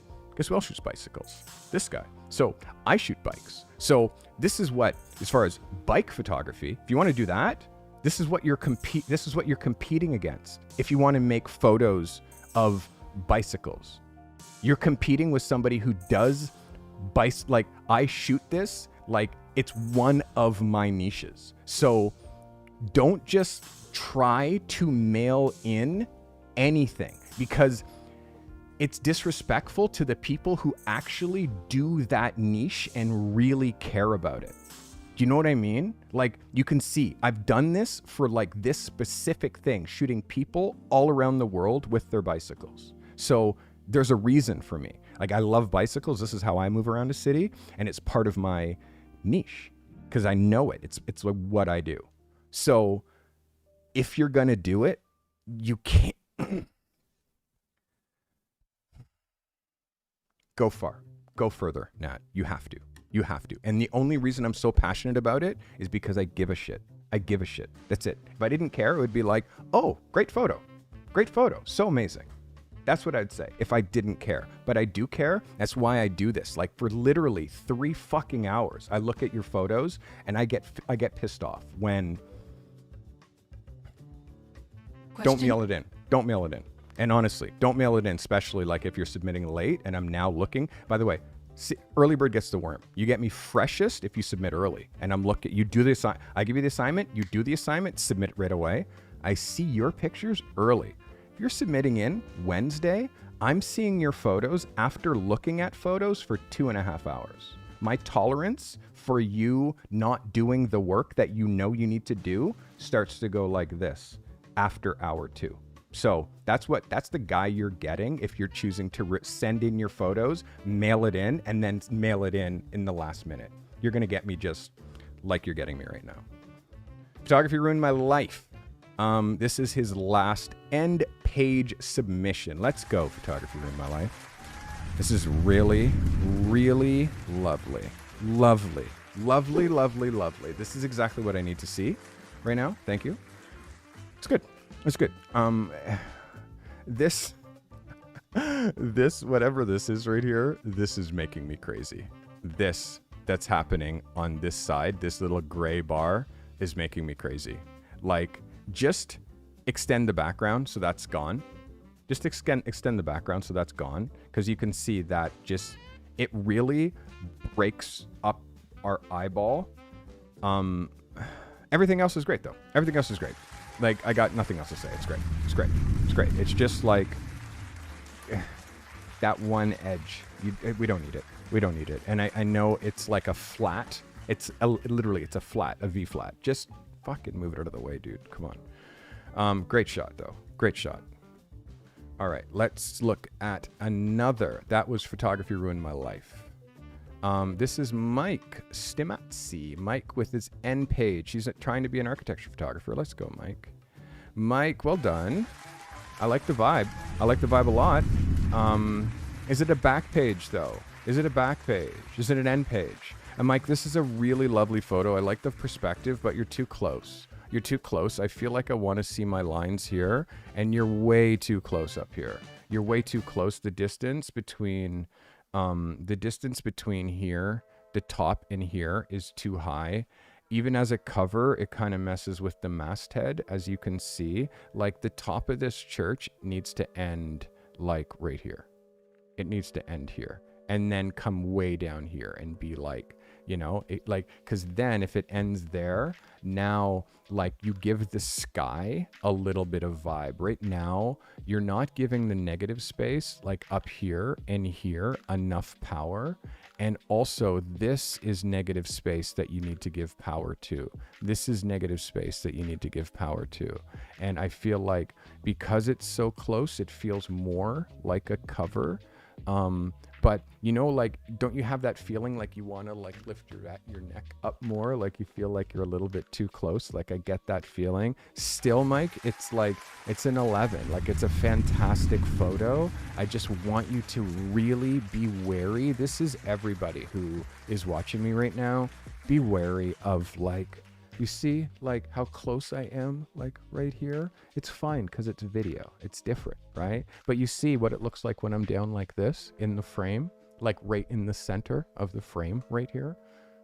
[SPEAKER 1] This guy. So I shoot bikes. So this is what, as far as bike photography, if you want to do that, this is what you're competing against. If you want to make photos of bicycles, you're competing with somebody who does like I shoot this, like it's one of my niches. So don't just try to mail in anything, because it's disrespectful to the people who actually do that niche and really care about it. Do you know what I mean? Like, you can see, I've done this for like this specific thing, shooting people all around the world with their bicycles. So there's a reason for me. Like, I love bicycles. This is how I move around a city, and it's part of my niche because I know it. It's like what I do. So if you're going to do it, you can't go far, go further, Nat. You have to. And the only reason I'm so passionate about it is because I give a shit. That's it. If I didn't care, it would be like, oh, great photo, so amazing. That's what I'd say if I didn't care. But I do care. That's why I do this. Like, for literally 3 fucking hours, I look at your photos and I get pissed off when. Don't mail it in. And honestly, don't mail it in, especially like if you're submitting late and I'm now looking. By the way, early bird gets the worm. You get me freshest if you submit early. And I'm looking, you do this, I give you the assignment, you do the assignment, submit it right away. I see your pictures early. If you're submitting in Wednesday, I'm seeing your photos after looking at photos for 2.5 hours. My tolerance for you not doing the work that you know you need to do starts to go like this after hour 2. So that's the guy you're getting if you're choosing to send in your photos, mail it in, and then mail it in the last minute. You're going to get me just like you're getting me right now. Photography ruined my life. This is his last end page submission. Let's go. Photography ruined my life. This is really, really lovely. Lovely. This is exactly what I need to see right now. Thank you. It's good. This, whatever this is right here, this is making me crazy. This that's happening on this side, this little gray bar, is making me crazy. Like, just extend the background so that's gone. Just extend the background so that's gone, because you can see that just, it really breaks up our eyeball. Everything else is great though. Everything else is great. Like, I got nothing else to say. It's great. It's just like that one edge. We don't need it. And I know it's like a flat. Literally, it's a flat, a V flat. Just fucking move it out of the way, dude. Come on. Great shot, though. Great shot. All right, let's look at another. That was Photography Ruined My Life. This is Mike Stimatsi. Mike with his end page. He's trying to be an architecture photographer. Let's go, Mike. Mike, well done. I like the vibe. I like the vibe a lot. Is it a back page though? Is it a back page? Is it an end page? I'm like, this is a really lovely photo. I like the perspective, but you're too close. You're too close. I feel like I want to see my lines here, and you're way too close up here. You're way too close. The distance between here, the top and here is too high. Even as a cover, it kind of messes with the masthead, as you can see. Like the top of this church needs to end like right here. It needs to end here and then come way down here and be like, you know, it, like, because then if it ends there, now like you give the sky a little bit of vibe. Right now, you're not giving the negative space like up here and here enough power. And also this is negative space that you need to give power to. This is negative space that you need to give power to. And I feel like because it's so close, it feels more like a cover. But you know, like, don't you have that feeling like you want to like lift your neck up more? Like you feel like you're a little bit too close. Like I get that feeling. Still, Mike, it's like, it's an 11. Like it's a fantastic photo. I just want you to really be wary. This is everybody who is watching me right now. Be wary of like, you see like how close I am, like right here. It's fine because it's video. It's different, right? But you see what it looks like when I'm down like this in the frame, like right in the center of the frame right here.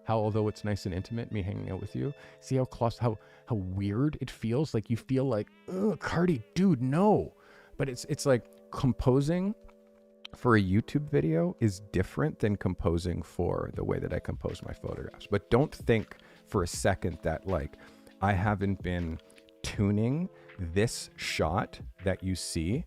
[SPEAKER 1] How, although it's nice and intimate, me hanging out with you, see how close, how weird it feels. Like you feel like, ugh, Carty, dude, no. But it's like composing for a YouTube video is different than composing for the way that I compose my photographs. But don't think for a second that like I haven't been tuning this shot that you see.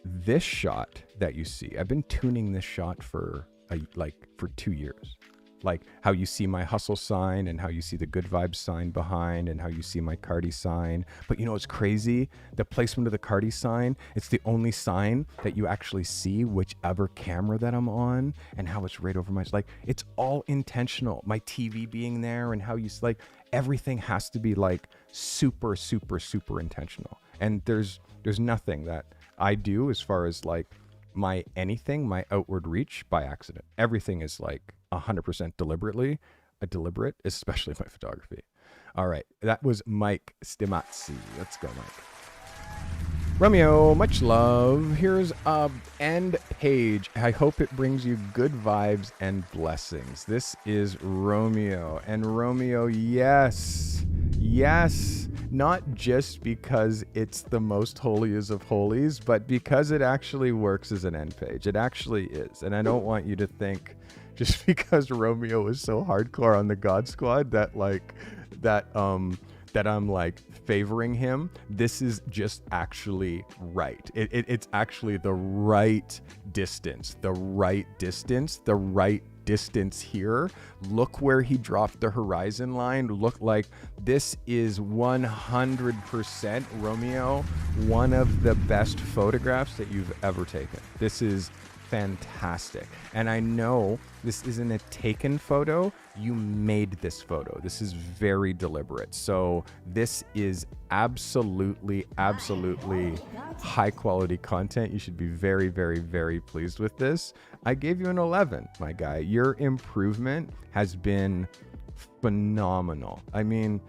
[SPEAKER 1] This shot that you see, I've been tuning this shot for 2 years. Like how you see my hustle sign and how you see the good vibes sign behind and how you see my Carty sign. But you know what's crazy? The placement of the Carty sign, it's the only sign that you actually see whichever camera that I'm on, and how it's right over my, like, it's all intentional. My TV being there and how you, like, everything has to be like super, super, super intentional. And there's nothing that I do as far as like my outward reach by accident. Everything is like 100% deliberate, especially my photography. All right, that was Mike Stimazzi. Let's go, Mike. Romeo, much love. Here's a end page. I hope it brings you good vibes and blessings. This is Romeo. And Romeo, yes, not just because it's the most holiest of holies, but because it actually works as an end page. It actually is. And I don't want you to think just because Romeo is so hardcore on the God Squad that I'm like favoring him. This is just actually right. It's actually the right distance, the right distance here. Look where he dropped the horizon line. Look, like this is 100% Romeo, one of the best photographs that you've ever taken. This is fantastic. And I know this isn't a taken photo. You made this photo. This is very deliberate. So this is absolutely high quality content. You should be very, very, very pleased with this. I gave you an 11, my guy. Your improvement has been phenomenal. I mean,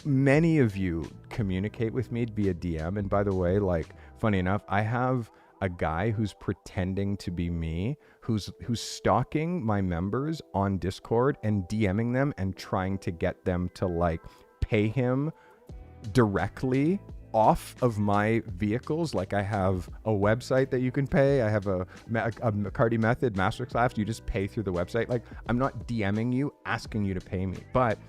[SPEAKER 1] many of you communicate with me via DM. And by the way, like, funny enough, I have a guy who's pretending to be me, who's stalking my members on Discord and DMing them and trying to get them to like pay him directly off of my vehicles. Like I have a website that you can pay. I have a Carty method masterclass. You just pay through the website. Like I'm not DMing you, asking you to pay me, but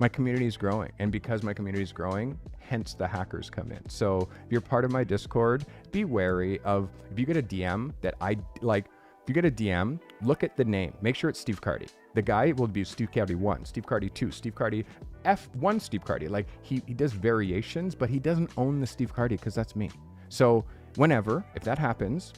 [SPEAKER 1] my community is growing. And because my community is growing, hence the hackers come in. So if you're part of my Discord, be wary of, if you get a DM that I like, if you get a DM, look at the name, make sure it's Steve Carty. The guy will be Steve Carty 1, Steve Carty 2, Steve Carty F1, Steve Carty. Like he does variations, but he doesn't own the Steve Carty because that's me. So whenever, if that happens,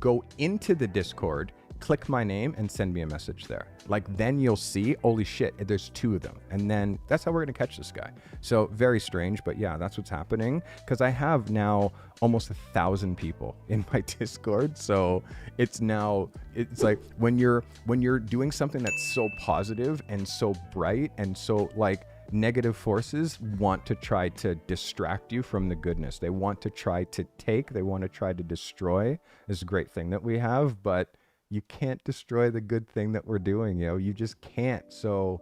[SPEAKER 1] go into the Discord, click my name and send me a message there. Like, then you'll see, holy shit, there's 2 of them. And then that's how we're going to catch this guy. So very strange, but yeah, that's what's happening. Because I have now almost 1,000 people in my Discord. So it's like when you're doing something that's so positive and so bright and so like, negative forces want to try to distract you from the goodness. They want to try to they want to try to destroy this great thing that we have, but you can't destroy the good thing that we're doing, you just can't. So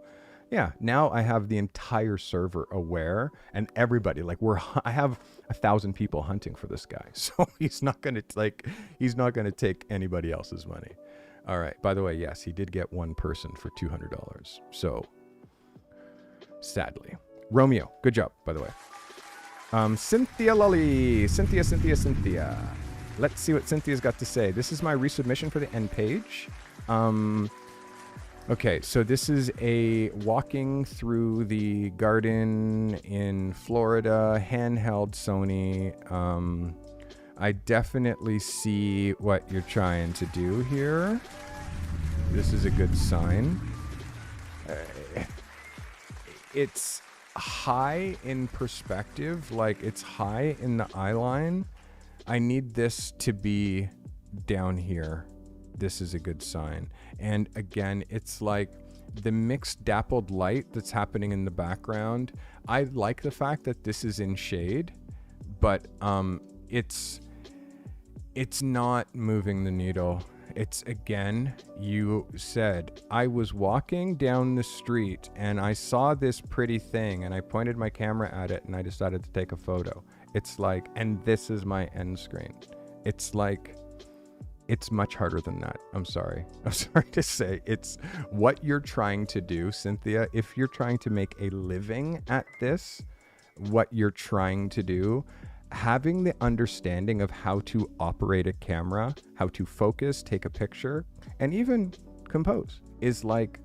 [SPEAKER 1] yeah, now I have the entire server aware, and everybody, like I have 1,000 people hunting for this guy. So he's not going to take anybody else's money. All right. By the way, yes, he did get one person for $200. So sadly. Romeo, good job, by the way. Cynthia Lully. Cynthia. Let's see what Cynthia's got to say. This is my resubmission for the end page. Okay, so this is a walking through the garden in Florida, handheld Sony. I definitely see what you're trying to do here. This is a good sign. It's high in perspective, like it's high in the eye line. I need this to be down here. This is a good sign. And again, it's like the mixed dappled light that's happening in the background. I like the fact that this is in shade, but it's not moving the needle. It's, again, you said, I was walking down the street and I saw this pretty thing and I pointed my camera at it and I decided to take a photo. It's like, and this is my end screen. It's like, it's much harder than that. I'm sorry to say. It's what you're trying to do, Cynthia. If you're trying to make a living at this, what you're trying to do, having the understanding of how to operate a camera, how to focus, take a picture, and even compose is like,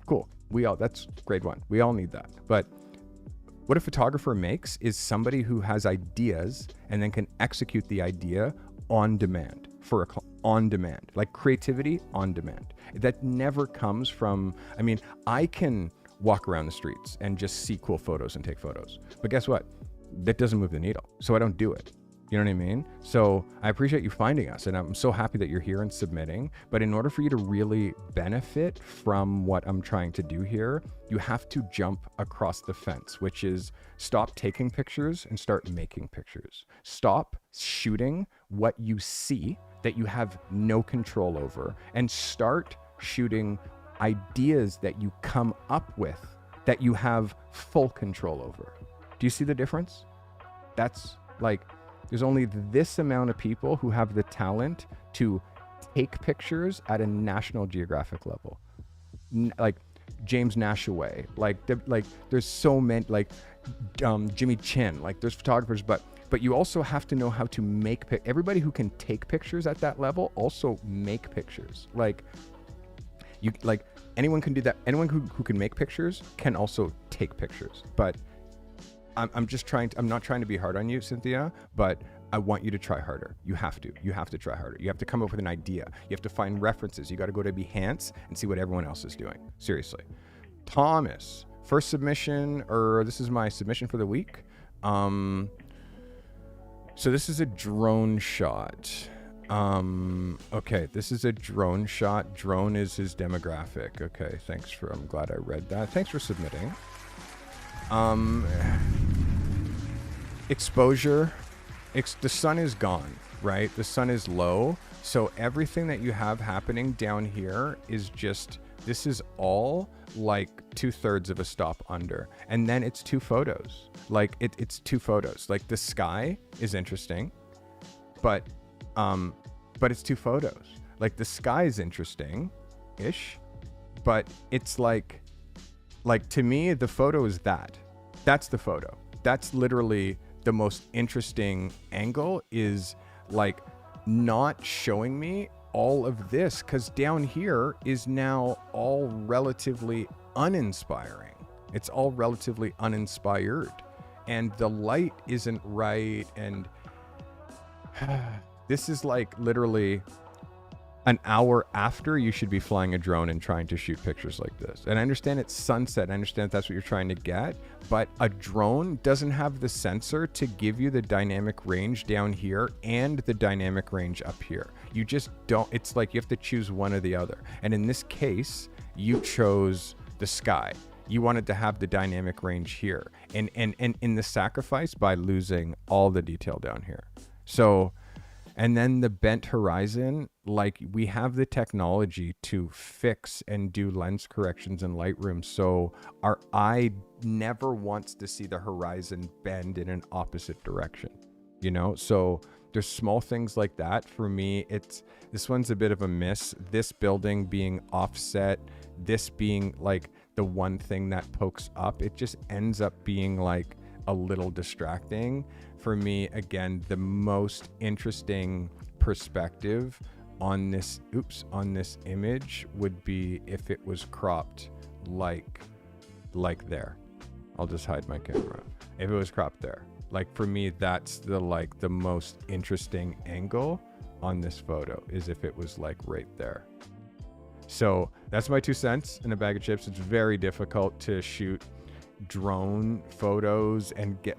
[SPEAKER 1] cool. That's grade 1. We all need that. But what a photographer makes is somebody who has ideas and then can execute the idea on demand on demand, like creativity on demand. That never comes from, I can walk around the streets and just see cool photos and take photos. But guess what? That doesn't move the needle. So I don't do it. You know what I mean? So I appreciate you finding us, and I'm so happy that you're here and submitting. But in order for you to really benefit from what I'm trying to do here, you have to jump across the fence, which is stop taking pictures and start making pictures. Stop shooting what you see that you have no control over, and start shooting ideas that you come up with that you have full control over. Do you see the difference? That's like, there's only this amount of people who have the talent to take pictures at a National Geographic level. Like James Nashaway, like there's so many, like Jimmy Chin, like there's photographers, but you also have to know how to make everybody who can take pictures at that level also make pictures. Like anyone can do that. Anyone who can make pictures can also take pictures. But I'm not trying to be hard on you, Cynthia, but I want you to try harder. You have to try harder. You have to come up with an idea. You have to find references. You got to go to Behance and see what everyone else is doing. Seriously. Thomas, first submission, or this is my submission for the week. So this is a drone shot. Okay, this is a drone shot. Drone is his demographic. Okay, I'm glad I read that. Thanks for submitting. Exposure. The sun is gone, right? The sun is low. So everything that you have happening down here is this is all like 2/3 of a stop under. And then it's 2 photos. Like it's 2 photos. Like the sky is interesting, but it's 2 photos. Like the sky is interesting-ish, but it's like to me, the photo is that's the photo. That's literally the most interesting angle, is like not showing me all of this, because down here is now all relatively uninspiring. It's all relatively uninspired, and the light isn't right. And this is like literally an hour after, you should be flying a drone and trying to shoot pictures like this. And I understand it's sunset. I understand that's what you're trying to get, but a drone doesn't have the sensor to give you the dynamic range down here and the dynamic range up here. You just don't. It's like you have to choose one or the other. And in this case, you chose the sky. You wanted to have the dynamic range here, and in the sacrifice by losing all the detail down here. So, and then the bent horizon, like we have the technology to fix and do lens corrections in Lightroom. So our eye never wants to see the horizon bend in an opposite direction, you know? So there's small things like that. For me, this one's a bit of a miss. This building being offset, this being like the one thing that pokes up, it just ends up being like a little distracting. For me, again, the most interesting perspective on this image would be if it was cropped like there. I'll just hide my camera. If it was cropped there. Like for me, that's the most interesting angle on this photo, is if it was like right there. So that's my 2 cents in a bag of chips. It's very difficult to shoot drone photos and get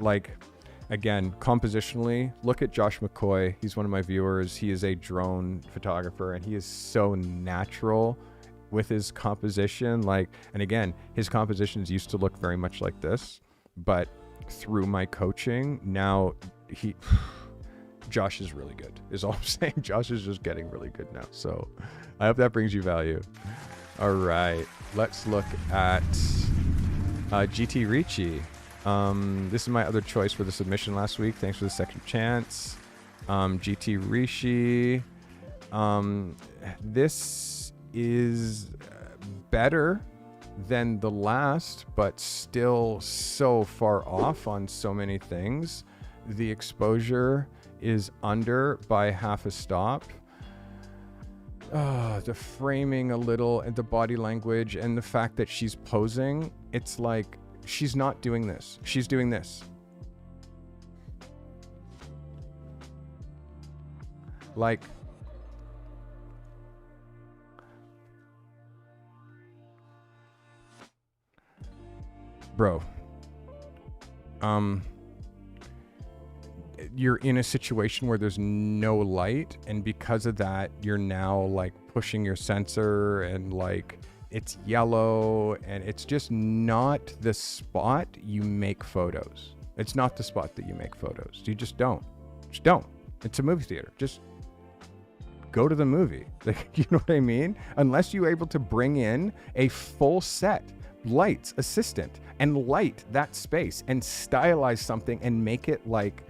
[SPEAKER 1] again, compositionally, look at Josh McCoy. He's one of my viewers. He is a drone photographer and he is so natural with his composition. And again, his compositions used to look very much like this, but through my coaching, now Josh is really good, is all I'm saying. Josh is just getting really good now. So I hope that brings you value. All right, let's look at GT Ricci. This is my other choice for the submission last week. Thanks for the second chance. GT Ricci. This is better than the last, but still so far off on so many things. The exposure is under by half a stop. The framing a little, and the body language, and the fact that she's posing, it's like she's not doing this. She's doing this. Like, bro, you're in a situation where there's no light, and because of that, you're now like pushing your sensor, and like it's yellow, and it's just not the spot you make photos. It's not the spot that you make photos. You just don't. Just don't. It's a movie theater. Just go to the movie. Like, you know what I mean? Unless you're able to bring in a full set, lights, assistant, and light that space and stylize something and make it like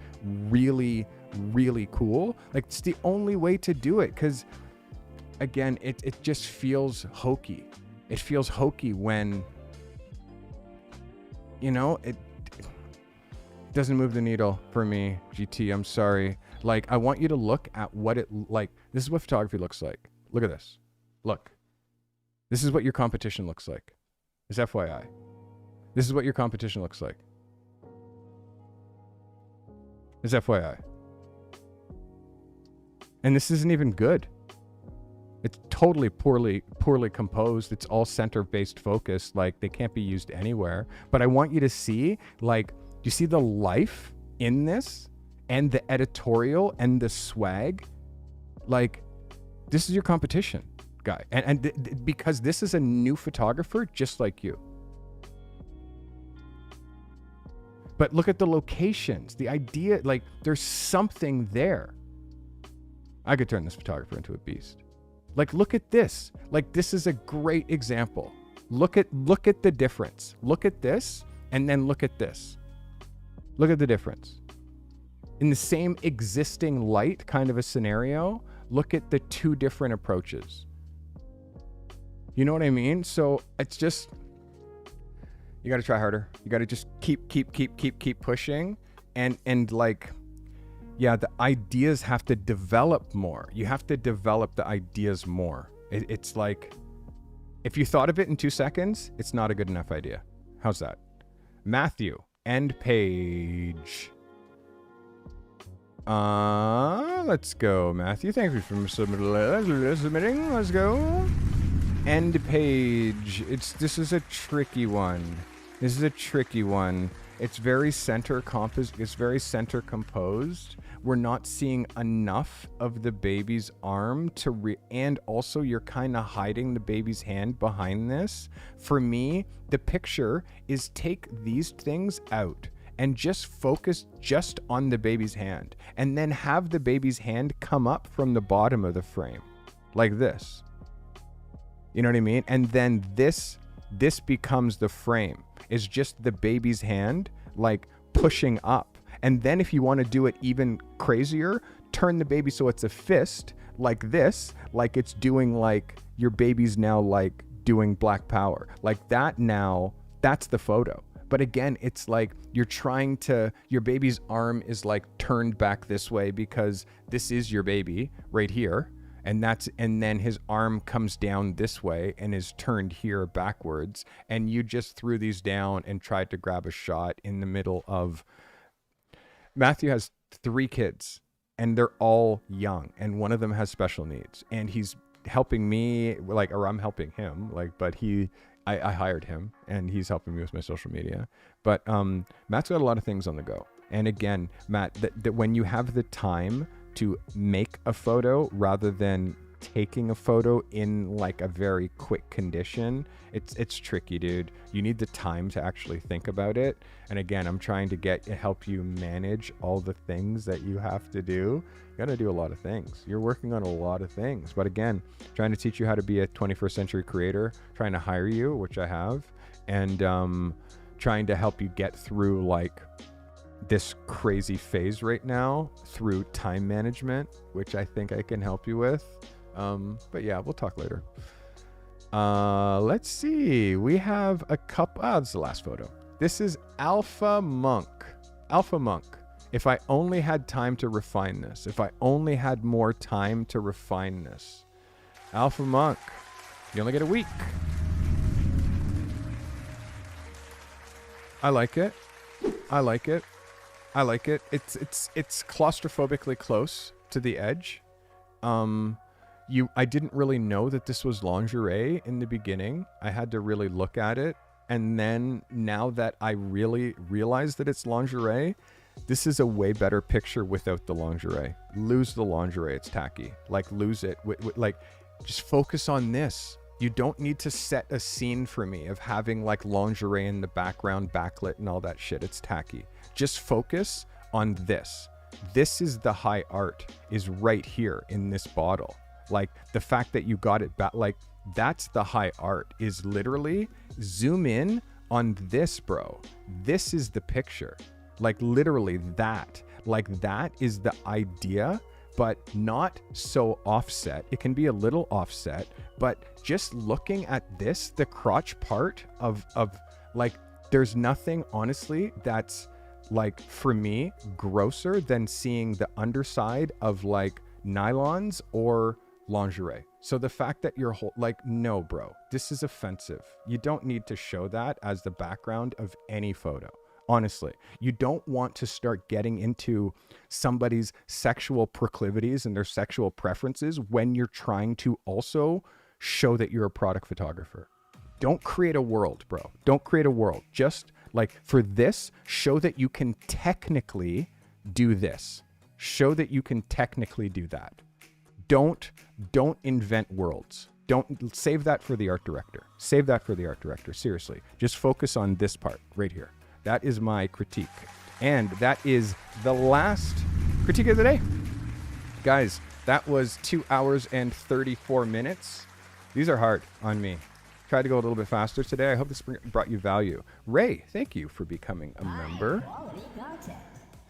[SPEAKER 1] really, really cool. Like, it's the only way to do it, because again, it just feels hokey. It feels hokey when, you know, it doesn't move the needle for me, GT. I'm sorry. Like, I want you to look at what it, like, this is what photography looks like. Look at this. Look. This is what your competition looks like. It's FYI. This is what your competition looks like. It's FYI. And this isn't even good. It's totally poorly composed. It's all center-based focus. Like, they can't be used anywhere. But I want you to see, like, do you see the life in this? And the editorial and the swag? Like, this is your competition, guy. And because this is a new photographer just like you. But look at the locations, the idea, like, there's something there. I could turn this photographer into a beast. Like, look at this. Like, this is a great example. Look at the difference. Look at this, and then look at this. Look at the difference. In the same existing light kind of a scenario, look at the two different approaches. You know what I mean? So it's just, you got to try harder. You got to just keep pushing. And like, yeah, the ideas have to develop more. You have to develop the ideas more. It's like, if you thought of it in 2 seconds, it's not a good enough idea. How's that? Matthew, end page. Let's go, Matthew. Thank you for submitting. Let's go. End page. This is a tricky one. It's very center composed. We're not seeing enough of the baby's arm and also you're kind of hiding the baby's hand behind this. For me, the picture is take these things out and just focus just on the baby's hand, and then have the baby's hand come up from the bottom of the frame like this. You know what I mean? And then this becomes the frame. It's just the baby's hand like pushing up. And then if you want to do it even crazier, turn the baby so it's a fist like this, like it's doing like your baby's now like doing Black Power. Like that now, that's the photo. But again, it's like your baby's arm is like turned back this way because this is your baby right here. And then his arm comes down this way and is turned here backwards. And you just threw these down and tried to grab a shot in the middle of... Matthew has 3 kids and they're all young. And one of them has special needs. And he's helping me, or I'm helping him, but I hired him and he's helping me with my social media. But Matt's got a lot of things on the go. And again, Matt, that when you have the time to make a photo rather than taking a photo in like a very quick condition, it's tricky, dude. You need the time to actually think about it. And again, I'm trying to help you manage all the things that you have to do. You got to do a lot of things. You're working on a lot of things. But again, trying to teach you how to be a 21st century creator, trying to hire you, which I have, and trying to help you get through like this crazy phase right now through time management, which I think I can help you with. But yeah, we'll talk later. Let's see. We have a couple. This is the last photo. This is Alpha Monk. If I only had time to refine this. If I only had more time to refine this. Alpha Monk. You only get a week. I like it. It's claustrophobically close to the edge. I didn't really know that this was lingerie in the beginning. I had to really look at it. And then now that I really realize that it's lingerie, this is a way better picture without the lingerie. Lose the lingerie. It's tacky. Like lose it. Just focus on this. You don't need to set a scene for me of having like lingerie in the background, backlit and all that shit. It's tacky. Just focus on this. This is the high art, is right here in this bottle. Like the fact that you got it back, like that's the high art, is literally zoom in on this, bro. This is the picture. Like literally that. Like that is the idea, but not so offset. It can be a little offset, but just looking at this, the crotch part of like, there's nothing honestly that's like for me grosser than seeing the underside of like nylons or lingerie. So the fact that you're no, bro, this is offensive. You don't need to show that as the background of any photo. Honestly, you don't want to start getting into somebody's sexual proclivities and their sexual preferences when you're trying to also show that you're a product photographer. Don't create a world, bro. Don't create a world. Just like for this, show that you can technically do this. Show that you can technically do that. Don't invent worlds. Don't save that for the art director. Save that for the art director. Seriously, just focus on this part right here. That is my critique. And that is the last critique of the day. Guys, that was 2 hours and 34 minutes. These are hard on me. Tried to go a little bit faster today. I hope this brought you value. Ray, thank you for becoming a member.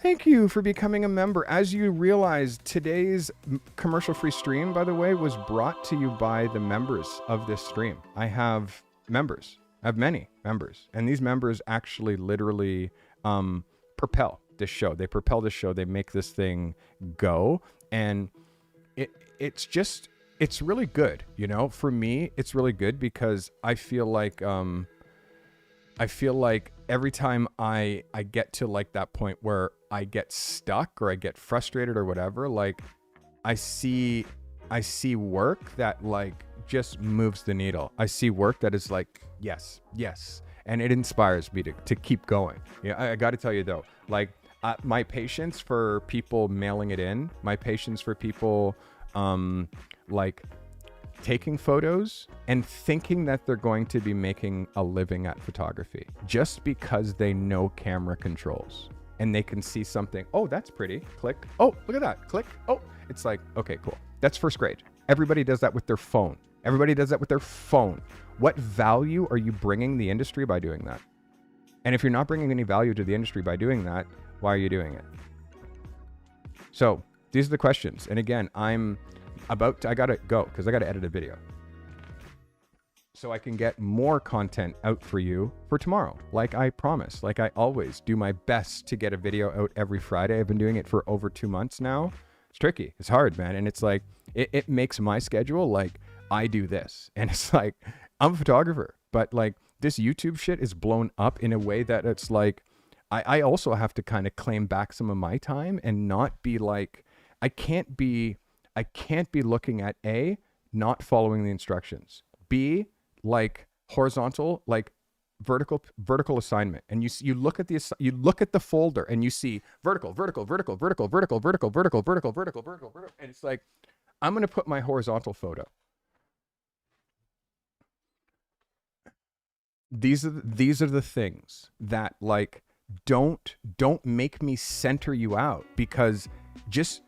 [SPEAKER 1] Thank you for becoming a member. As you realize, today's commercial-free stream, by the way, was brought to you by the members of this stream. I have members. I have many members. And these members actually literally propel this show. They propel this show. They make this thing go. And it's really good. You know, for me, it's really good because I feel like every time I get to like that point where I get stuck or I get frustrated or whatever, like I see work that like just moves the needle. I see work that is like, yes. And it inspires me to keep going. Yeah, I got to tell you though, like my patience for people mailing it in, my patience for people like taking photos and thinking that they're going to be making a living at photography just because they know camera controls and they can see something. Oh, that's pretty. Click. Oh, look at that. Click. Oh, it's like, okay, cool. That's first grade. Everybody does that with their phone. What value are you bringing the industry by doing that? And if you're not bringing any value to the industry by doing that, why are you doing it? So these are the questions. And again, I gotta go because I gotta edit a video so I can get more content out for you for tomorrow. Like I promise, like I always do my best to get a video out every Friday. I've been doing it for over 2 months now. It's tricky. It's hard, man. And it's like, it makes my schedule like I do this. And it's like, I'm a photographer, but like this YouTube shit is blown up in a way that it's like, I also have to kind of claim back some of my time and not be like, I can't be looking at A, not following the instructions, B, like horizontal, like vertical assignment. And you look at the folder and you see vertical. And it's like, I'm going to put my horizontal photo. These are the things that like, don't make me center you out, because just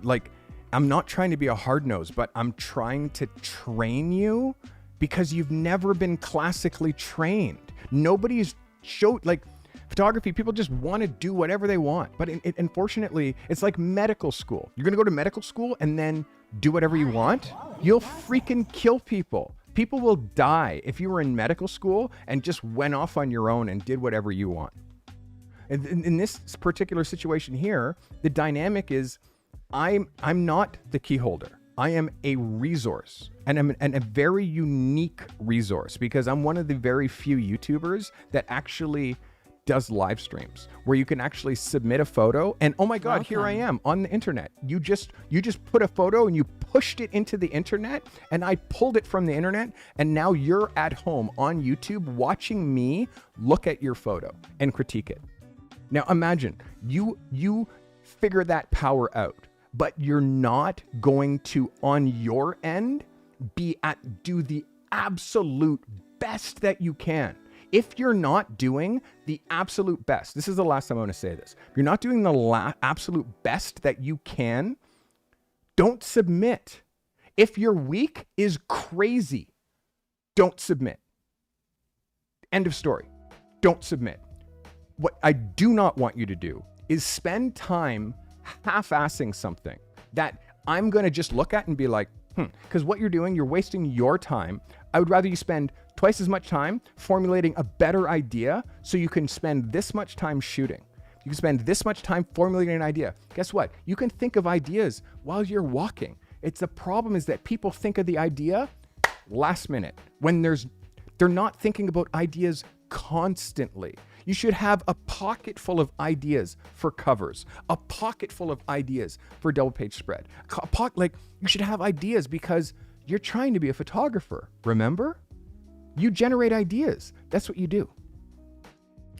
[SPEAKER 1] like, I'm not trying to be a hard nose, but I'm trying to train you because you've never been classically trained. Nobody's showed, like photography, people just want to do whatever they want. But unfortunately, it's like medical school. You're going to go to medical school and then do whatever you want. You'll freaking kill people. People will die if you were in medical school and just went off on your own and did whatever you want. And in this particular situation here, the dynamic is I'm not the key holder. I am a resource, and I'm a very unique resource because I'm one of the very few YouTubers that actually does live streams where you can actually submit a photo and oh my God, welcome. Here I am on the internet. You just put a photo and you pushed it into the internet and I pulled it from the internet and now you're at home on YouTube watching me look at your photo and critique it. Now imagine you figure that power out, but you're not going to on your end do the absolute best that you can. If you're not doing the absolute best, this is the last time I want to say this. If you're not doing the absolute best that you can, don't submit. If your week is crazy, don't submit. End of story. Don't submit. What I do not want you to do is spend time half-assing something that I'm going to just look at and be like, because what you're doing, you're wasting your time. I would rather you spend twice as much time formulating a better idea so you can spend this much time shooting. You can spend this much time formulating an idea. Guess what? You can think of ideas while you're walking. The problem is that people think of the idea last minute when they're not thinking about ideas constantly. You should have a pocket full of ideas for covers, a pocket full of ideas for double page spread. You should have ideas because you're trying to be a photographer. Remember? You generate ideas. That's what you do.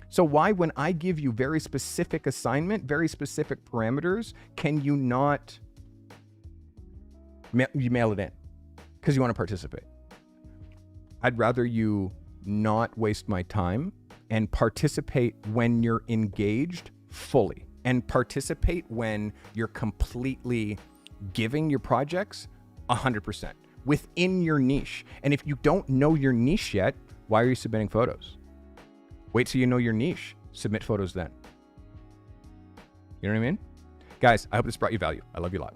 [SPEAKER 1] So why, when I give you very specific assignment, very specific parameters, can you not mail it in? Because you want to participate. I'd rather you not waste my time and participate when you're engaged fully, and participate when you're completely giving your projects 100% within your niche. And if you don't know your niche yet, why are you submitting photos? Wait till you know your niche. Submit photos then. You know what I mean? Guys, I hope this brought you value. I love you a lot.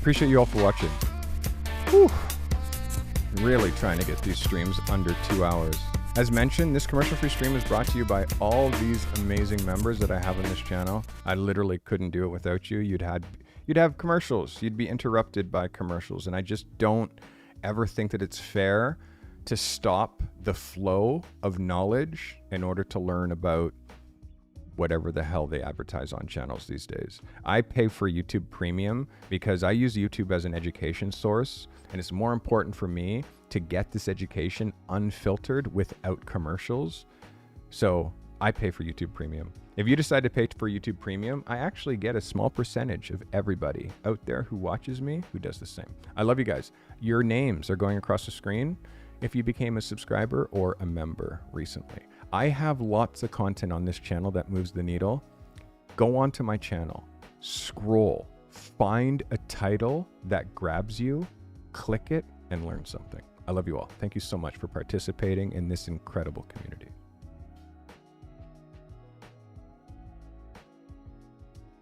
[SPEAKER 1] appreciate you all for watching. Whew. Really trying to get these streams under 2 hours. As mentioned, this commercial-free stream is brought to you by all these amazing members that I have on this channel. I literally couldn't do it without you. You'd have commercials. You'd be interrupted by commercials. And I just don't ever think that it's fair to stop the flow of knowledge in order to learn about whatever the hell they advertise on channels these days. I pay for YouTube Premium because I use YouTube as an education source, and it's more important for me to get this education unfiltered without commercials. So I pay for YouTube Premium. If you decide to pay for YouTube Premium, I actually get a small percentage of everybody out there who watches me who does the same. I love you guys. Your names are going across the screen if you became a subscriber or a member recently. I have lots of content on this channel that moves the needle. Go onto my channel, scroll, find a title that grabs you, click it, and learn something. I love you all. Thank you so much for participating in this incredible community.